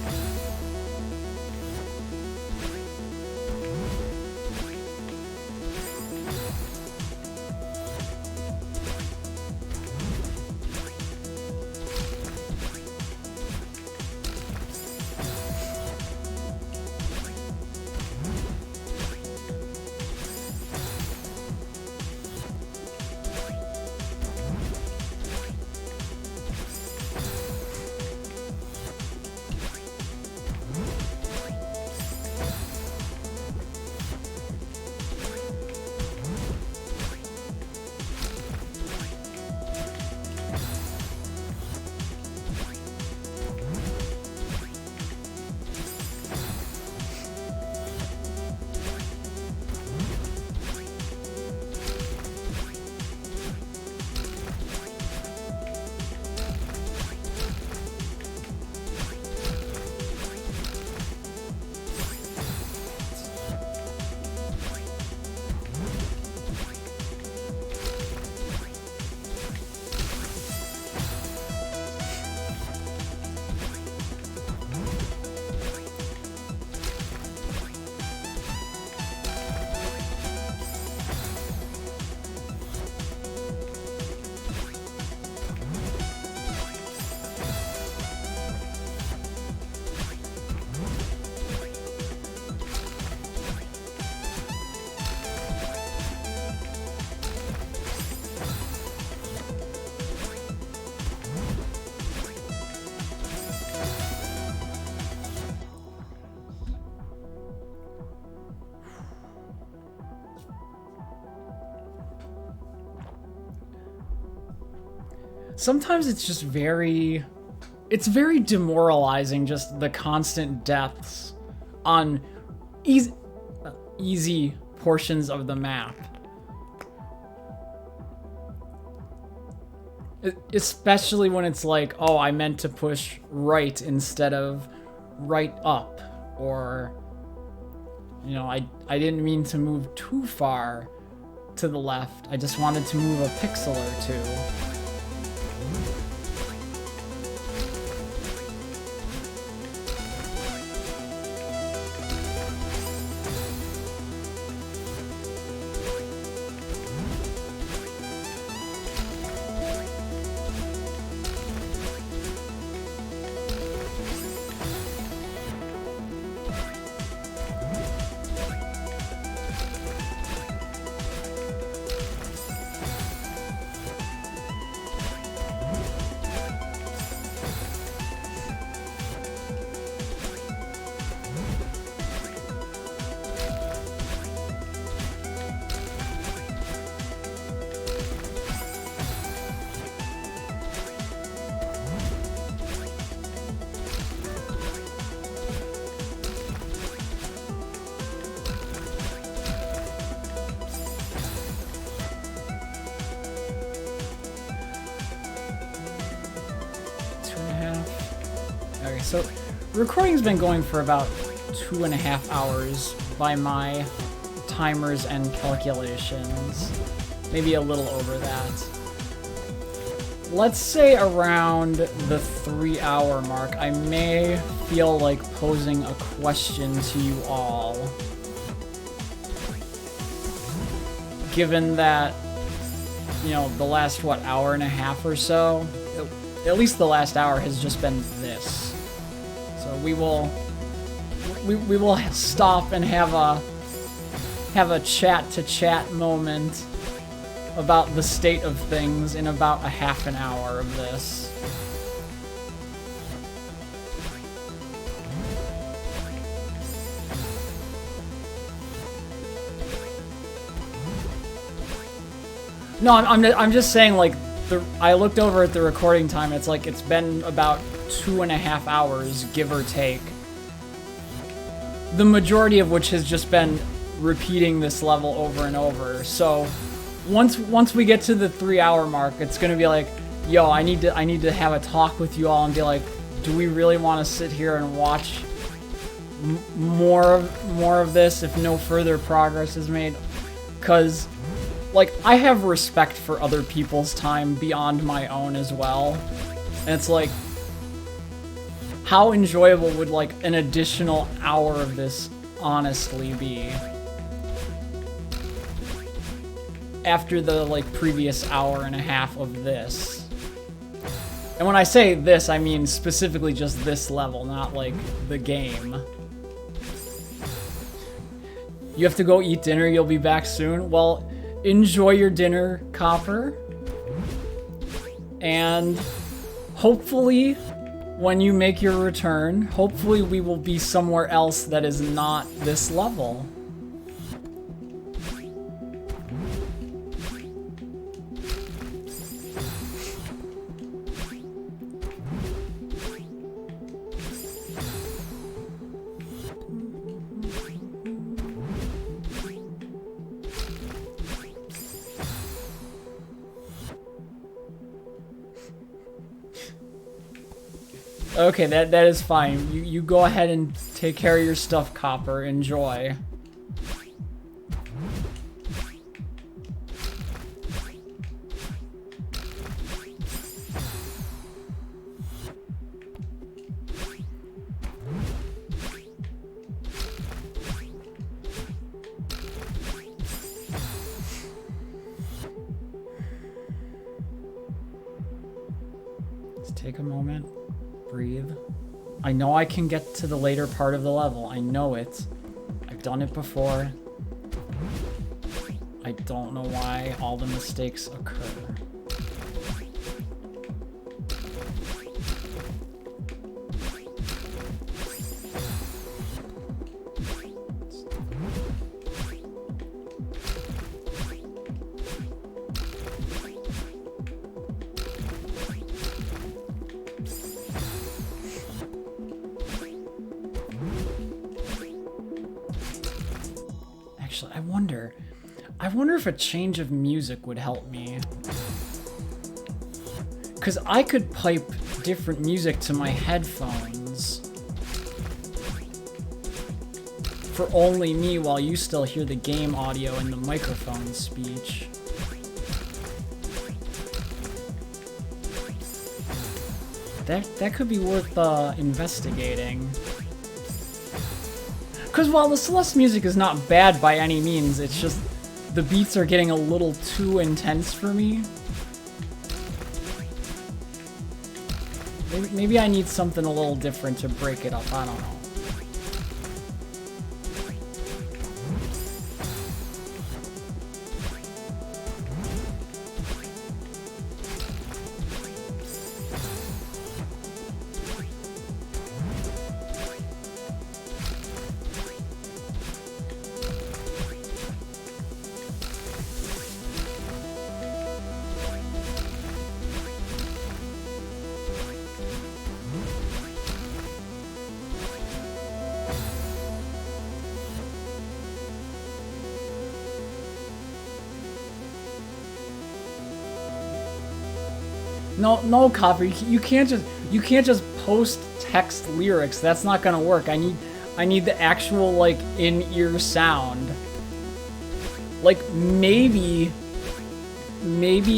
Sometimes it's just it's very demoralizing, just the constant deaths on easy portions of the map. Especially when it's like, oh, I meant to push right instead of right up, or, you know, I didn't mean to move too far to the left. I just wanted to move a pixel or two. So, recording's been going for about 2.5 hours by my timers and calculations. Maybe a little over that. Let's say around the 3-hour mark, I may feel like posing a question to you all. Given that, you know, the last, what, hour and a half or so? At least the last hour has just been this. So we will stop and have a chat-to-chat moment about the state of things in about a half an hour of this. No, I'm just saying, like, I looked over at the recording time, it's like it's been about 2.5 hours, give or take. The majority of which has just been repeating this level over and over. So once we get to the 3-hour mark, it's gonna be like, yo, I need to have a talk with you all and be like, do we really want to sit here and watch more of this if no further progress is made, because like I have respect for other people's time beyond my own as well, and it's like, how enjoyable would like an additional hour of this honestly be after the like previous hour and a half of this? And when I say this, I mean specifically just this level, not like the game. You have to go eat dinner, you'll be back soon. Well, enjoy your dinner, Copper. And hopefully, when you make your return, hopefully we will be somewhere else that is not this level. Okay, that is fine. You go ahead and take care of your stuff, Copper. Enjoy. Let's take a moment. Breathe. I know I can get to the later part of the level. I know it. I've done it before. I don't know why all the mistakes occur. Actually, I wonder if a change of music would help me. Because I could pipe different music to my headphones for only me while you still hear the game audio and the microphone speech. That could be worth investigating. Because while the Celeste music is not bad by any means, it's just the beats are getting a little too intense for me. Maybe I need something a little different to break it up, I don't know. No, Copper, you can't just post text lyrics. That's not gonna work. I need the actual like in-ear sound. Like maybe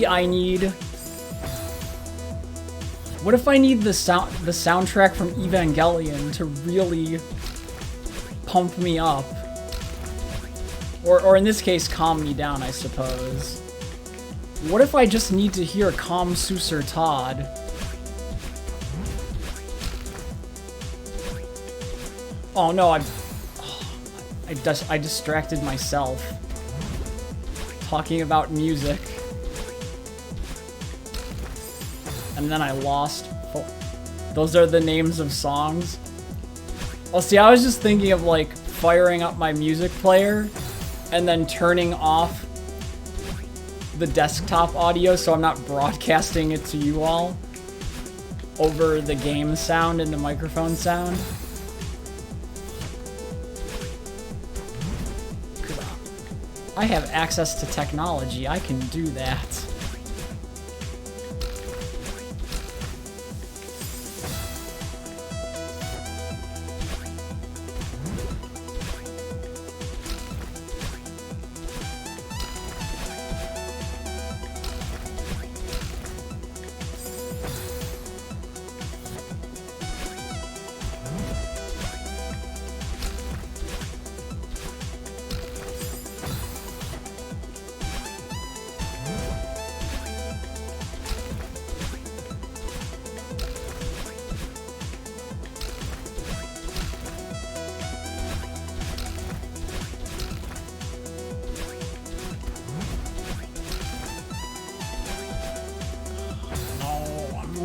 I need. What if I need the soundtrack from Evangelion to really pump me up? Or in this case, calm me down, I suppose. What if I just need to hear Calm Suser Todd? Oh no, I distracted myself talking about music. And then I lost. Those are the names of songs. Well, see, I was just thinking of like firing up my music player and then turning off the desktop audio so I'm not broadcasting it to you all over the game sound and the microphone sound. I have access to technology, I can do that.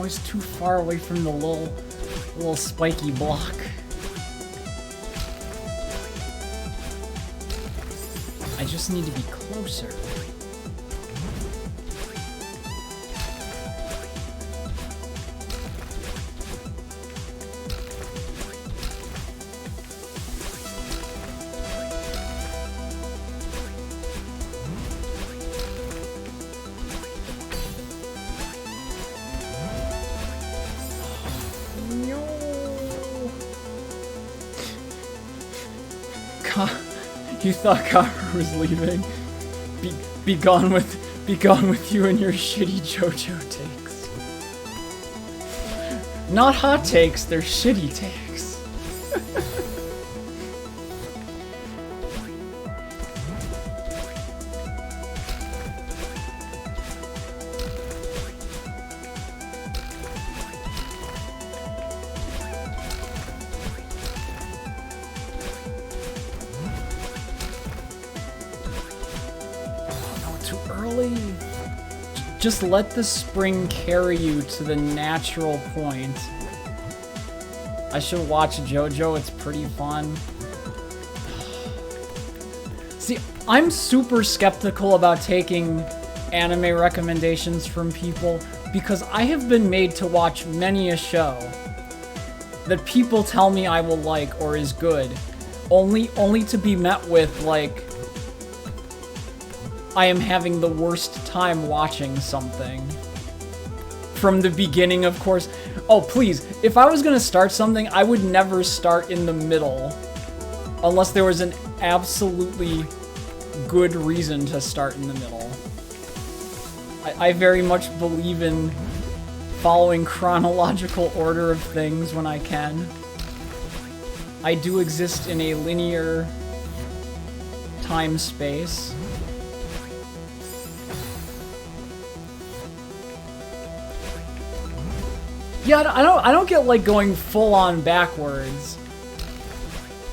always too far away from the little spiky block. I just need to be closer. You thought Copper was leaving? Be gone with you and your shitty JoJo takes. Not hot takes, they're shitty takes. Just let the spring carry you to the natural point. I should watch JoJo, it's pretty fun. See, I'm super skeptical about taking anime recommendations from people because I have been made to watch many a show that people tell me I will like or is good, only to be met with, like, I am having the worst time watching something. From the beginning, of course. Oh, please, if I was gonna start something, I would never start in the middle. Unless there was an absolutely good reason to start in the middle. I very much believe in following chronological order of things when I can. I do exist in a linear time space. Yeah, I don't get, like, going full on backwards.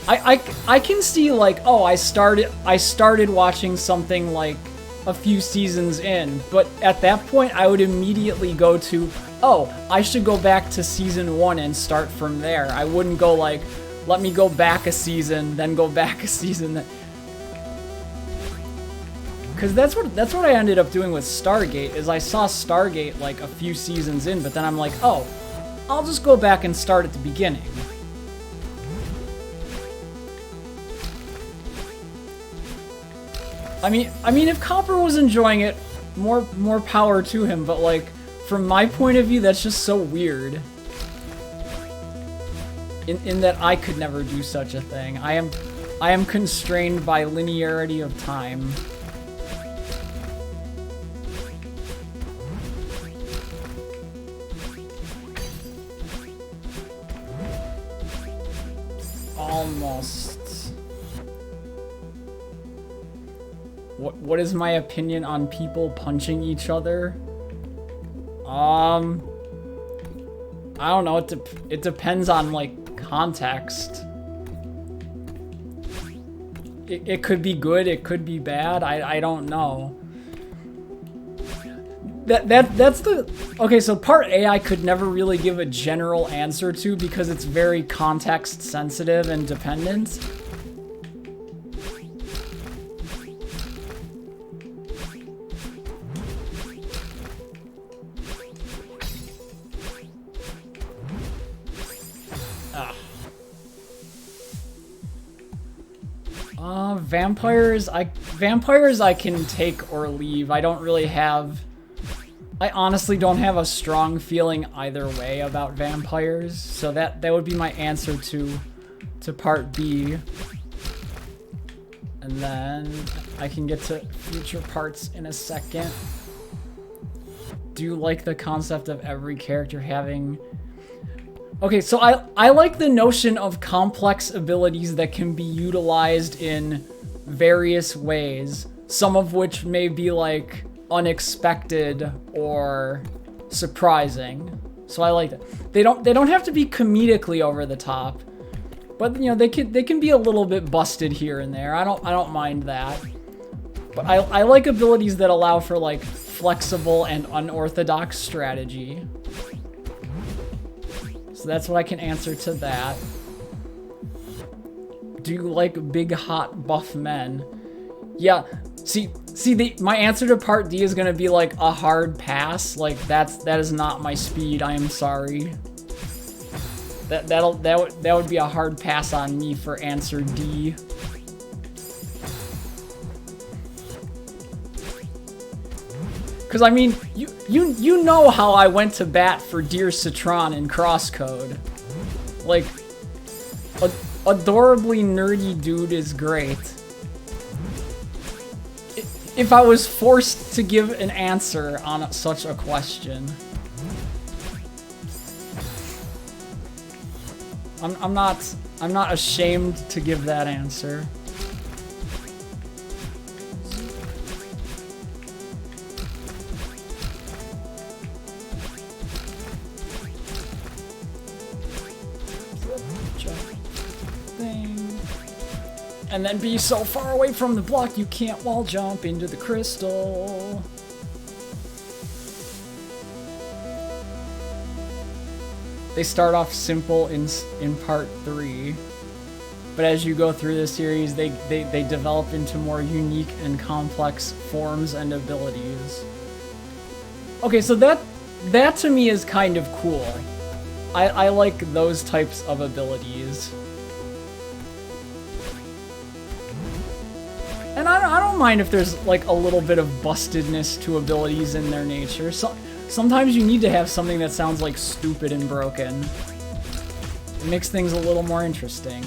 I can see, like, oh, I started watching something like a few seasons in, but at that point I would immediately go to, oh, I should go back to season 1 and start from there. I wouldn't go like, let me go back a season, then go back a season. Because that's what I ended up doing with Stargate, is I saw Stargate like a few seasons in, but then I'm like, oh, I'll just go back and start at the beginning. I mean, if Copper was enjoying it, more power to him, but like, from my point of view, that's just so weird. In that I could never do such a thing. I am constrained by linearity of time. Almost. What is my opinion on people punching each other? I don't know. It depends on, like, context. It could be good. It could be bad. I don't know. That's the... Okay, so part A I could never really give a general answer to because it's very context sensitive and dependent. Vampires I can take or leave. I don't really have... I honestly don't have a strong feeling either way about vampires, so that would be my answer to part B. And then I can get to future parts in a second. Do you like the concept of every character having... Okay, so I like the notion of complex abilities that can be utilized in various ways, some of which may be like unexpected or surprising. So I like that. They don't have to be comedically over the top, but you know, they can be a little bit busted here and there. I don't mind that. But I like abilities that allow for like flexible and unorthodox strategy. So that's what I can answer to that. Do you like big, hot, buff men? Yeah. See, my answer to part D is gonna be like a hard pass. Like that is not my speed. I am sorry. That would be a hard pass on me for answer D. Cause I mean, you know how I went to bat for Dear Citron in Crosscode. Like, adorably nerdy dude is great. If I was forced to give an answer on such a question. I'm not ashamed to give that answer. And then be so far away from the block you can't wall jump into the crystal. They start off simple in part 3, but as you go through the series, they develop into more unique and complex forms and abilities. Okay, so that to me is kind of cool. I like those types of abilities. And I don't mind if there's like a little bit of bustedness to abilities in their nature. So sometimes you need to have something that sounds like stupid and broken. It makes things a little more interesting.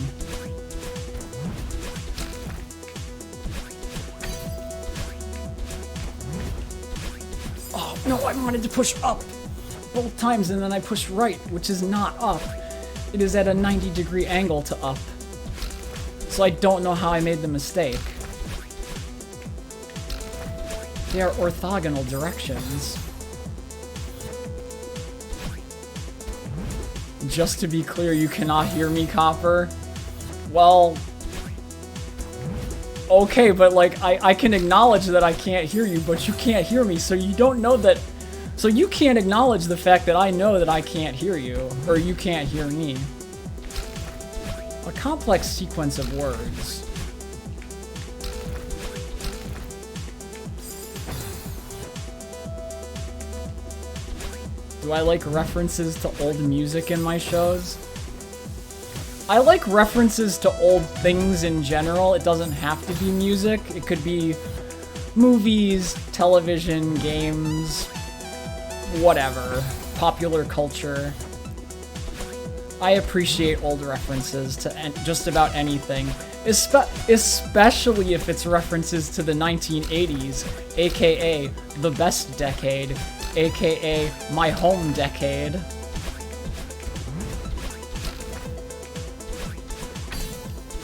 Oh, no, I wanted to push up both times and then I pushed right, which is not up. It is at a 90-degree angle to up. So I don't know how I made the mistake. They are orthogonal directions. Just to be clear, you cannot hear me, Copper? Well... Okay, but like, I can acknowledge that I can't hear you, but you can't hear me, so you don't know that... So you can't acknowledge the fact that I know that I can't hear you, or you can't hear me. A complex sequence of words. Do I like references to old music in my shows? I like references to old things in general. It doesn't have to be music. It could be movies, television, games, whatever. Popular culture. I appreciate old references to just about anything. Especially if it's references to the 1980s, aka the best decade, aka my home decade.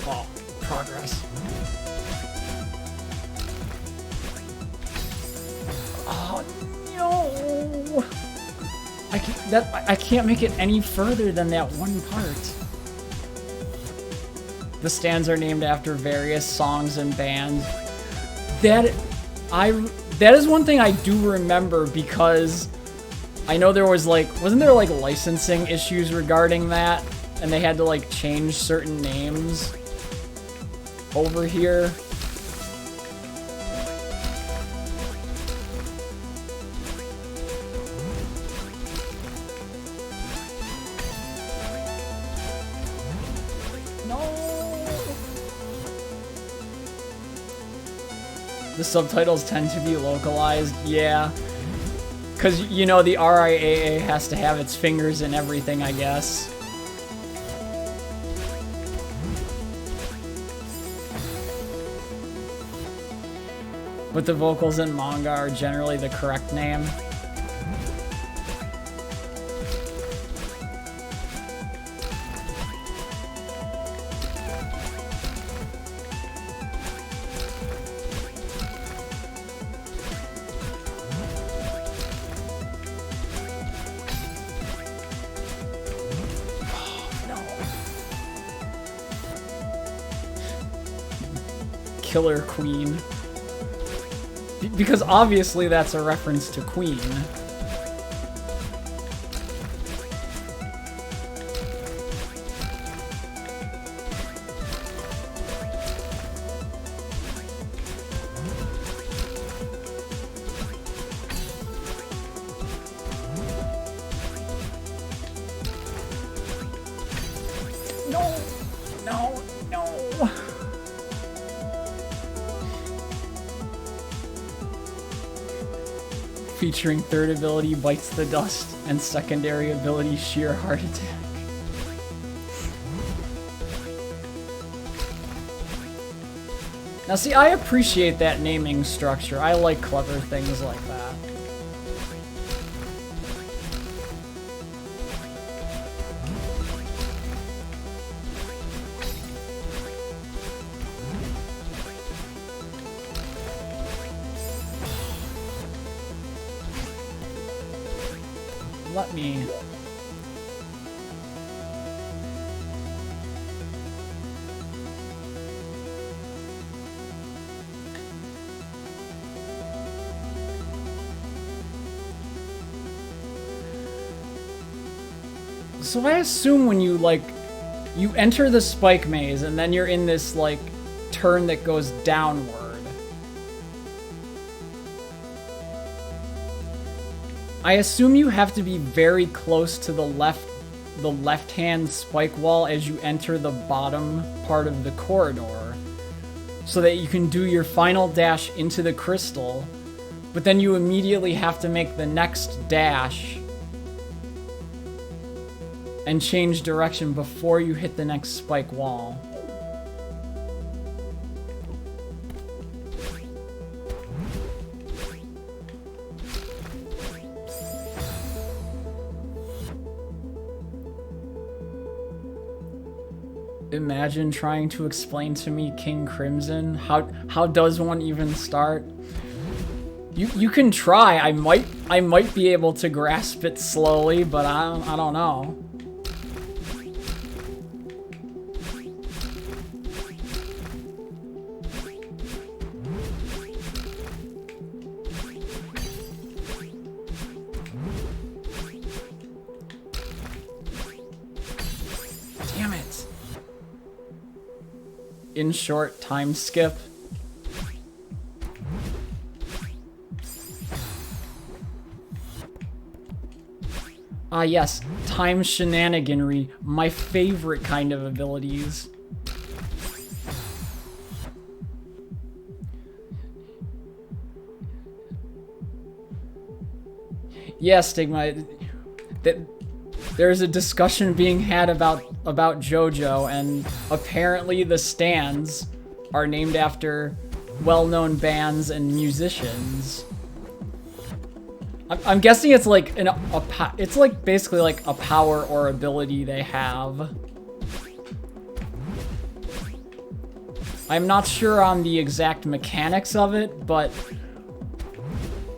Oh, progress. Oh no! I can't make it any further than that one part. The stands are named after various songs and bands. That is one thing I do remember because I know there was like, wasn't there like licensing issues regarding that? And they had to like change certain names over here. The subtitles tend to be localized, yeah. Because, you know, the RIAA has to have its fingers in everything, I guess. But the vocals in manga are generally the correct name. Killer Queen. Because obviously that's a reference to Queen. No! No! No! Featuring third ability Bites the Dust and secondary ability Sheer Heart Attack. Now see, I appreciate that naming structure. I like clever things like that. Let me... So I assume when you, like, you enter the spike maze and then you're in this, like, turn that goes downward. I assume you have to be very close to the left-hand spike wall as you enter the bottom part of the corridor, so that you can do your final dash into the crystal, but then you immediately have to make the next dash and change direction before you hit the next spike wall. Imagine trying to explain to me King Crimson. How does one even start? You can try. I might be able to grasp it slowly, but I don't know. Damn it. In short, time skip. Ah yes, time shenaniganry, my favorite kind of abilities. Yeah, Stigma, there's a discussion being had about JoJo, and apparently the stands are named after well-known bands and musicians. I'm guessing it's like it's like basically like a power or ability they have. I'm not sure on the exact mechanics of it, but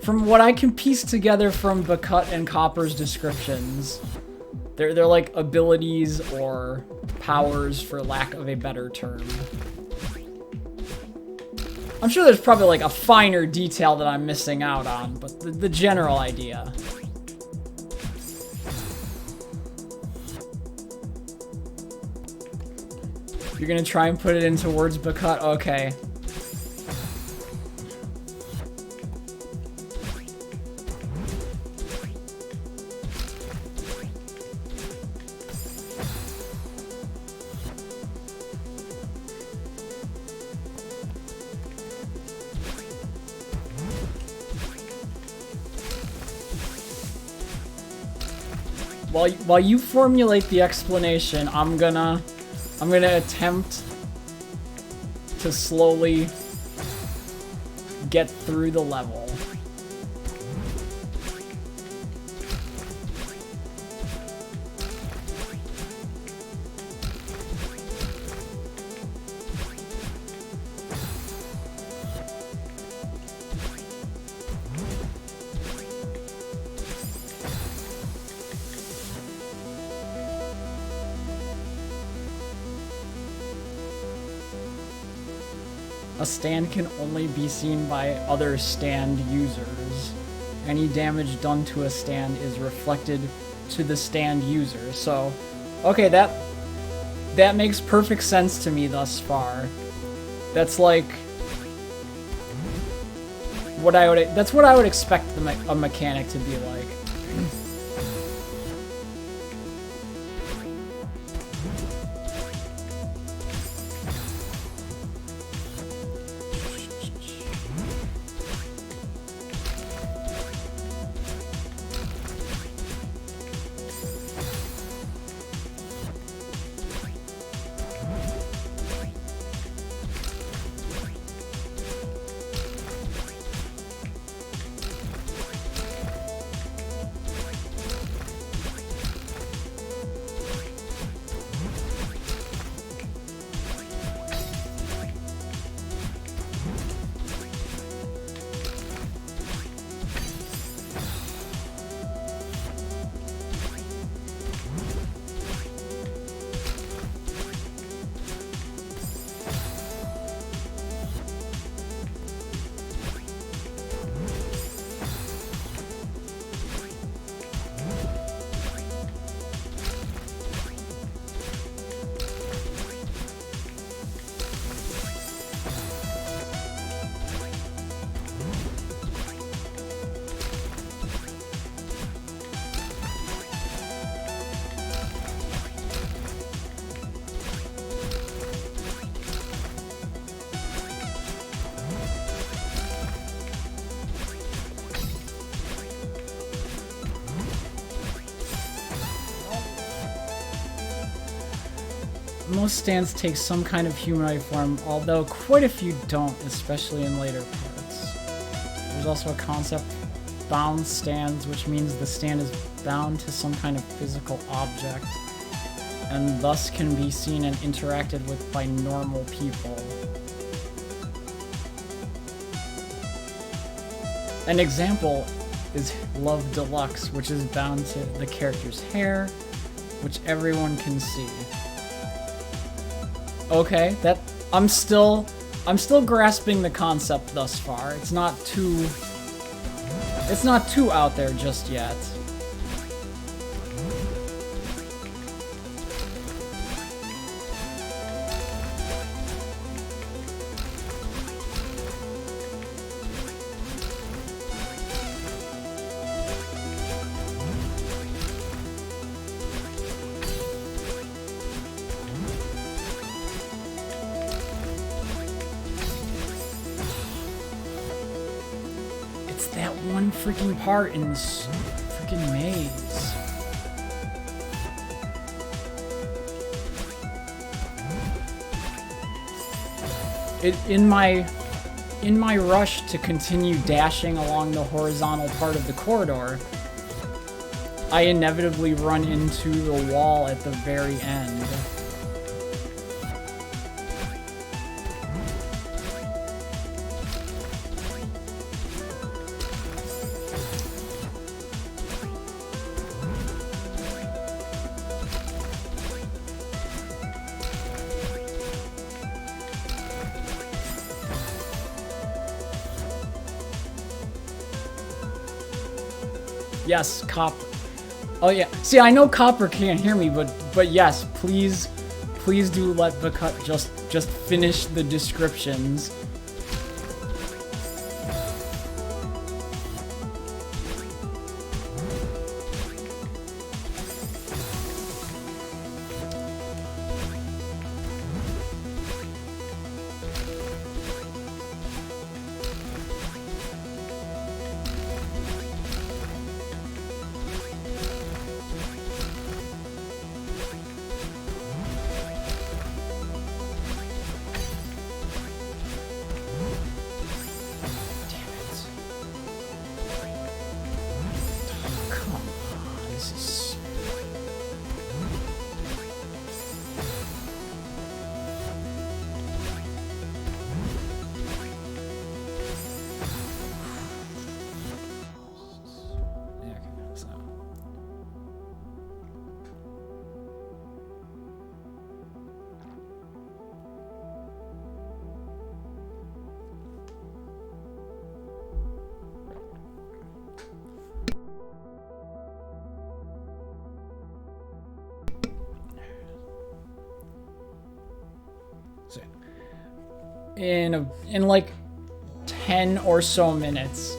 from what I can piece together from Bakut and Copper's descriptions, they're like abilities or powers, for lack of a better term. I'm sure there's probably like a finer detail that I'm missing out on, but the general idea. You're gonna try and put it into words, Bakut? Okay. While you formulate the explanation, I'm gonna attempt to slowly get through the level. A stand can only be seen by other stand users. Any damage done to a stand is reflected to the stand user. So, okay, that makes perfect sense to me thus far. That's like that's what I would expect a mechanic to be like. most stands take some kind of humanoid form, although quite a few don't, especially in later parts. There's also a concept, bound stands, which means the stand is bound to some kind of physical object, and thus can be seen and interacted with by normal people. An example is Love Deluxe, which is bound to the character's hair, which everyone can see. Okay, that I'm still grasping the concept thus far. It's not too out there just yet. That one freaking part in this freaking maze. In my rush to continue dashing along the horizontal part of the corridor, I inevitably run into the wall at the very end. Yes, Copper. Oh yeah. See, I know Copper can't hear me, but yes, please do let the cut just finish the descriptions. In like 10 or so minutes,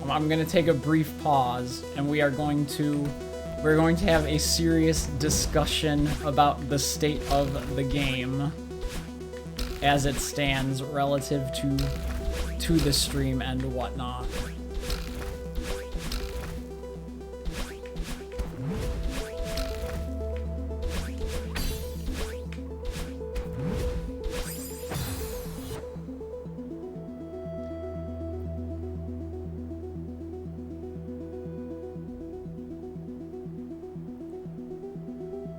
I'm gonna take a brief pause, and we're going to have a serious discussion about the state of the game as it stands relative to the stream and whatnot.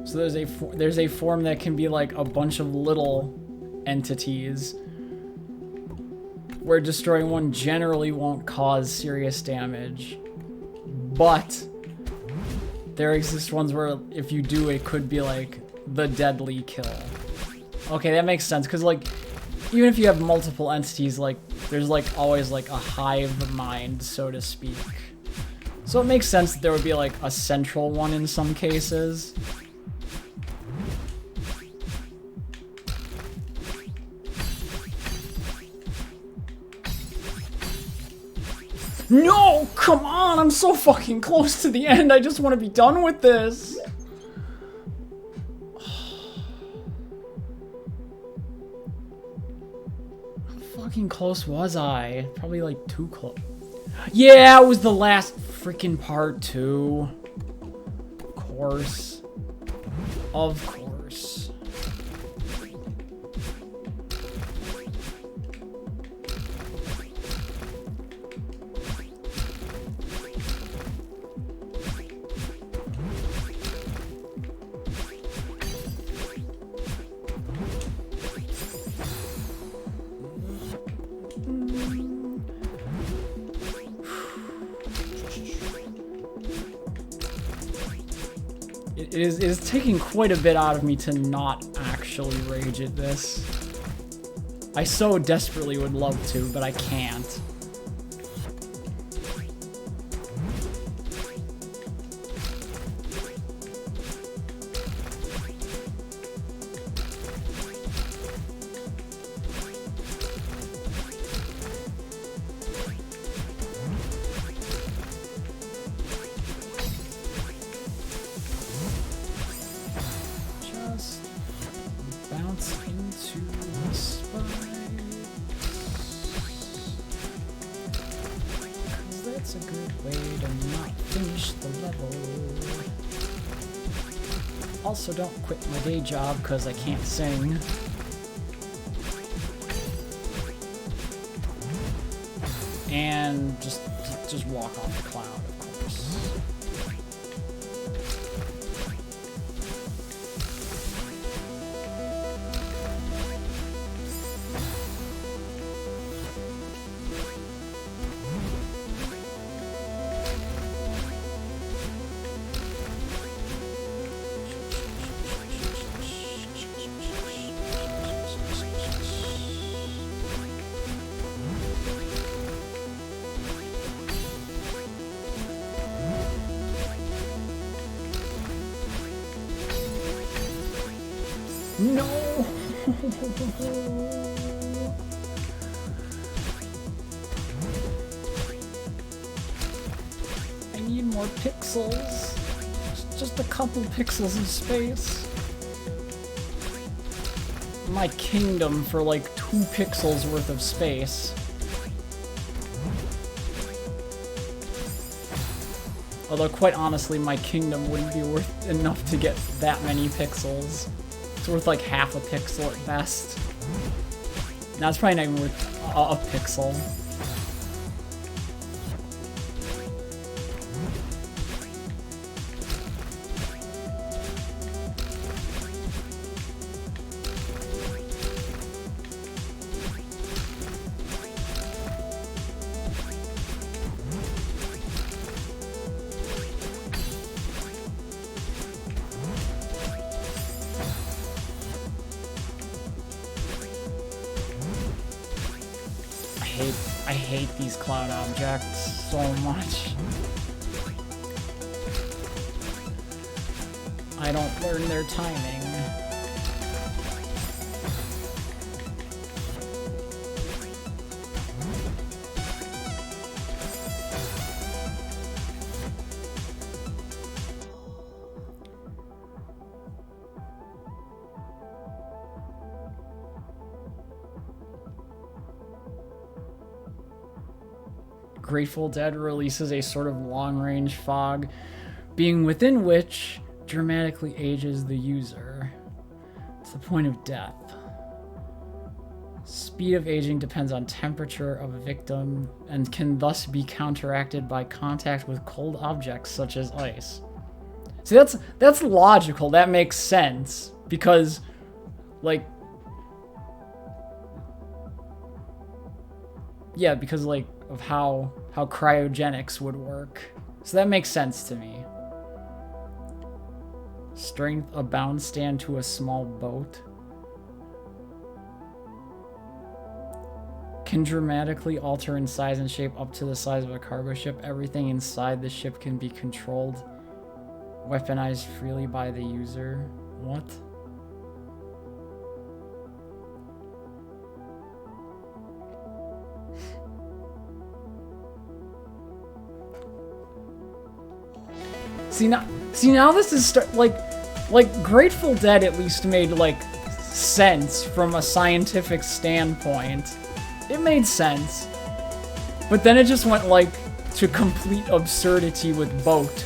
So there's a form that can be like a bunch of little entities, where destroying one generally won't cause serious damage, but there exist ones where if you do, it could be like the deadly kill. Okay, that makes sense, because like even if you have multiple entities, like there's like always like a hive mind, so to speak. So it makes sense that there would be like a central one in some cases. No! Come on! I'm so fucking close to the end. I just want to be done with this. How fucking close was I? Probably like too close. Yeah, it was the last freaking part too. Of course. Of course. it is taking quite a bit out of me to not actually rage at this. I so desperately would love to, but I can't. Also, don't quit my day job because I can't sing. And just walk off the cloud, of course. No! I need more pixels. Just a couple pixels of space. My kingdom for like 2 pixels worth of space. Although quite honestly, my kingdom wouldn't be worth enough to get that many pixels. It's worth like half a pixel at best. Now it's probably not even worth a pixel. I hate these cloud objects so much. I don't learn their timing. Grateful Dead releases a sort of long-range fog, being within which dramatically ages the user. It's the point of death. Speed of aging depends on temperature of a victim and can thus be counteracted by contact with cold objects such as ice. See, that's logical. That makes sense because, like, yeah, because like of how cryogenics would work. So that makes sense to me. Strength, a bound stand to a small boat. Can dramatically alter in size and shape up to the size of a cargo ship. Everything inside the ship can be controlled, weaponized freely by the user. What? See now this is like Grateful Dead at least made like sense from a scientific standpoint. It made sense. But then it just went like to complete absurdity with boat.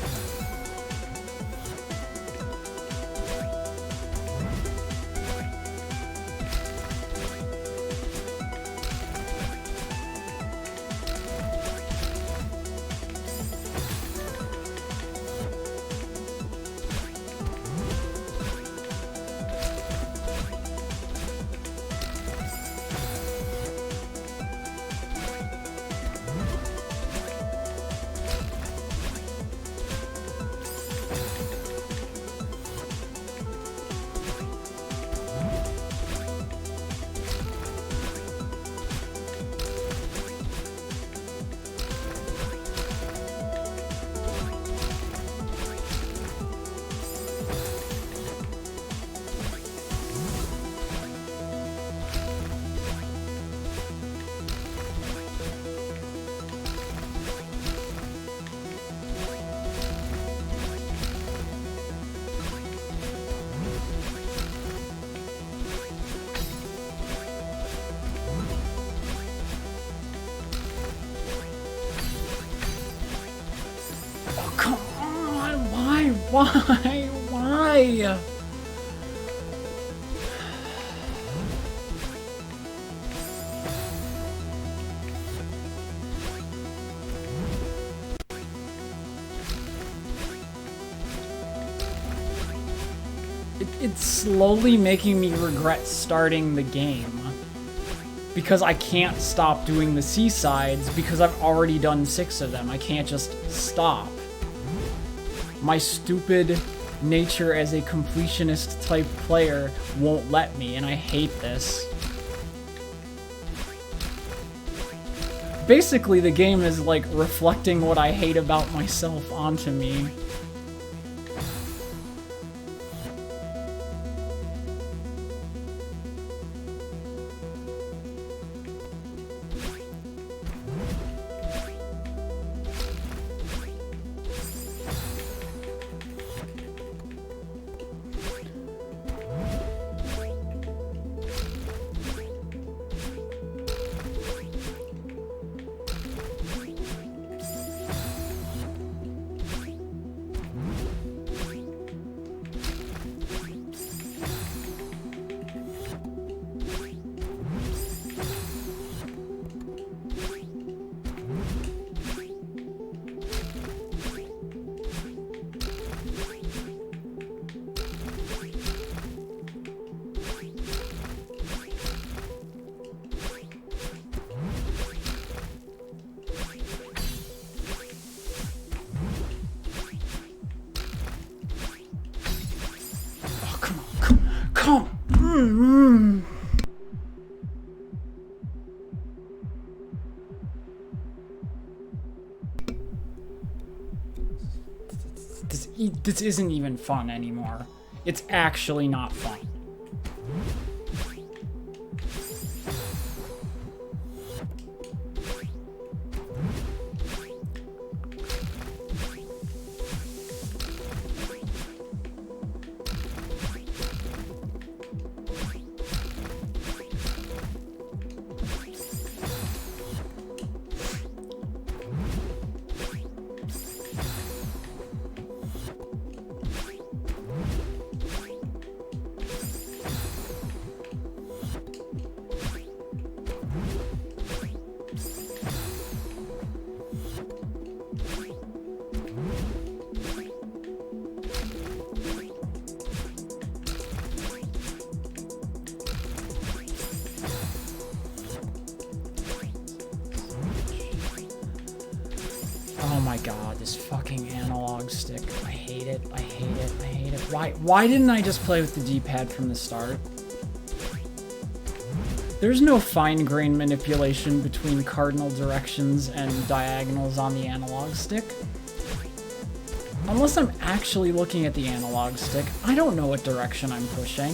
Why? Why? It's slowly making me regret starting the game. Because I can't stop doing the seasides because I've already done 6 of them. I can't just stop. My stupid nature as a completionist type player won't let me, and I hate this. Basically, the game is like reflecting what I hate about myself onto me. This isn't even fun anymore. It's actually not fun. Oh my god, this fucking analog stick. I hate it, I hate it, I hate it. Why didn't I just play with the D-pad from the start? There's no fine-grained manipulation between cardinal directions and diagonals on the analog stick. Unless I'm actually looking at the analog stick, I don't know what direction I'm pushing.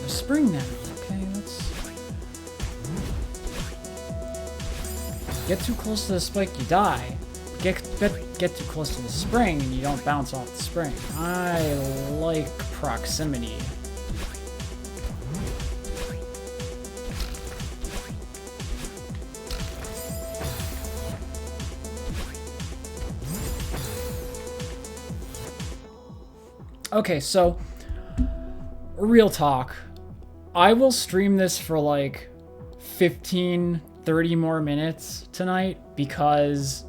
Spring now. Okay, let's get too close to the spike, you die. Get too close to the spring and you don't bounce off the spring. I like proximity. Okay, so real talk. I will stream this for like 15, 30 more minutes tonight because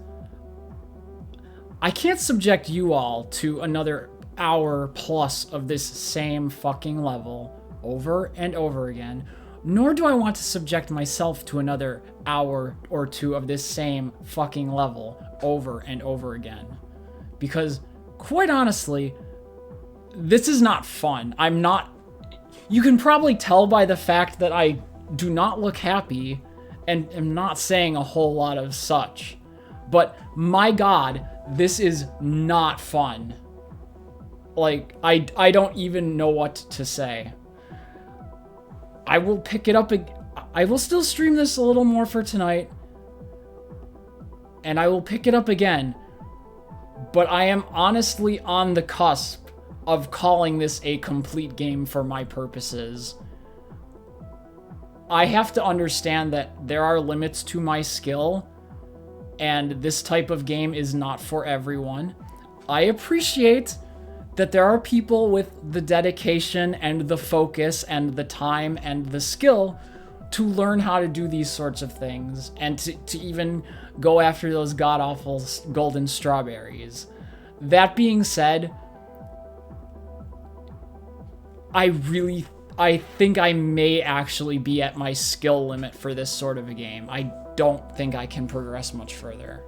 I can't subject you all to another hour plus of this same fucking level over and over again, nor do I want to subject myself to another hour or two of this same fucking level over and over again. Because, quite honestly, this is not fun. I'm not... You can probably tell by the fact that I do not look happy and am not saying a whole lot of such. But, my god, this is not fun. Like, I don't even know what to say. I will pick it up. I will still stream this a little more for tonight. And I will pick it up again. But I am honestly on the cusp of calling this a complete game for my purposes. I have to understand that there are limits to my skill. And this type of game is not for everyone. I appreciate that there are people with the dedication and the focus and the time and the skill to learn how to do these sorts of things and to even go after those god-awful golden strawberries. That being said, I think I may actually be at my skill limit for this sort of a game. I don't think I can progress much further.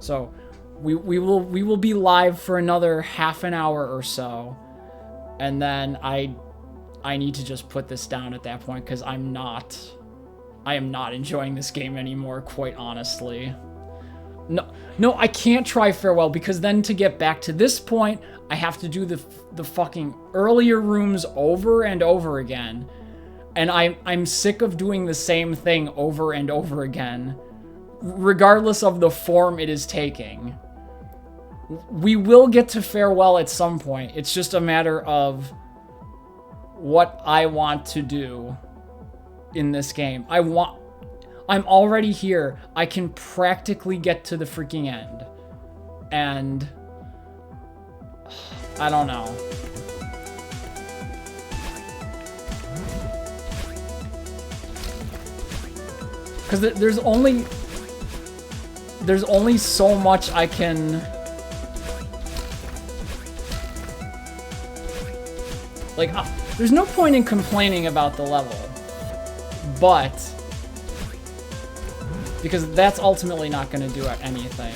So we will be live for another half an hour or so, and then I need to just put this down at that point because I am not enjoying this game anymore, quite honestly. No, I can't try farewell because then to get back to this point, I have to do the fucking earlier rooms over and over again. And I'm sick of doing the same thing over and over again, regardless of the form it is taking. We will get to farewell at some point. It's just a matter of what I want to do in this game. I'm already here. I can practically get to the freaking end. And I don't know. Because there's only so much I can... Like, there's no point in complaining about the level. But... because that's ultimately not going to do anything.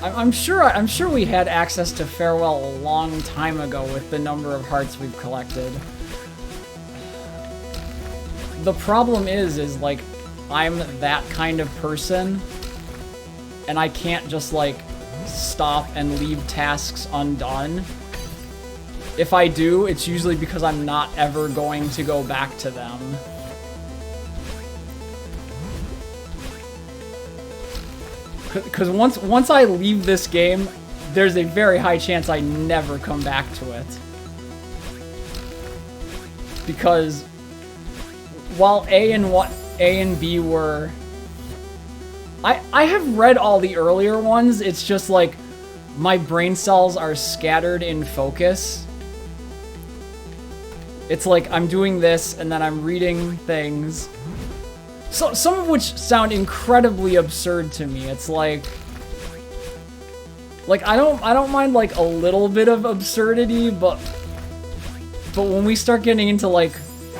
I'm sure we had access to farewell a long time ago with the number of hearts we've collected. The problem is like, I'm that kind of person, and I can't just like stop and leave tasks undone. If I do, it's usually because I'm not ever going to go back to them. Because once I leave this game, there's a very high chance I never come back to it. Because while A and B were... I have read all the earlier ones, it's just like my brain cells are scattered in focus. It's like I'm doing this and then I'm reading things. So, some of which sound incredibly absurd to me. It's like I don't mind like a little bit of absurdity, but when we start getting into like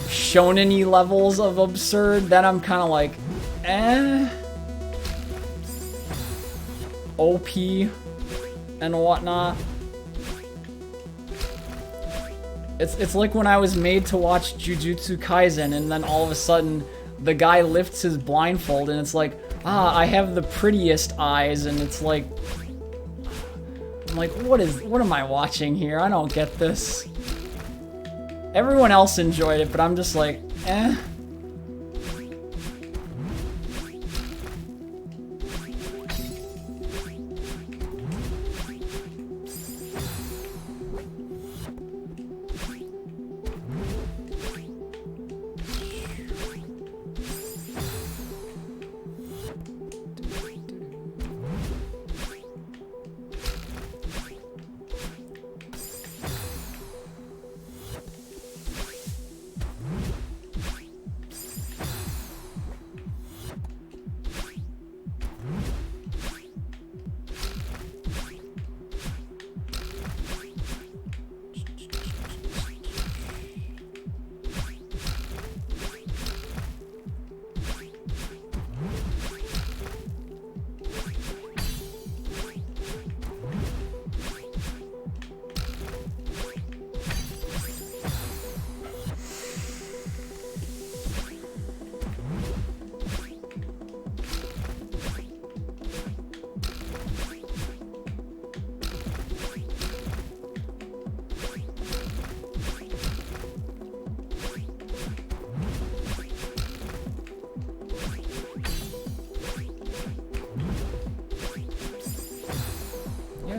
shonen-y levels of absurd, then I'm kind of like, OP and whatnot. It's like when I was made to watch Jujutsu Kaisen, and then all of a sudden the guy lifts his blindfold, and it's like, I have the prettiest eyes, and it's like, I'm like, what am I watching here? I don't get this. Everyone else enjoyed it, but I'm just like,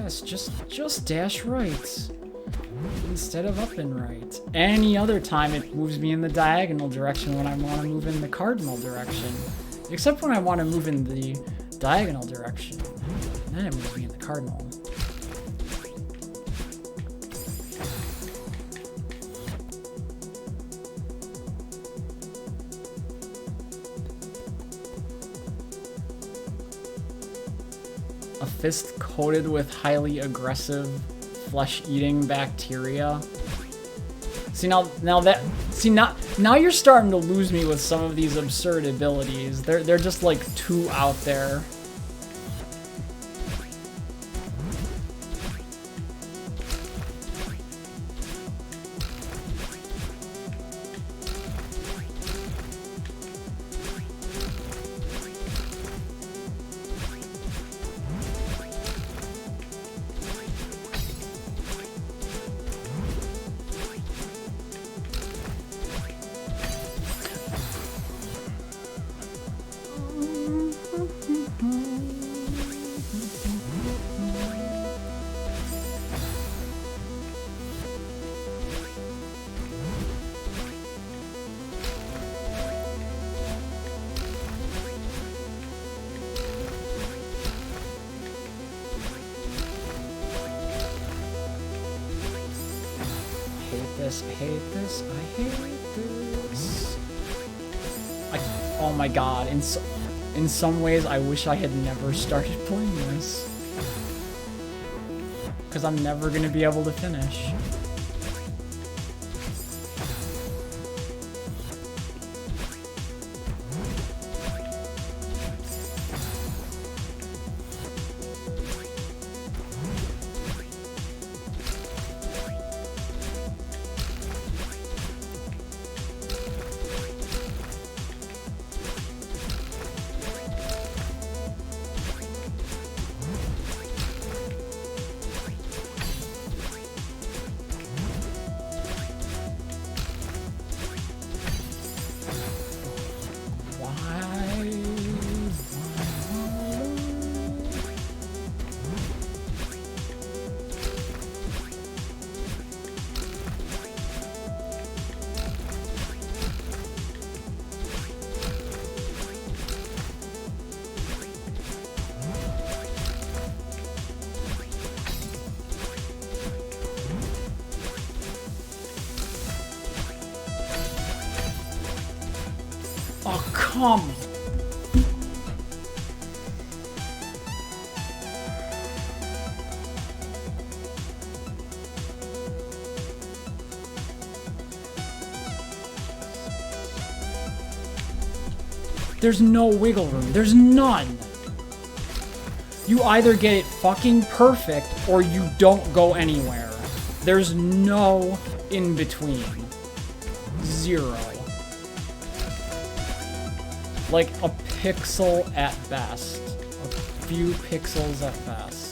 Yes, just dash right. Instead of up and right. Any other time it moves me in the diagonal direction when I want to move in the cardinal direction. Except when I want to move in the diagonal direction. Then it moves me in the cardinal. A fist coated with highly aggressive flesh-eating bacteria. See now you're starting to lose me with some of these absurd abilities. They're just like too out there. I hate this. Oh my god, in some ways I wish I had never started playing this. Because I'm never gonna be able to finish. Oh, come. There's no wiggle room. There's none. You either get it fucking perfect or you don't go anywhere. There's no in between. Zero. Like a pixel at best. A few pixels at best.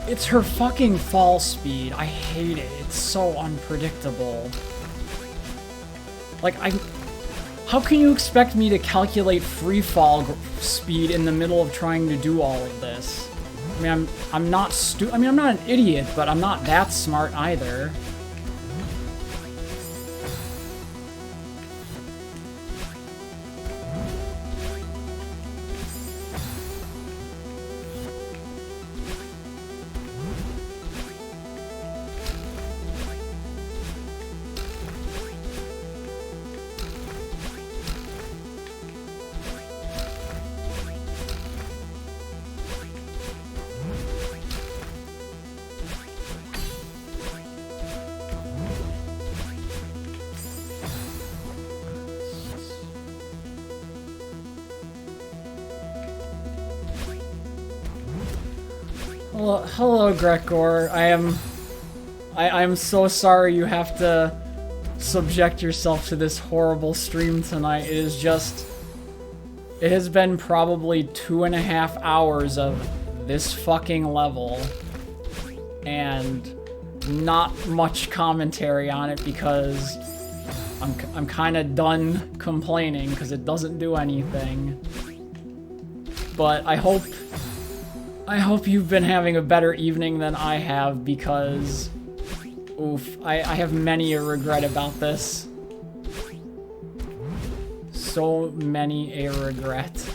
It's her fucking fall speed. I hate it. It's so unpredictable. Like, how can you expect me to calculate free fall speed in the middle of trying to do all of this? I mean, I'm not I'm not an idiot, but I'm not that smart either. Hello, Gregor. I am so sorry you have to subject yourself to this horrible stream tonight. It has been probably 2.5 hours of this fucking level and not much commentary on it because I'm kind of done complaining because it doesn't do anything. But I hope you've been having a better evening than I have because, oof, I have many a regret about this. So many a regret.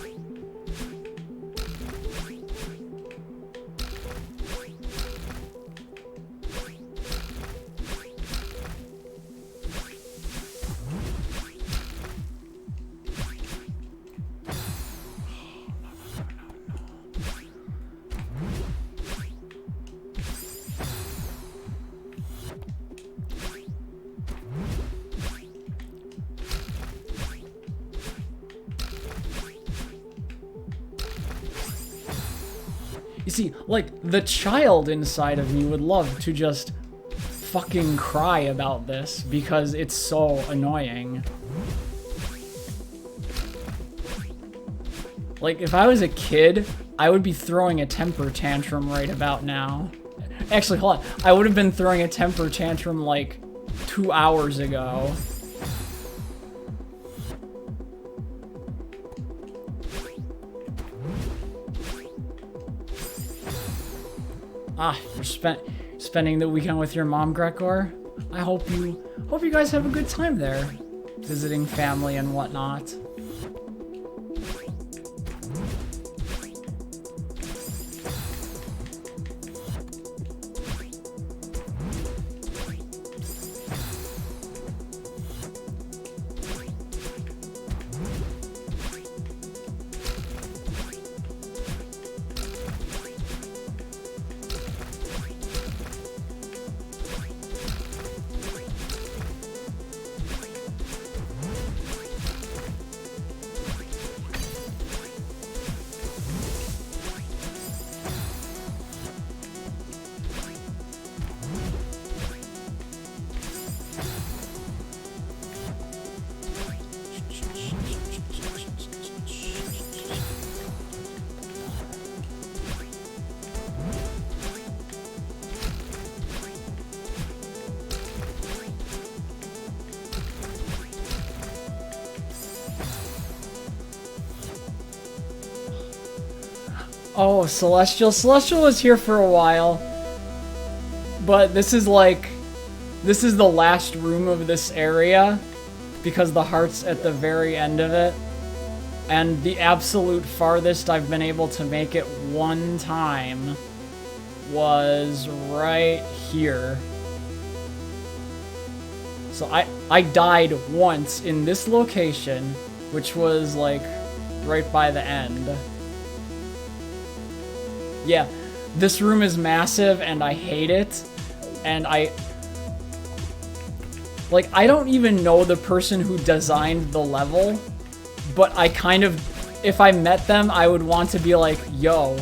You see, like, the child inside of me would love to just fucking cry about this because it's so annoying. Like, if I was a kid, I would be throwing a temper tantrum right about now. Actually, hold on. I would have been throwing a temper tantrum, like, 2 hours ago. Ah, you're spending the weekend with your mom, Gregor? I hope you guys have a good time there, visiting family and whatnot. Oh, Celestial. Celestial was here for a while. But this is the last room of this area because the heart's at the very end of it. And the absolute farthest I've been able to make it one time was right here. So I died once in this location, which was like right by the end. Yeah, this room is massive and I hate it. And I don't even know the person who designed the level, but I kind of, if I met them, I would want to be like, yo,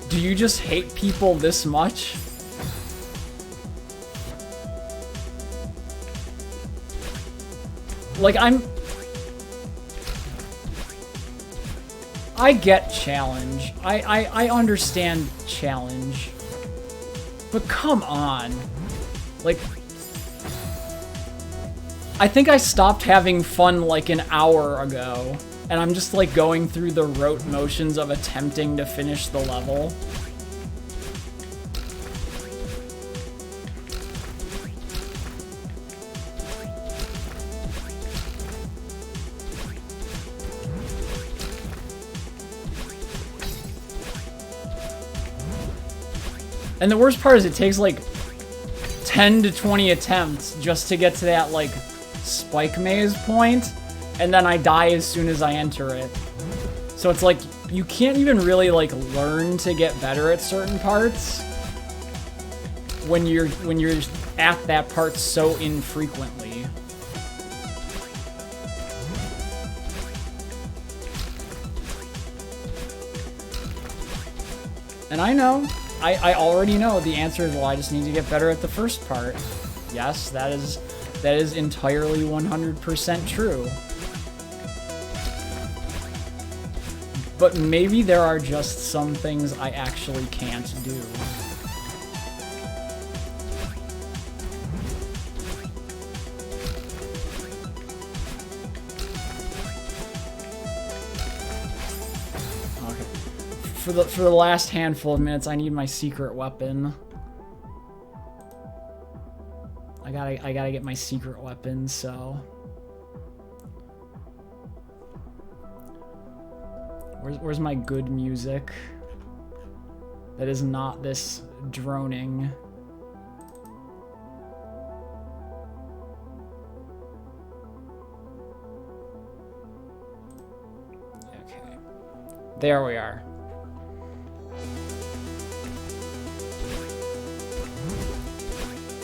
do you just hate people this much? Like, I get challenge. I understand challenge. But come on. Like, I think I stopped having fun like an hour ago, and I'm just like going through the rote motions of attempting to finish the level. And the worst part is it takes like 10 to 20 attempts just to get to that like spike maze point, and then I die as soon as I enter it. So it's like you can't even really like learn to get better at certain parts when you're at that part so infrequently. And I know, I already know the answer is, well, I just need to get better at the first part. Yes, that is entirely 100% true. But maybe there are just some things I actually can't do. For the last handful of minutes, I need my secret weapon. I gotta get my secret weapon, so. Where's my good music? That is not this droning. Okay. There we are.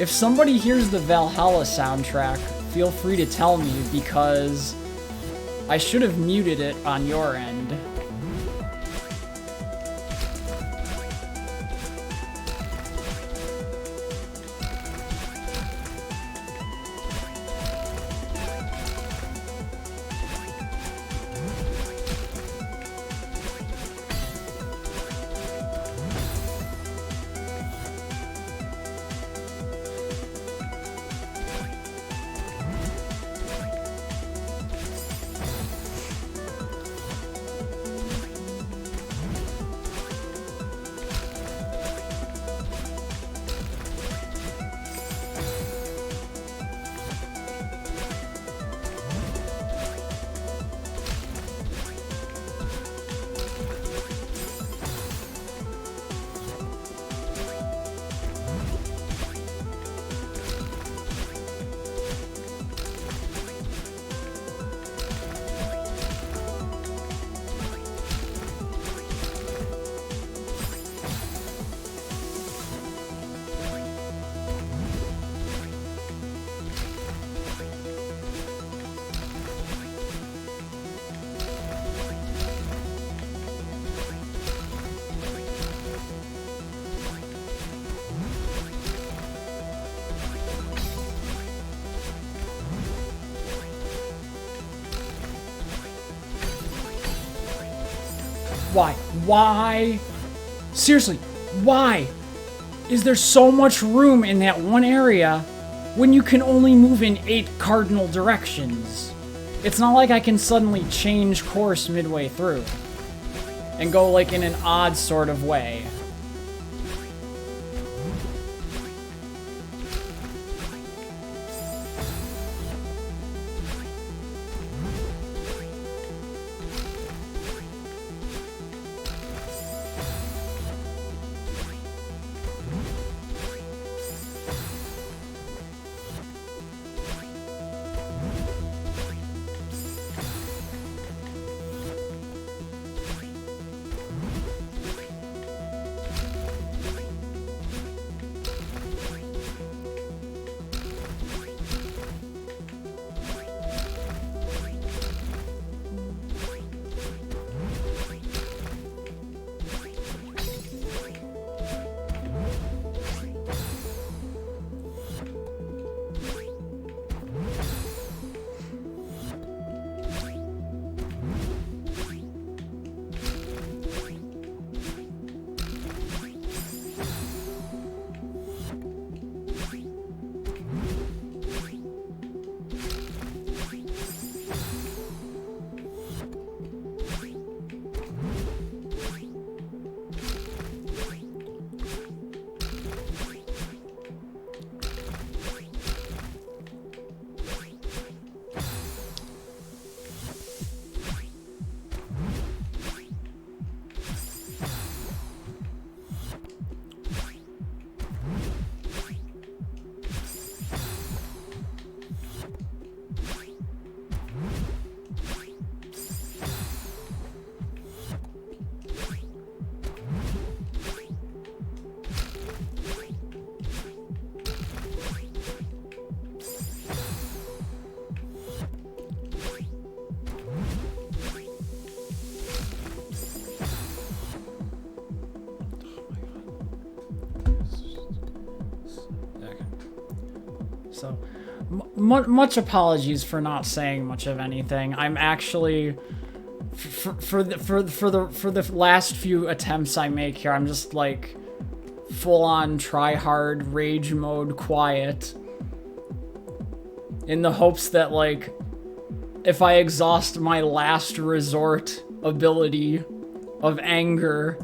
If somebody hears the Valhalla soundtrack, feel free to tell me, because I should have muted it on your end. Why? Why? Seriously, why is there so much room in that one area when you can only move in 8 cardinal directions? It's not like I can suddenly change course midway through and go like in an odd sort of way. So, much apologies for not saying much of anything. I'm actually, for the last few attempts I make here, I'm just like full on try hard rage mode quiet, in the hopes that like if I exhaust my last resort ability of anger,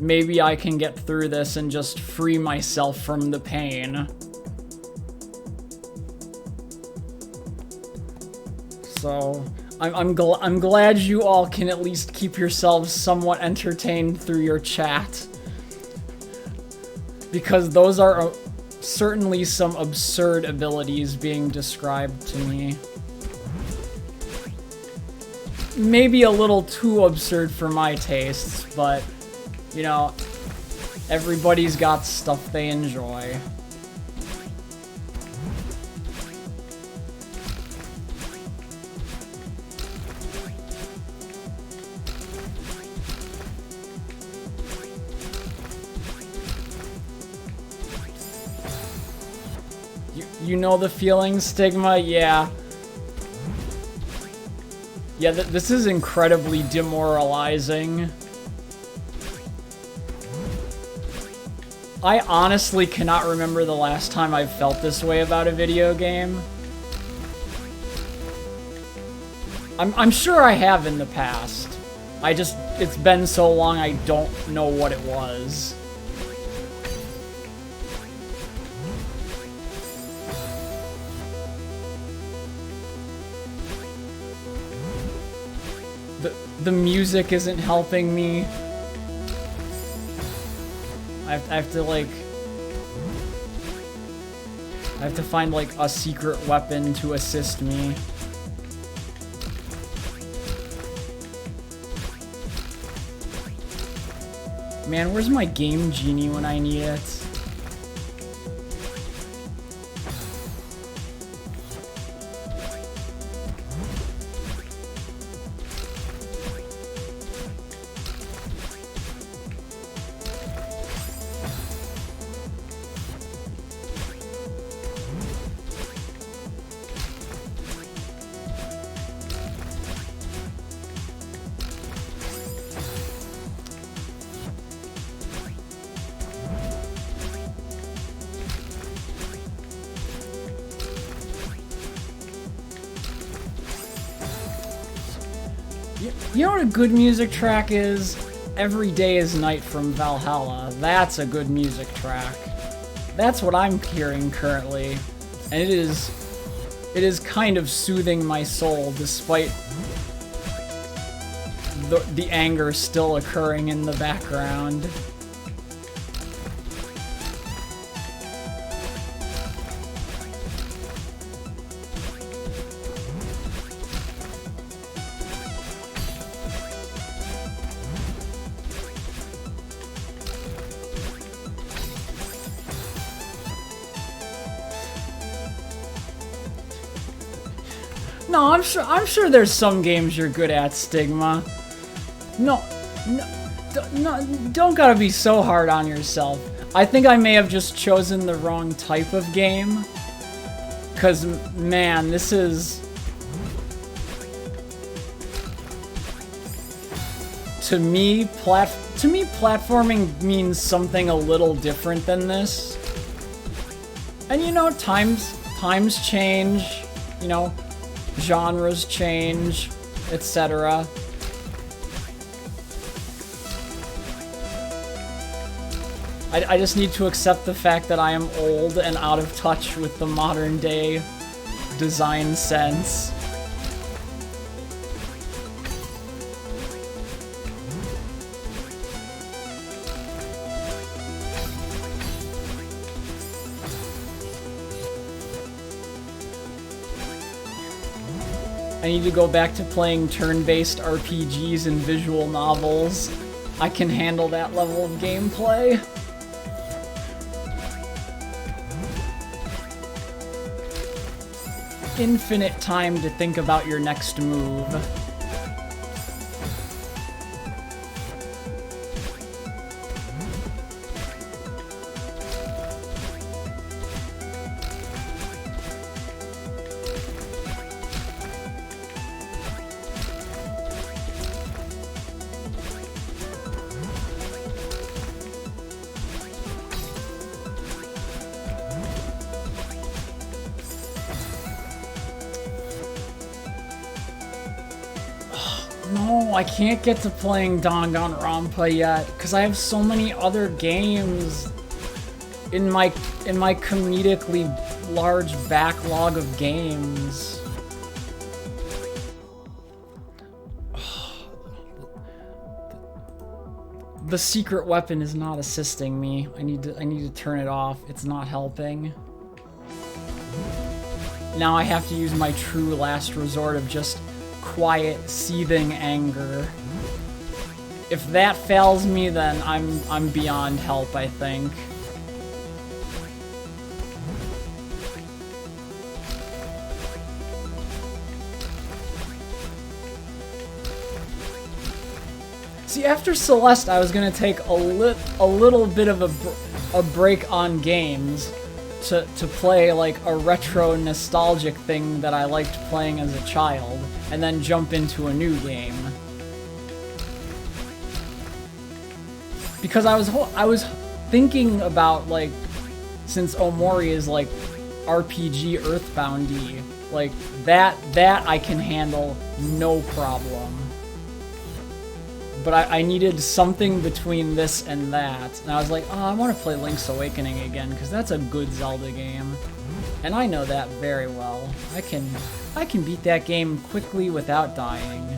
maybe I can get through this and just free myself from the pain. So, I'm glad you all can at least keep yourselves somewhat entertained through your chat. Because those are certainly some absurd abilities being described to me. Maybe a little too absurd for my tastes, but, you know, everybody's got stuff they enjoy. You know the feeling, Stigma? Yeah. Yeah, this is incredibly demoralizing. I honestly cannot remember the last time I've felt this way about a video game. I'm sure I have in the past. It's been so long I don't know what it was. The music isn't helping me. I have to like... I have to find like a secret weapon to assist me. Man, where's my Game Genie when I need it? You know what a good music track is? Every Day is Night from Valhalla. That's a good music track. That's what I'm hearing currently. And it is kind of soothing my soul despite the anger still occurring in the background. No, I'm sure there's some games you're good at, Stigma. No, don't gotta be so hard on yourself. I think I may have just chosen the wrong type of game. 'Cause, man, this is... To me, platforming means something a little different than this. And you know, times change, you know, genres change, etc. I just need to accept the fact that I am old and out of touch with the modern day design sense. I need to go back to playing turn-based RPGs and visual novels. I can handle that level of gameplay. Infinite time to think about your next move. I can't get to playing Danganronpa yet because I have so many other games in my comedically large backlog of games. The secret weapon is not assisting me. I need to turn it off. It's not helping. Now I have to use my true last resort of just quiet, seething anger. If that fails me, then I'm beyond help, I think. See, after Celeste, I was gonna take a little bit of a break on games to play like a retro nostalgic thing that I liked playing as a child, and then jump into a new game. Because I was thinking about, like, since Omori is like RPG Earthboundy, like that I can handle no problem. But I needed something between this and that. And I was like, oh, I want to play Link's Awakening again, because that's a good Zelda game. And I know that very well. I can beat that game quickly without dying.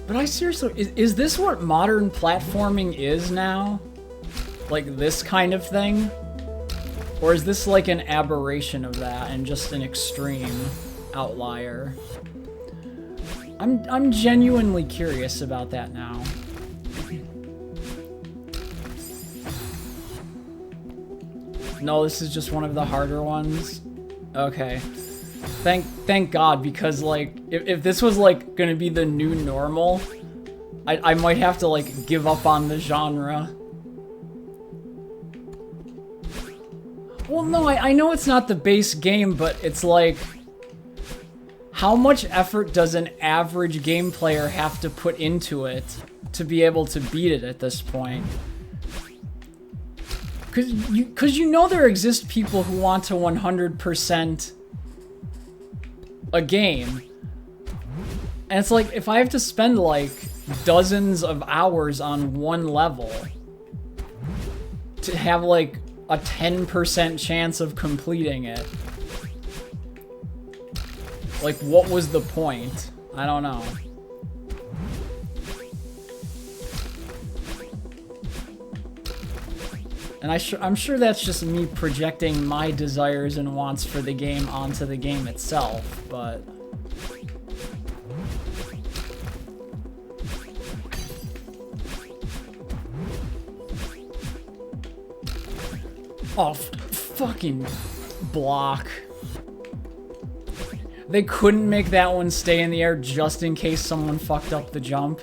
But I seriously, is this what modern platforming is now? Like this kind of thing? Or is this like an aberration of that and just an extreme outlier? I'm genuinely curious about that now. No, this is just one of the harder ones? Okay. Thank God, because like if this was like gonna be the new normal, I might have to like give up on the genre. Well, no, I know it's not the base game, but it's like, how much effort does an average game player have to put into it to be able to beat it at this point? Cause you know there exist people who want to 100% a game. And it's like, if I have to spend like dozens of hours on one level to have like a 10% chance of completing it, like what was the point? I don't know. And I'm sure that's just me projecting my desires and wants for the game onto the game itself, but... Oh, fucking block. They couldn't make that one stay in the air just in case someone fucked up the jump.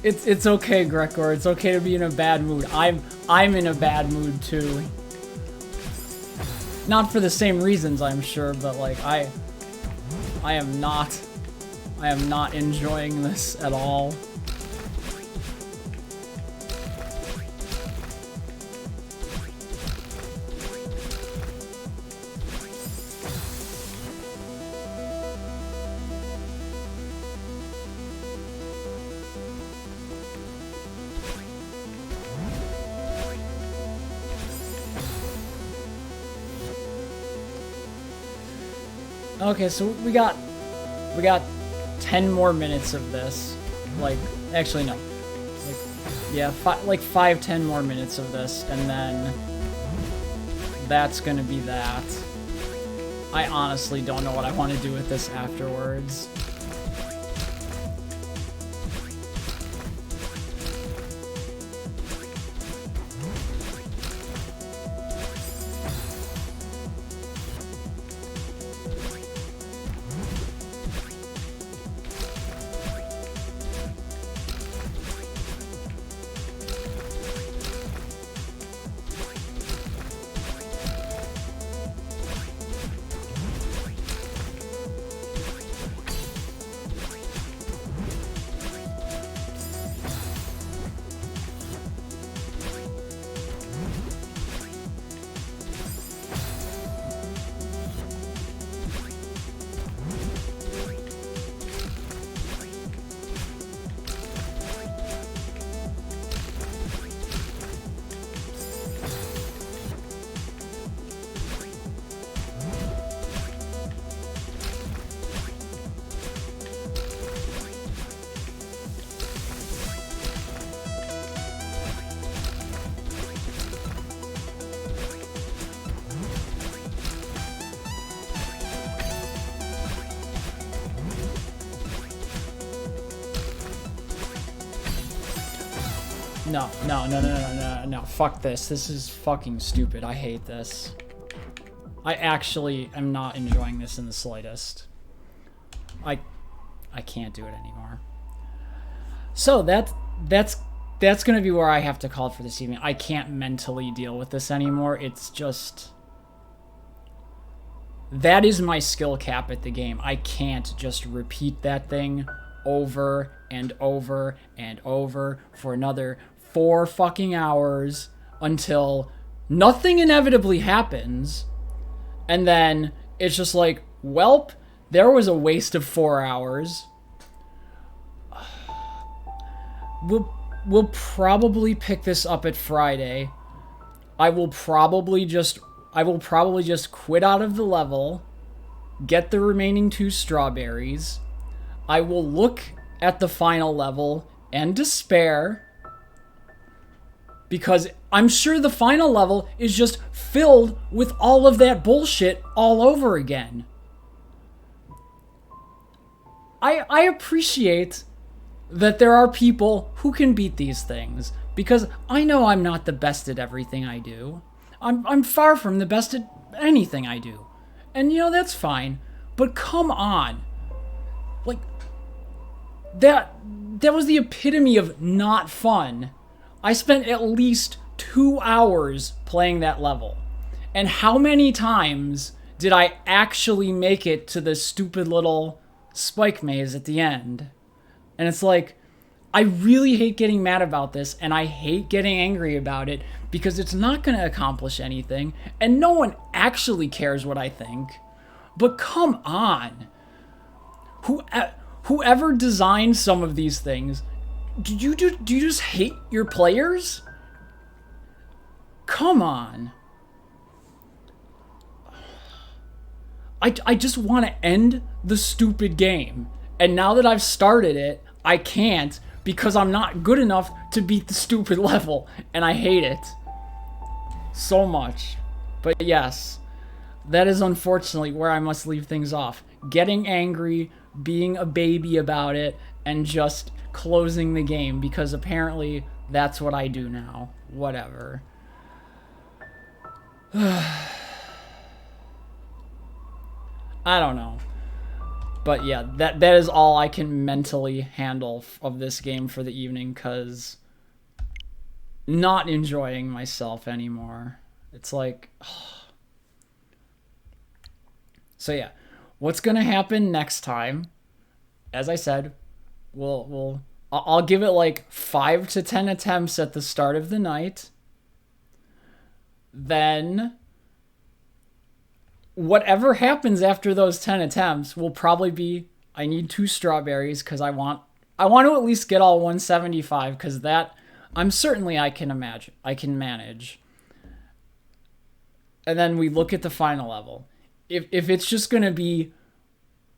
It's okay, Gregor. It's okay to be in a bad mood. I'm in a bad mood too. Not for the same reasons, I'm sure, but like I am not enjoying this at all. Okay, so we got 10 more minutes of this, like, Actually, no. Like, yeah, like 5-10 more minutes of this, and then that's gonna be that. I honestly don't know what I want to do with this afterwards. No, fuck this. This is fucking stupid. I hate this. I actually am not enjoying this in the slightest. I can't do it anymore. So that's gonna be where I have to call it for this evening. I can't mentally deal with this anymore. It's just... that is my skill cap at the game. I can't just repeat that thing over and over and over for another 4 fucking hours until nothing inevitably happens, and then it's just like, welp, there was a waste of 4 hours. We'll probably pick this up at Friday. I will probably just quit out of the level, get the remaining 2 strawberries. I will look at the final level and despair, because I'm sure the final level is just filled with all of that bullshit all over again. I appreciate that there are people who can beat these things, because I know I'm not the best at everything I do. I'm far from the best at anything I do. And you know, that's fine. But come on. Like, that was the epitome of not fun. I spent at least 2 hours playing that level. And how many times did I actually make it to the stupid little spike maze at the end? And it's like, I really hate getting mad about this, and I hate getting angry about it, because it's not going to accomplish anything, and no one actually cares what I think. But come on. Whoever designed some of these things, do you just hate your players? Come on. I just want to end the stupid game. And now that I've started it, I can't, because I'm not good enough to beat the stupid level. And I hate it so much. But yes, that is unfortunately where I must leave things off. Getting angry, being a baby about it, and just closing the game, because apparently that's what I do now. Whatever. I don't know. But yeah, that is all I can mentally handle of this game for the evening, because not enjoying myself anymore. It's like... So yeah, what's gonna happen next time? As I said, I'll give it like 5 to 10 attempts at the start of the night. Then whatever happens after those 10 attempts will probably be, I need 2 strawberries because I want to at least get all 175, because that I can manage. And then we look at the final level. If it's just gonna be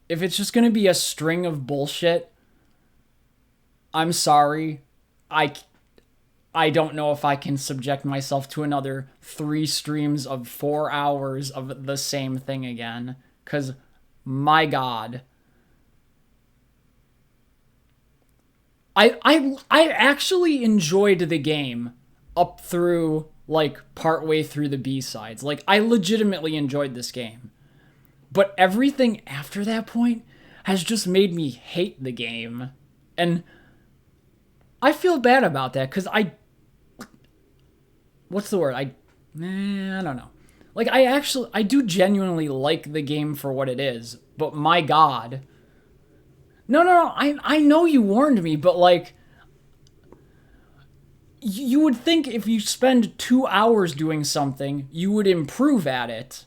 a string of bullshit, I'm sorry. I I don't know if I can subject myself to another 3 streams of 4 hours of the same thing again. Cause my God, I actually enjoyed the game up through like partway through the B sides. Like I legitimately enjoyed this game, but everything after that point has just made me hate the game, and I feel bad about that because what's the word? I don't know. Like I do genuinely like the game for what it is, but my God, no. I know you warned me, but like you would think if you spend 2 hours doing something, you would improve at it.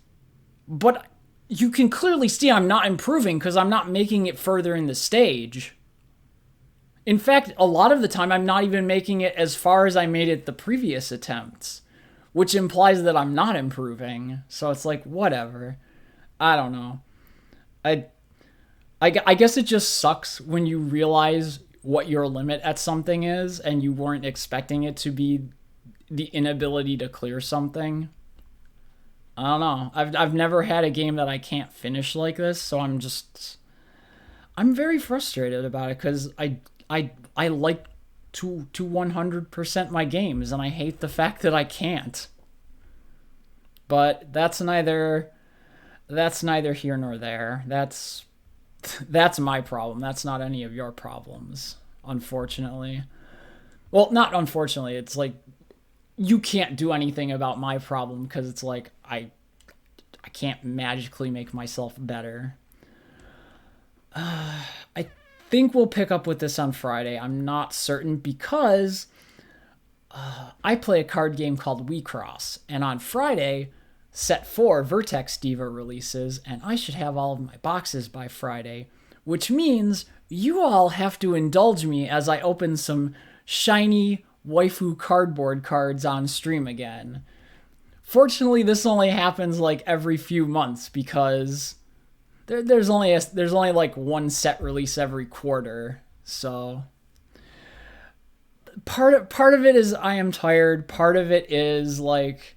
But you can clearly see I'm not improving because I'm not making it further in the stage. In fact, a lot of the time I'm not even making it as far as I made it the previous attempts, which implies that I'm not improving. So it's like, whatever. I don't know. I, I guess it just sucks when you realize what your limit at something is and you weren't expecting it to be the inability to clear something. I don't know. I've never had a game that I can't finish like this, so I'm very frustrated about it because I like to 100% my games and I hate the fact that I can't. But that's neither here nor there. That's my problem. That's not any of your problems, unfortunately. Well, not unfortunately. It's like you can't do anything about my problem because it's like I can't magically make myself better. I think we'll pick up with this on Friday. I'm not certain because I play a card game called We Cross, and on Friday, Set 4 Vertex Diva releases, and I should have all of my boxes by Friday, which means you all have to indulge me as I open some shiny waifu cardboard cards on stream again. Fortunately, this only happens like every few months because there's only like one set release every quarter. So part of it is I am tired. Part of it is like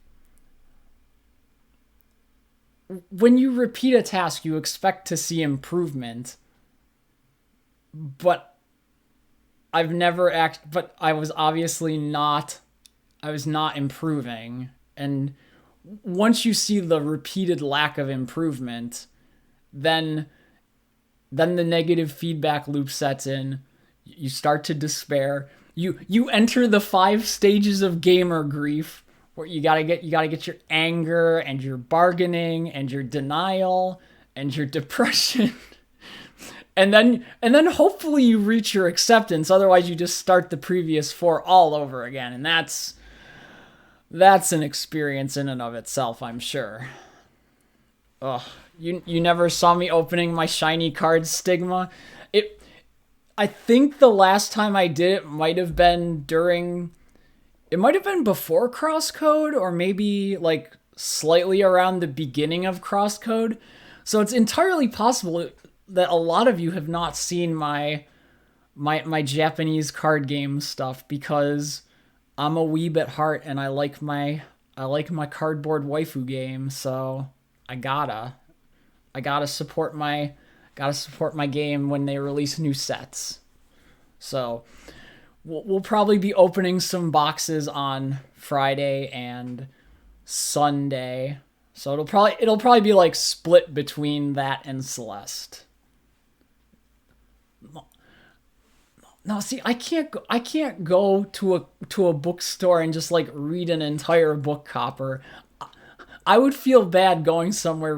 when you repeat a task, you expect to see improvement. But but I was obviously not I was not improving. And once you see the repeated lack of improvement, then the negative feedback loop sets in. You start to despair. You enter the 5 stages of gamer grief where you gotta get your anger and your bargaining and your denial and your depression. And then hopefully you reach your acceptance. Otherwise you just start the previous 4 all over again. And that's an experience in and of itself, I'm sure. Ugh. You never saw me opening my shiny cards, Stigma. I think the last time I did it might have been before Crosscode or maybe like slightly around the beginning of Crosscode. So it's entirely possible that a lot of you have not seen my Japanese card game stuff because I'm a weeb at heart and I like my cardboard waifu game, so I gotta support my game when they release new sets. So we'll probably be opening some boxes on Friday and Sunday. So it'll probably be like split between that and Celeste. No, see, I can't go to a bookstore and just like read an entire book copper. I would feel bad going somewhere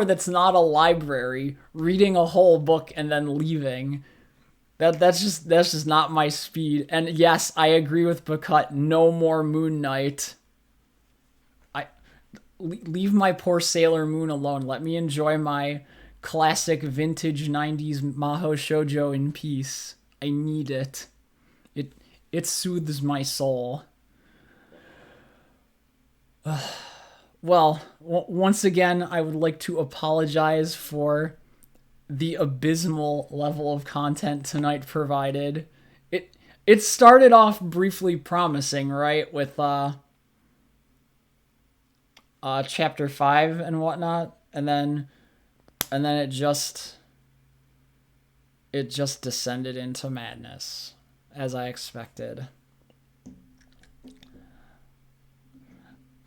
that's not a library, reading a whole book and then leaving. That's just not my speed. And yes, I agree with Bakut. No more Moon Knight. Leave my poor Sailor Moon alone. Let me enjoy my classic vintage 90s Maho Shoujo in peace. I need it. It soothes my soul. Well, once again, I would like to apologize for the abysmal level of content tonight provided. It started off briefly promising, right, with chapter 5 and whatnot, and then it just descended into madness, as I expected.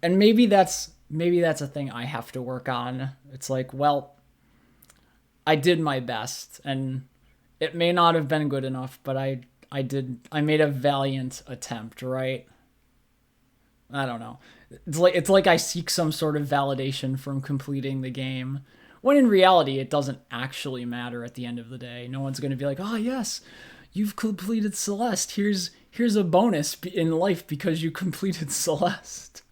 And maybe that's a thing I have to work on. It's like, well, I did my best, and it may not have been good enough, but I made a valiant attempt, right? I don't know. It's like I seek some sort of validation from completing the game, when in reality it doesn't actually matter at the end of the day. No one's going to be like, "Oh, yes, you've completed Celeste. Here's a bonus in life because you completed Celeste."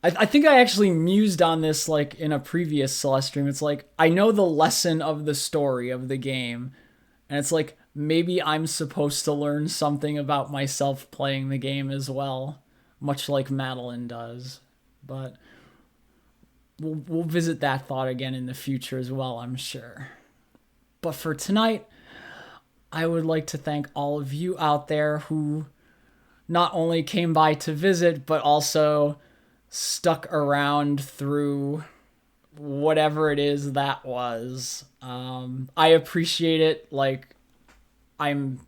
I think I actually mused on this like in a previous Celeste stream. It's like, I know the lesson of the story of the game, and it's like, maybe I'm supposed to learn something about myself playing the game as well, much like Madeline does. But we'll visit that thought again in the future as well, I'm sure. But for tonight, I would like to thank all of you out there who not only came by to visit, but also stuck around through whatever it is that was. I appreciate it. Like, I'm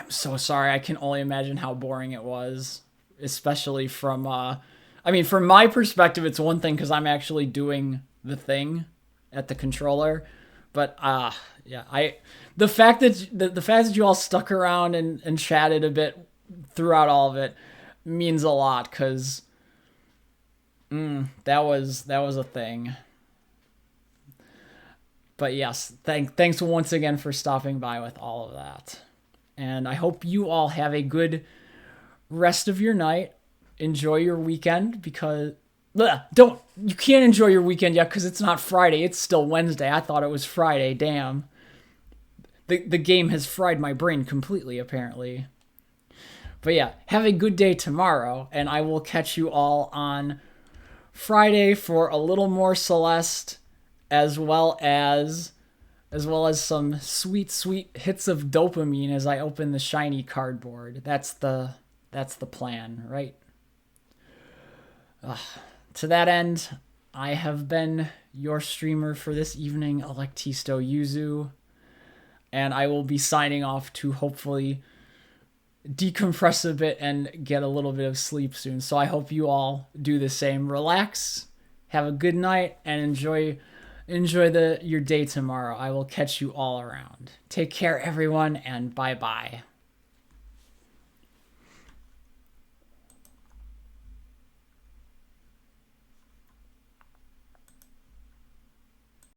so sorry. I can only imagine how boring it was, especially from from my perspective. It's one thing because I'm actually doing the thing at the controller, but the fact that you all stuck around and chatted a bit throughout all of it means a lot, because that was a thing. But yes, thanks once again for stopping by with all of that. And I hope you all have a good rest of your night. Enjoy your weekend, because you can't enjoy your weekend yet because it's not Friday. It's still Wednesday. I thought it was Friday. Damn. The game has fried my brain completely, apparently. But yeah, have a good day tomorrow, and I will catch you all on Friday for a little more Celeste, as well as some sweet hits of dopamine as I open the shiny cardboard. That's the plan, right? To that end, I have been your streamer for this evening, ElektistoYuzu, and I will be signing off to hopefully decompress a bit and get a little bit of sleep soon. So I hope you all do the same. Relax, have a good night, and enjoy your day tomorrow. I will catch you all around. Take care, everyone, and bye-bye.